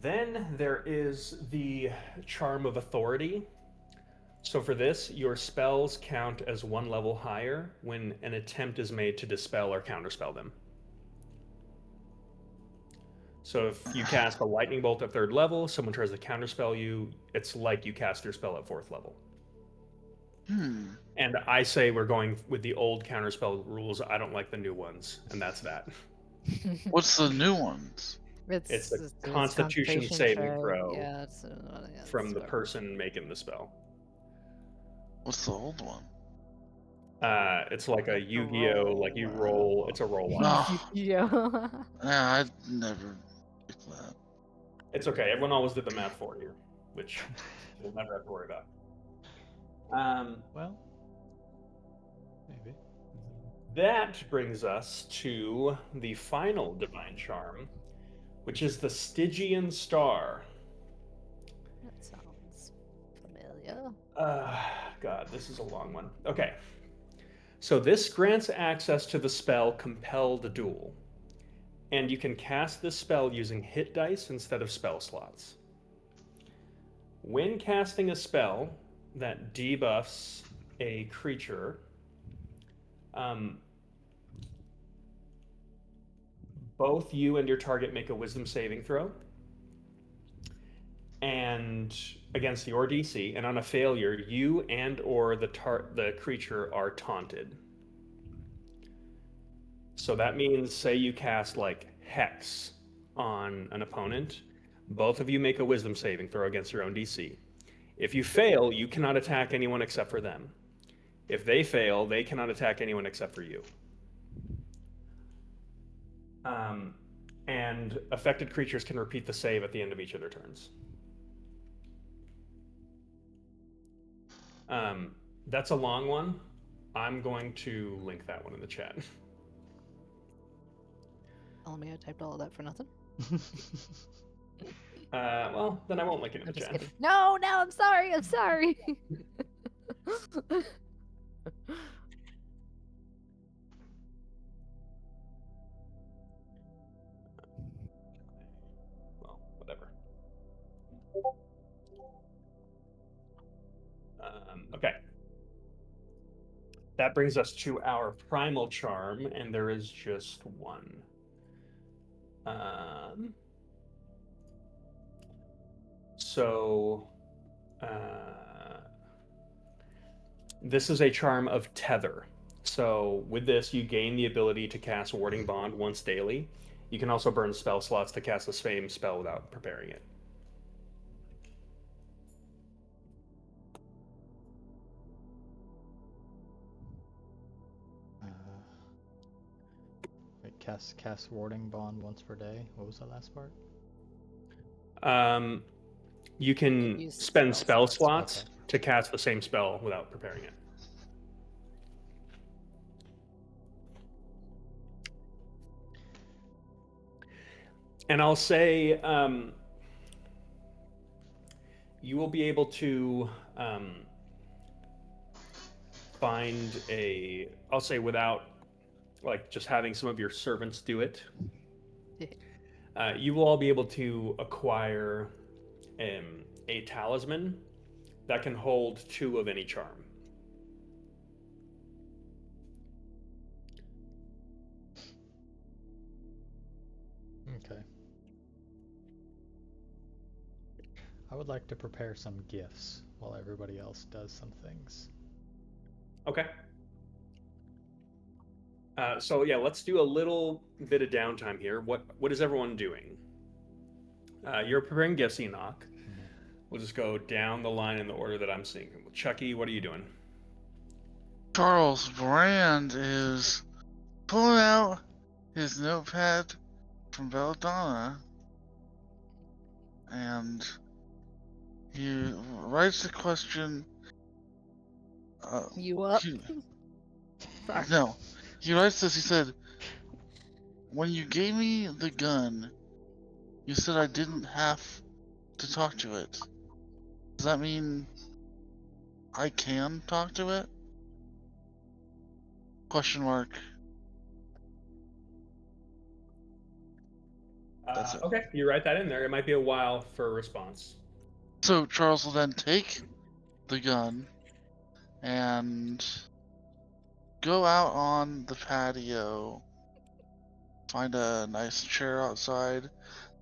Then there is the Charm of Authority. So for this, your spells count as 1 level higher when an attempt is made to dispel or counterspell them. So if you cast a lightning bolt at 3rd level, someone tries to counterspell you, it's like you cast your spell at 4th level. And I say we're going with the old counterspell rules. I don't like the new ones, and that's that. What's the new ones? It's a Constitution saving throw Yeah, from the person making the spell. What's the old one? It's like a Yu-Gi-Oh! Like you roll. It's a roll off. Yeah. Yeah, I'd never pick that. It's okay. Everyone always did the math for you, which we'll never have to worry about. Well, maybe. That brings us to the final divine charm, which is the Stygian Star. That sounds familiar. God, this is a long one. Okay. So this grants access to the spell Compelled Duel. And you can cast this spell using hit dice instead of spell slots. When casting a spell that debuffs a creature, both you and your target make a wisdom saving throw. And against your DC, and on a failure, you and or the creature are taunted. So that means, say you cast like Hex on an opponent, both of you make a wisdom saving throw against your own DC. If you fail, you cannot attack anyone except for them. If they fail, they cannot attack anyone except for you. And affected creatures can repeat the save at the end of each of their turns. That's a long one. I'm going to link that one in the chat. Telling me I typed all of that for nothing? Well, then I won't link it in I'm the just chat. kidding. No, I'm sorry. I'm sorry. Well, whatever. Okay. That brings us to our primal charm, and there is just one. This is a charm of tether. So with this, you gain the ability to cast Warding Bond once daily. You can also burn spell slots to cast the same spell without preparing it. Wait, cast Warding Bond once per day. What was that last part? You can use spend spell spell slots Okay. to cast the same spell without preparing it. And I'll say you will be able to find I'll say without like just having some of your servants do it, you will all be able to acquire a talisman that can hold 2 of any charm. Okay. I would like to prepare some gifts while everybody else does some things. Okay. So yeah, let's do a little bit of downtime here. What is everyone doing? You're preparing gifts, Enoch. We'll just go down the line in the order that I'm seeing. Chucky, what are you doing? Charles Brand is pulling out his notepad from Belladonna, and he writes the question. You up? He, Sorry. no, he writes this. He said, "When you gave me the gun, you said I didn't have to talk to it. Does that mean I can talk to it?" Question mark. That's it. Okay, you write that in there. It might be a while for a response. So Charles will then take the gun and go out on the patio, find a nice chair outside,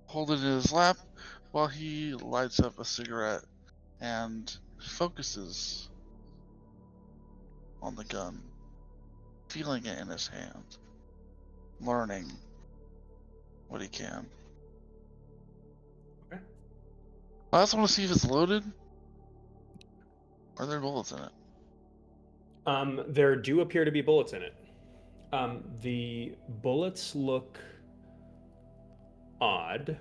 hold it in his lap while he lights up a cigarette and focuses on the gun, feeling it in his hand, learning what he can. Okay. I also want to see if it's loaded. Are there bullets in it? There do appear to be bullets in it. The bullets look odd.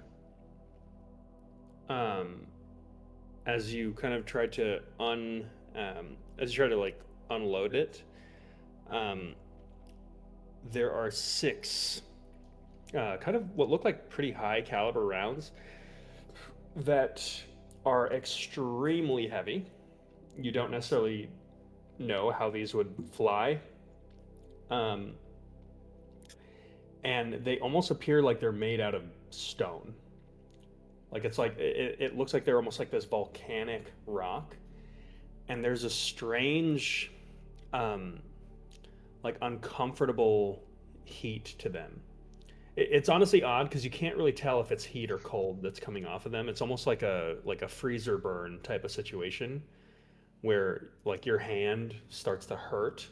As you kind of try to like unload it, there are 6 kind of what look like pretty high caliber rounds that are extremely heavy. You don't necessarily know how these would fly. And they almost appear like they're made out of stone. Like it's like it looks like they're almost like this volcanic rock. And there's a strange like uncomfortable heat to them. It's honestly odd because you can't really tell if it's heat or cold that's coming off of them. It's almost like a freezer burn type of situation where like your hand starts to hurt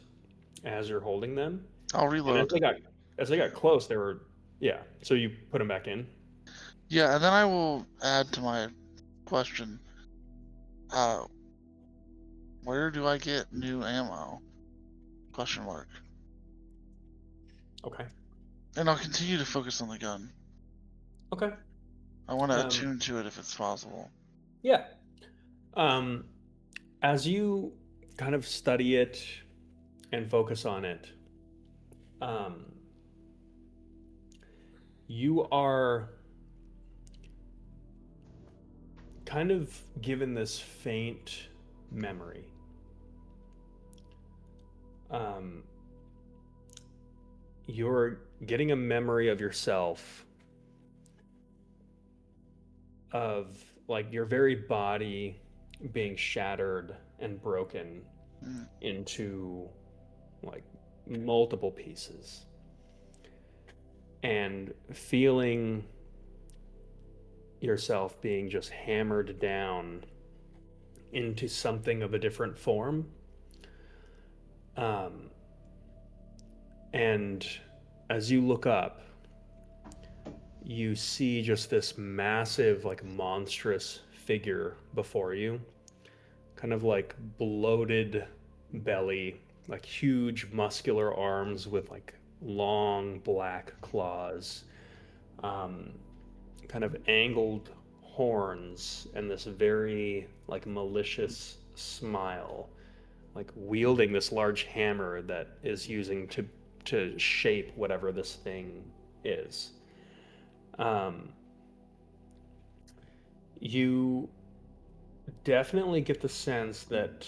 as you're holding them. I'll And reload. as they got close, they were So you put them back in. Yeah, and then I will add to my question. Where do I get new ammo? Question mark. Okay. And I'll continue to focus on the gun. Okay. I want to attune to it if it's possible. Yeah. As you kind of study it and focus on it, you are kind of given this faint memory. You're getting a memory of yourself, of like your very body being shattered and broken into like multiple pieces, and feeling yourself being just hammered down into something of a different form. And as you look up, you see just this massive, like monstrous figure before you, kind of like bloated belly, like huge muscular arms with like long black claws, kind of angled horns, and this very like malicious smile, like wielding this large hammer that is using to shape whatever this thing is. You definitely get the sense that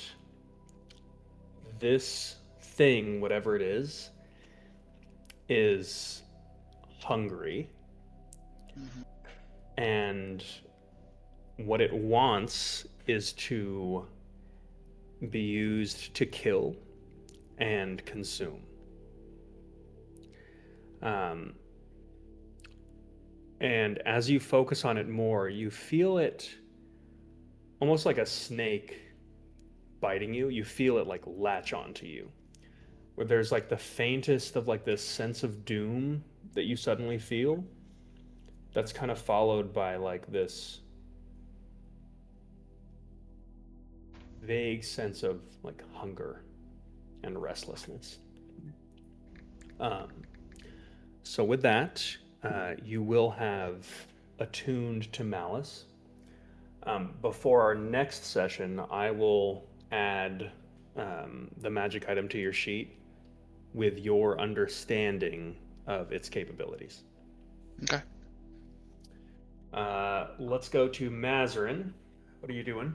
this thing, whatever it is hungry, Mhm. and what it wants is to be used to kill and consume. Um, and as you focus on it more, you feel it almost like a snake biting you. You feel it like latch onto you, where there's like the faintest of like this sense of doom that you suddenly feel. That's kind of followed by like this vague sense of like hunger and restlessness. Um, so with that, you will have attuned to malice. Before our next session, I will add the magic item to your sheet with your understanding of its capabilities. Okay. Let's go to Mazarin. What are you doing?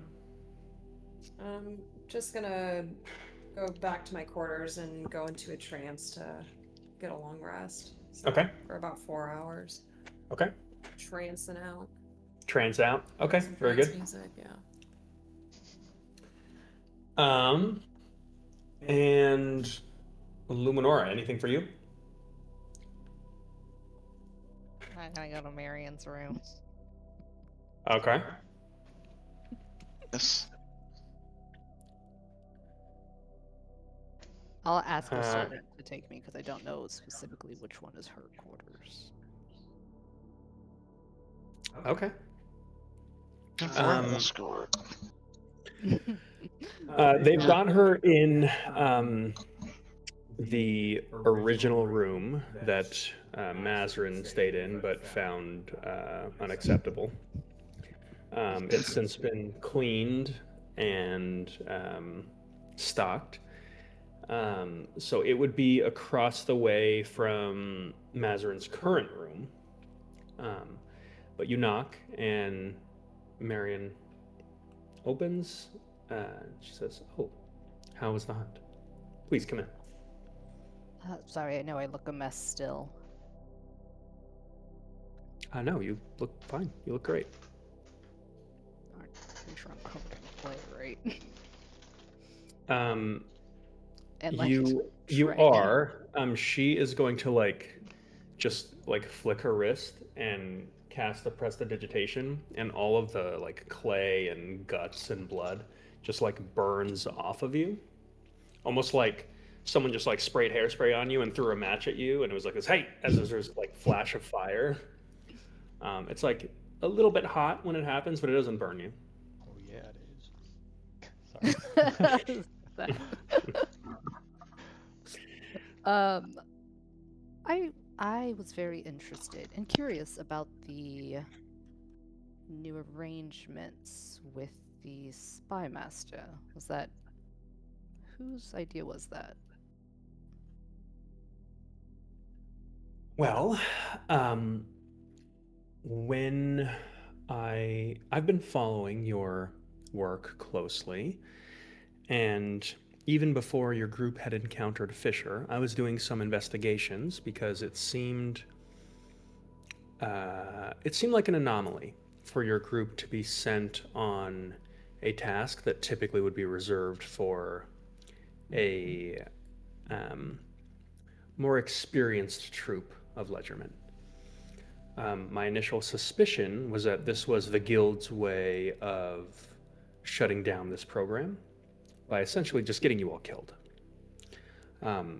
I'm just gonna go back to my quarters and go into a trance to get a long rest. So, Okay. For about 4 hours. Okay. Trancing out. Trans out. Okay, Some very trance good. Music, yeah. And Luminora, anything for you? I'm gonna go to Marion's room. Okay. Yes. I'll ask a Uh, servant to take me because I don't know specifically which one is her quarters. Okay. Good for Um, an escort. They've got her in the original room that Mazarin stayed in but found unacceptable. It's since been cleaned and stocked. So it would be across the way from Mazarin's current room. But you knock, and Marion opens. She says, "Oh, how was the hunt? Please come in." Sorry, I know I look a mess still. No, you look fine. You look great. I'm pretty sure I'm covered in clay, right? Um, And like you dragon. are. She is going to just flick her wrist and cast a prestidigitation, and all of the clay and guts and blood just burns off of you, almost like someone just sprayed hairspray on you and threw a match at you, and it was like this, hey, as there's flash of fire. It's a little bit hot when it happens, but it doesn't burn you. Oh yeah, it is. Sorry. I was very interested and curious about the new arrangements with the spy master. Was that whose idea was that? Well, when I've been following your work closely, and even before your group had encountered Fisher, I was doing some investigations because it seemed like an anomaly for your group to be sent on a task that typically would be reserved for a more experienced troop of Ledgermen. My initial suspicion was that this was the Guild's way of shutting down this program by essentially just getting you all killed.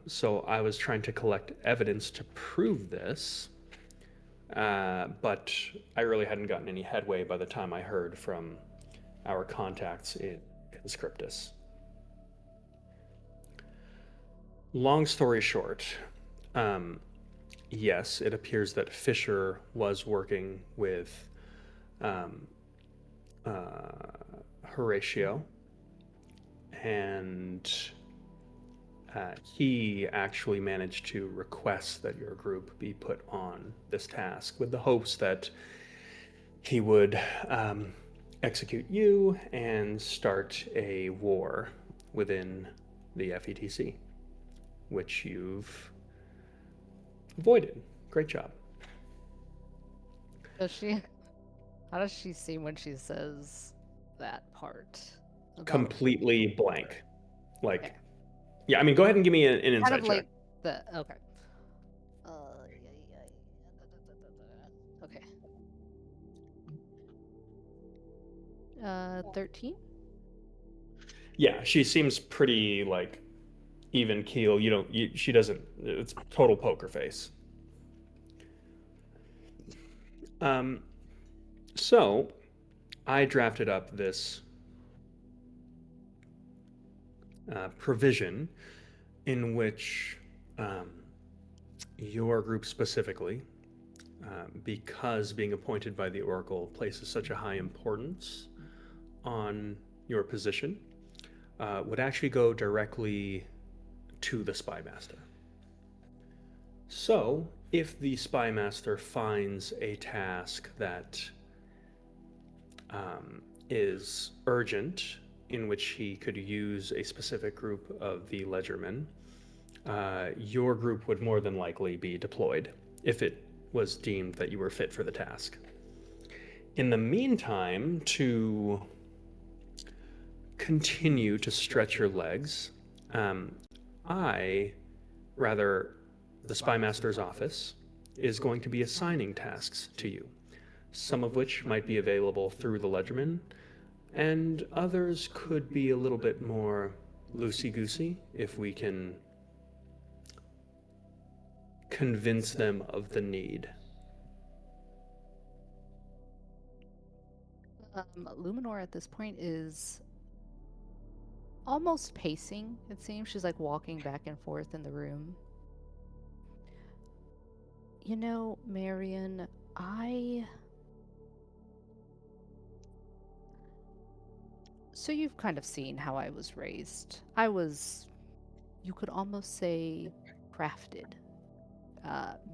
So I was trying to collect evidence to prove this, but I really hadn't gotten any headway by the time I heard from our contacts in Conscriptus. Long story short, yes, it appears that Fisher was working with Horatio, and he actually managed to request that your group be put on this task with the hopes that he would execute you and start a war within the FETC, which you've avoided. Great job. Does she? How does she seem when she says that part? About Completely blank. Like, Okay. yeah, I mean, go ahead and give me an kind insight of check. like the okay. Okay. 13. Yeah, she seems pretty like even keel. She doesn't. It's total poker face. So I drafted up this provision in which your group specifically, because being appointed by the Oracle places such a high importance on your position, would actually go directly to the Spy Master. So, if the Spy Master finds a task that is urgent, in which he could use a specific group of the Ledgermen, your group would more than likely be deployed if it was deemed that you were fit for the task. In the meantime, to continue to stretch your legs, the Spy Master's office is going to be assigning tasks to you, some of which might be available through the Ledgerman, and others could be a little bit more loosey-goosey if we can convince them of the need. Luminor at this point is almost pacing, it seems. She's like walking back and forth in the room. You know, Marion, So you've kind of seen how I was raised. I was, you could almost say, crafted,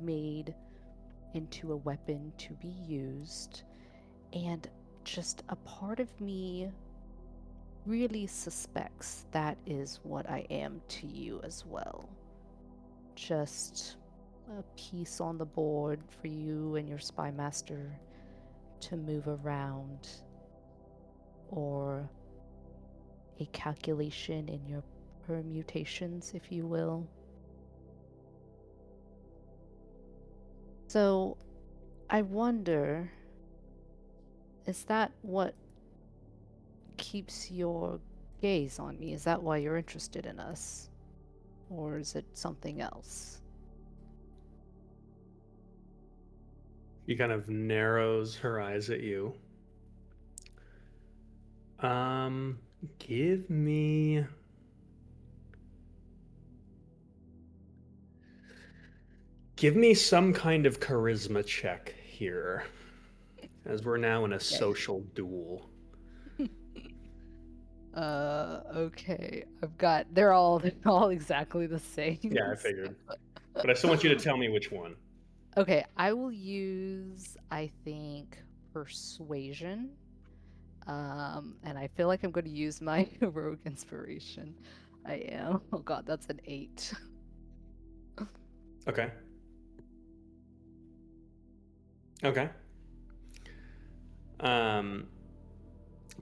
made into a weapon to be used, and just a part of me really suspects that is what I am to you as well. Just a piece on the board for you and your Spy Master to move around, or a calculation in your permutations, if you will. So, I wonder, is that what keeps your gaze on me? Is that why you're interested in us? Or is it something else? She kind of narrows her eyes at you. Give me some kind of charisma check here, as we're now in a social duel. Okay. They're all exactly the same. Yeah, I figured. But I still want you to tell me which one. Okay, I will use, I think, persuasion. And I feel like I'm going to use my heroic inspiration. I am. Oh god, that's an 8. Okay. Okay.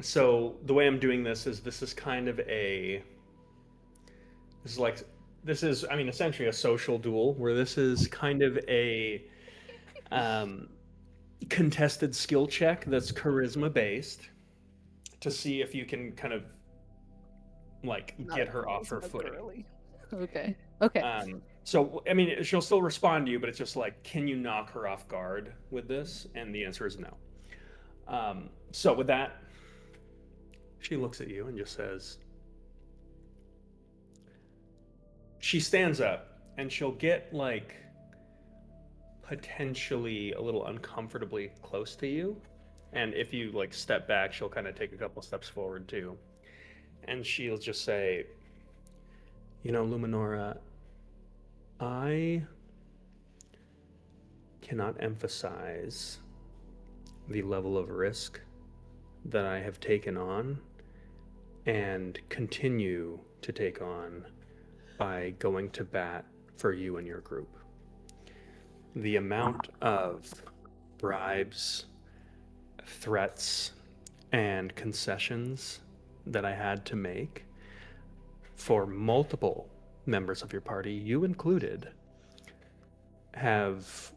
So the way I'm doing this is kind of essentially a social duel, where this is kind of a contested skill check that's charisma based to see if you can kind of like get her off her footing. Okay. Okay. So I mean, she'll still respond to you, but it's just like, can you knock her off guard with this? And the answer is no. So with that, she looks at you and just says, she stands up and she'll get like potentially a little uncomfortably close to you. And if you like step back, she'll kind of take a couple steps forward too. And she'll just say, you know, Luminora, I cannot emphasize the level of risk that I have taken on and continue to take on by going to bat for you and your group. The amount of bribes, threats, and concessions that I had to make for multiple members of your party, you included,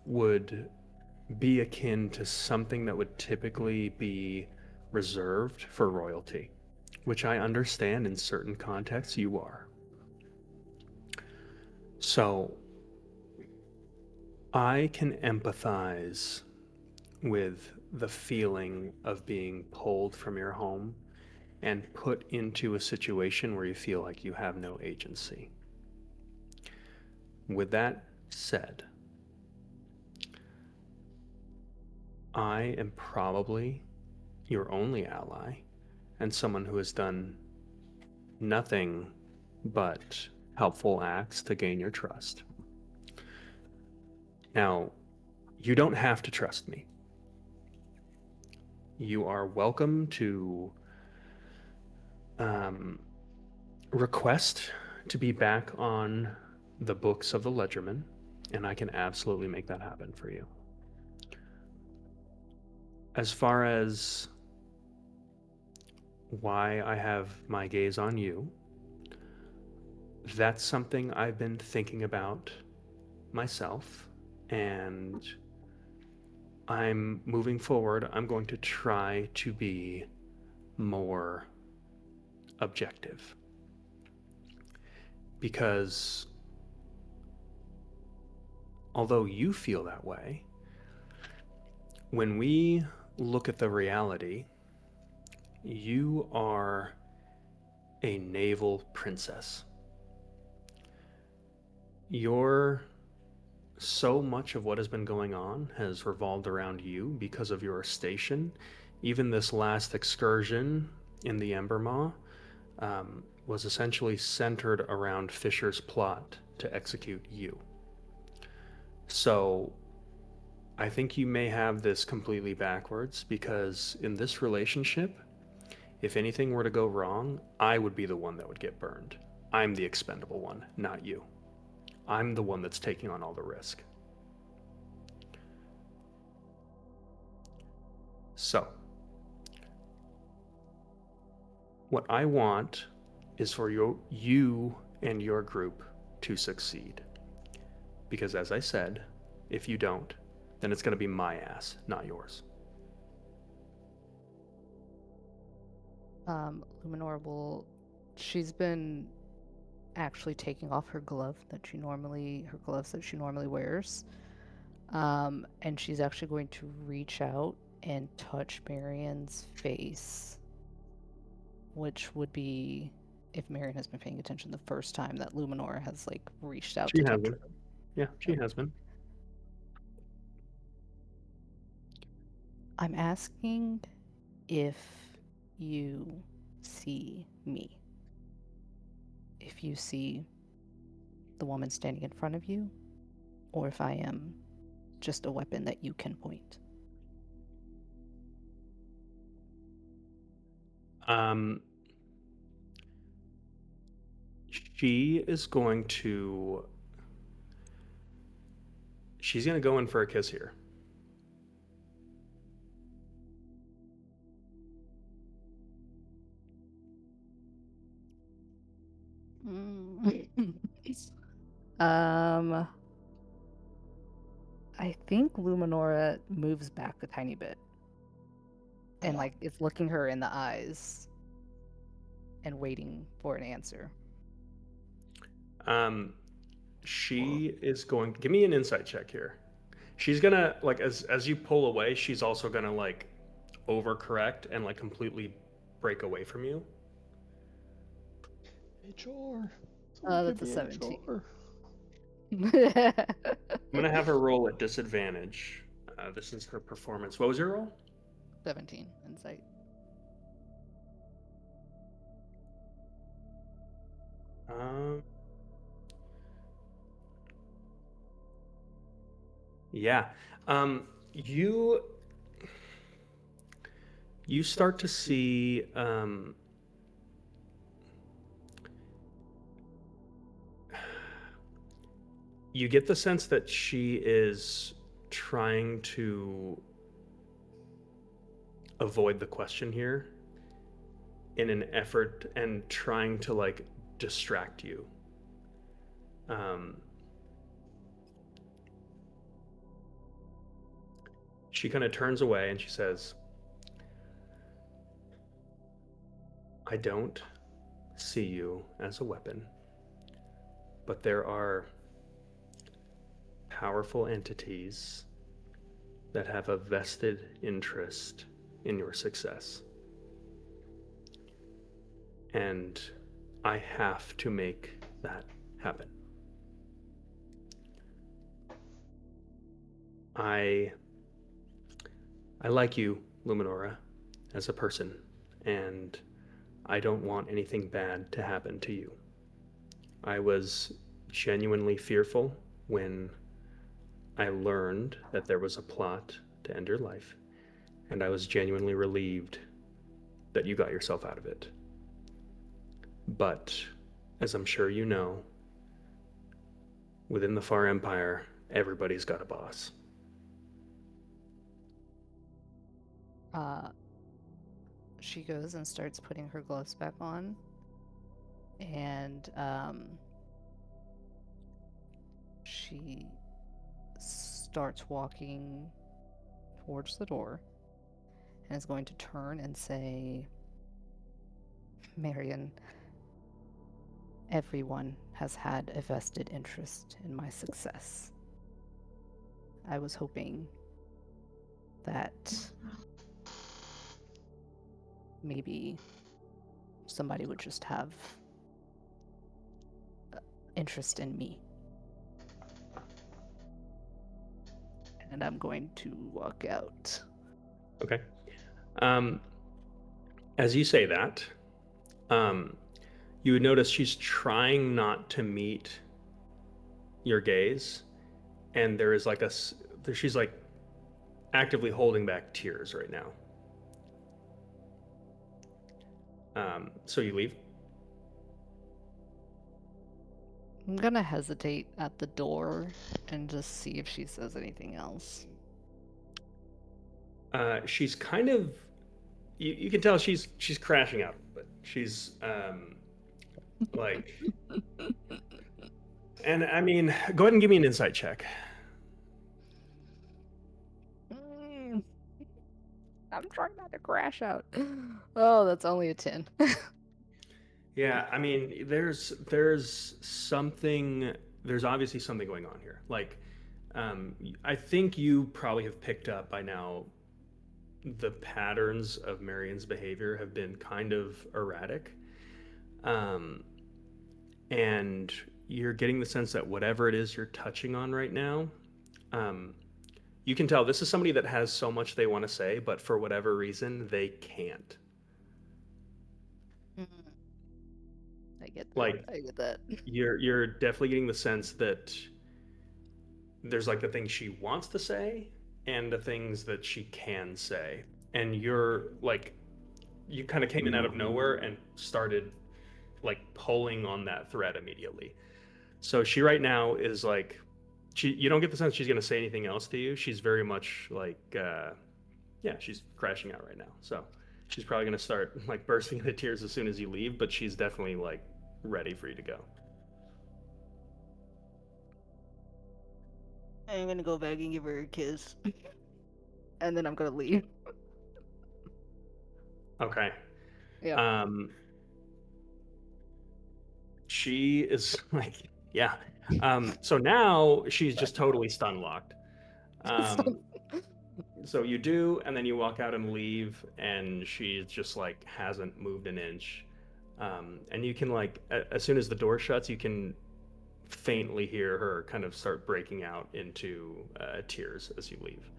would be akin to something that would typically be reserved for royalty, which I understand in certain contexts you are. So I can empathize with the feeling of being pulled from your home and put into a situation where you feel like you have no agency. With that said, I am probably your only ally and someone who has done nothing but helpful acts to gain your trust. Now, you don't have to trust me. You are welcome to request to be back on the books of the Ledgerman, and I can absolutely make that happen for you. As far as why I have my gaze on you, that's something I've been thinking about myself, and I'm moving forward. I'm going to try to be more objective, because although you feel that way, when we look at the reality, you are a naval princess. So much of what has been going on has revolved around you because of your station. Even this last excursion in the Embermaw was essentially centered around Fisher's plot to execute you. So I think you may have this completely backwards, because in this relationship, if anything were to go wrong, I would be the one that would get burned. I'm the expendable one, not you. I'm the one that's taking on all the risk. So, what I want is for you and your group to succeed. Because as I said, if you don't, then it's going to be my ass, not yours. Luminor she's been actually taking off her gloves that she normally wears. And she's actually going to reach out and touch Marian's face, which would be, if Marian has been paying attention, the first time that Luminor has reached out She to has touch been. her. Yeah, she has been. I'm asking if you see me. If you see the woman standing in front of you, or if I am just a weapon that you can point. She's going to go in for a kiss here. I think Luminora moves back a tiny bit and is looking her in the eyes and waiting for an answer. She is going, give me an insight check here. She's gonna, as you pull away, she's also gonna overcorrect and completely break away from you. HR. That's a 17. I'm gonna have her roll at disadvantage. This is her performance. What was your roll? 17 insight. Yeah. You start to see you get the sense that she is trying to avoid the question here in an effort and trying to like distract you. She kind of turns away and she says, I don't see you as a weapon, but there are powerful entities that have a vested interest in your success. And I have to make that happen. I like you, Luminora, as a person, and I don't want anything bad to happen to you. I was genuinely fearful when I learned that there was a plot to end your life, and I was genuinely relieved that you got yourself out of it. But, as I'm sure you know, within the Far Empire, everybody's got a boss. She goes and starts putting her gloves back on, and she starts walking towards the door and is going to turn and say, Marion, everyone has had a vested interest in my success. I was hoping that maybe somebody would just have interest in me. And I'm going to walk out. Okay. As you say that, you would notice she's trying not to meet your gaze, and there is like she's like actively holding back tears right now. So you leave? I'm gonna hesitate at the door and just see if she says anything else. She's kind of, you can tell she's crashing out, but she's like, and I mean, go ahead and give me an insight check. I'm trying not to crash out. Oh, that's only a 10. Yeah, I mean, there's obviously something going on here. Like, I think you probably have picked up by now the patterns of Marion's behavior have been kind of erratic. And you're getting the sense that whatever it is you're touching on right now, you can tell this is somebody that has so much they want to say, but for whatever reason, they can't. I get that. Like, I get that. You're definitely getting the sense that there's like the things she wants to say and the things that she can say. And you're like, you kind of came in out of nowhere and started like pulling on that thread immediately. So she right now is like, you don't get the sense she's going to say anything else to you. She's very much like, she's crashing out right now. So she's probably going to start like bursting into tears as soon as you leave, but she's definitely like ready for you to go. I'm gonna go back and give her a kiss. And then I'm gonna leave. Okay. Yeah. She is like, yeah. So now she's just totally stun locked. So you do, and then you walk out and leave, and she just like hasn't moved an inch. And you can like, as soon as the door shuts, you can faintly hear her kind of start breaking out into tears as you leave.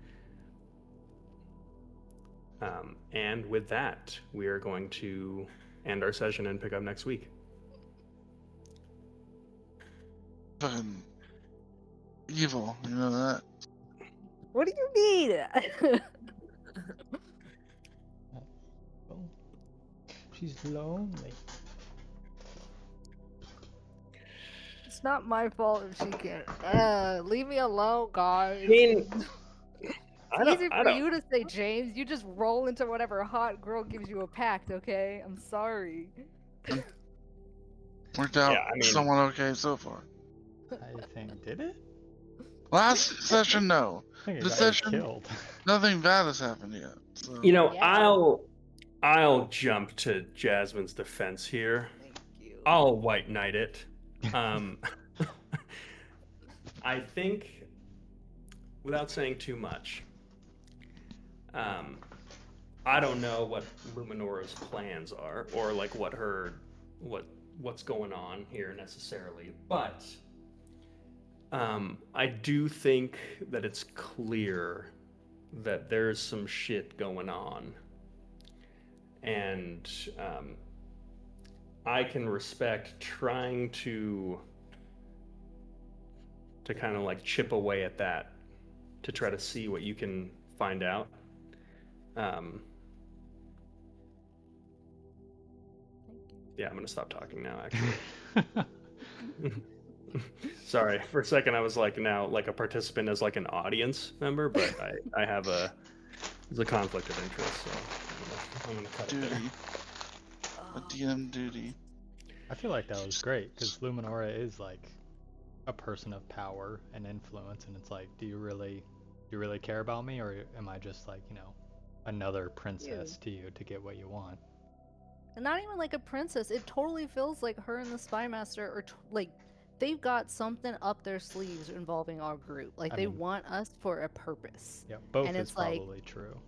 And with that, we are going to end our session and pick up next week. Fucking evil, you know that? What do you mean? Well, she's lonely. It's not my fault if she can't. Leave me alone, guys. I mean, It's easy for you to say, James. You just roll into whatever hot girl gives you a pact, okay? I'm sorry. Worked out Yeah, I mean- somewhat okay so far. I think did it? Last session, no. I think it The got session- killed. Nothing bad has happened yet. So. You know, Yeah. I'll jump to Jasmine's defense here. Thank you. I'll white knight it. I think, without saying too much, I don't know what Luminora's plans are, or like what's going on here necessarily, but I do think that it's clear that there's some shit going on, and I can respect trying to kind of like chip away at that to try to see what you can find out. Yeah, I'm gonna stop talking now, actually. Sorry, for a second I was like now like a participant as like an audience member, but I have there's a conflict of interest, so I'm gonna cut it there. Duty. A DM duty. I feel like that was great because Luminora is like a person of power and influence, and it's like, do you really care about me, or am I just like, you know, another princess to you to get what you want? And not even like a princess. It totally feels like her and the Spy Master are like they've got something up their sleeves involving our group. Like I they mean- want us for a purpose. Yeah, both And is it's like- probably true.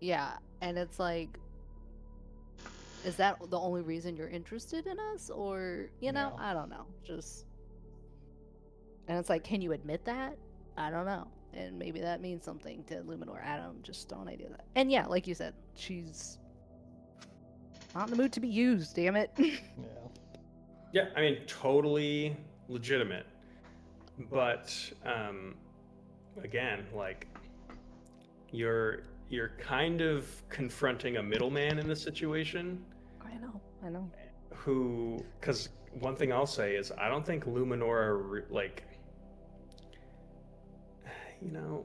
Yeah, and it's like, is that the only reason you're interested in us, or you know, No. I don't know, just. And it's like, can you admit that? I don't know, and maybe that means something to Luminor. I don't just don't idea that. And yeah, like you said, she's not in the mood to be used. Damn it. Yeah. Yeah, I mean, totally legitimate. But again, like you're kind of confronting a middleman in this situation I know. who, because one thing I'll say is I don't think Luminora like, you know,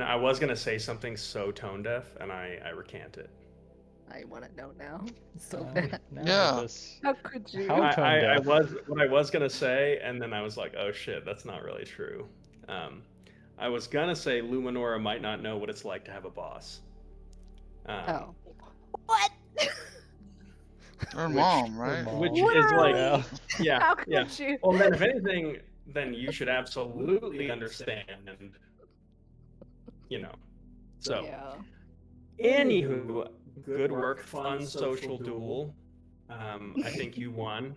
I was gonna say something so tone deaf, and I recant it. I want to know now. So Um, bad. now Yeah. this- How could you? How- tone I deaf. was what I was gonna say, and then I was like, oh shit, that's not really true. I was gonna say Luminora might not know what it's like to have a boss. Oh. What? Her Which- mom, right? mom. Which is like, Yeah. yeah, How could yeah. you? Well, then if anything, then you should absolutely understand, and you know. So, Yeah. anywho, good work, fun social duel. I think you won.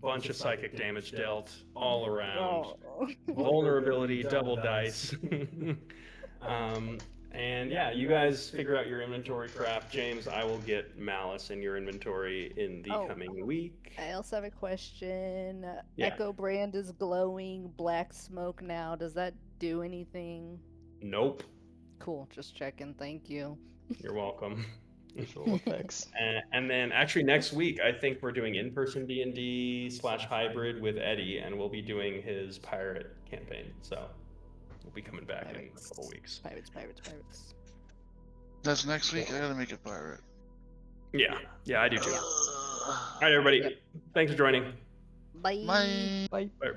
Bunch of psychic damage dealt all around. Oh. Vulnerability, double dice. And yeah, you guys figure out your inventory crap. James, I will get Malice in your inventory in the Oh. coming week. I also have a question. Yeah. Echo Brand is glowing black smoke now. Does that do anything? Nope. Cool. Just checking. Thank you. You're welcome. Visual effects. And then actually next week, I think we're doing in-person D&D / hybrid with Eddie, and we'll be doing his pirate campaign. So we'll be coming back in a couple weeks. Pirates. That's next week. I gotta make a pirate. Yeah, I do too. All right, everybody. Thanks for joining. Bye. Bye. Bye.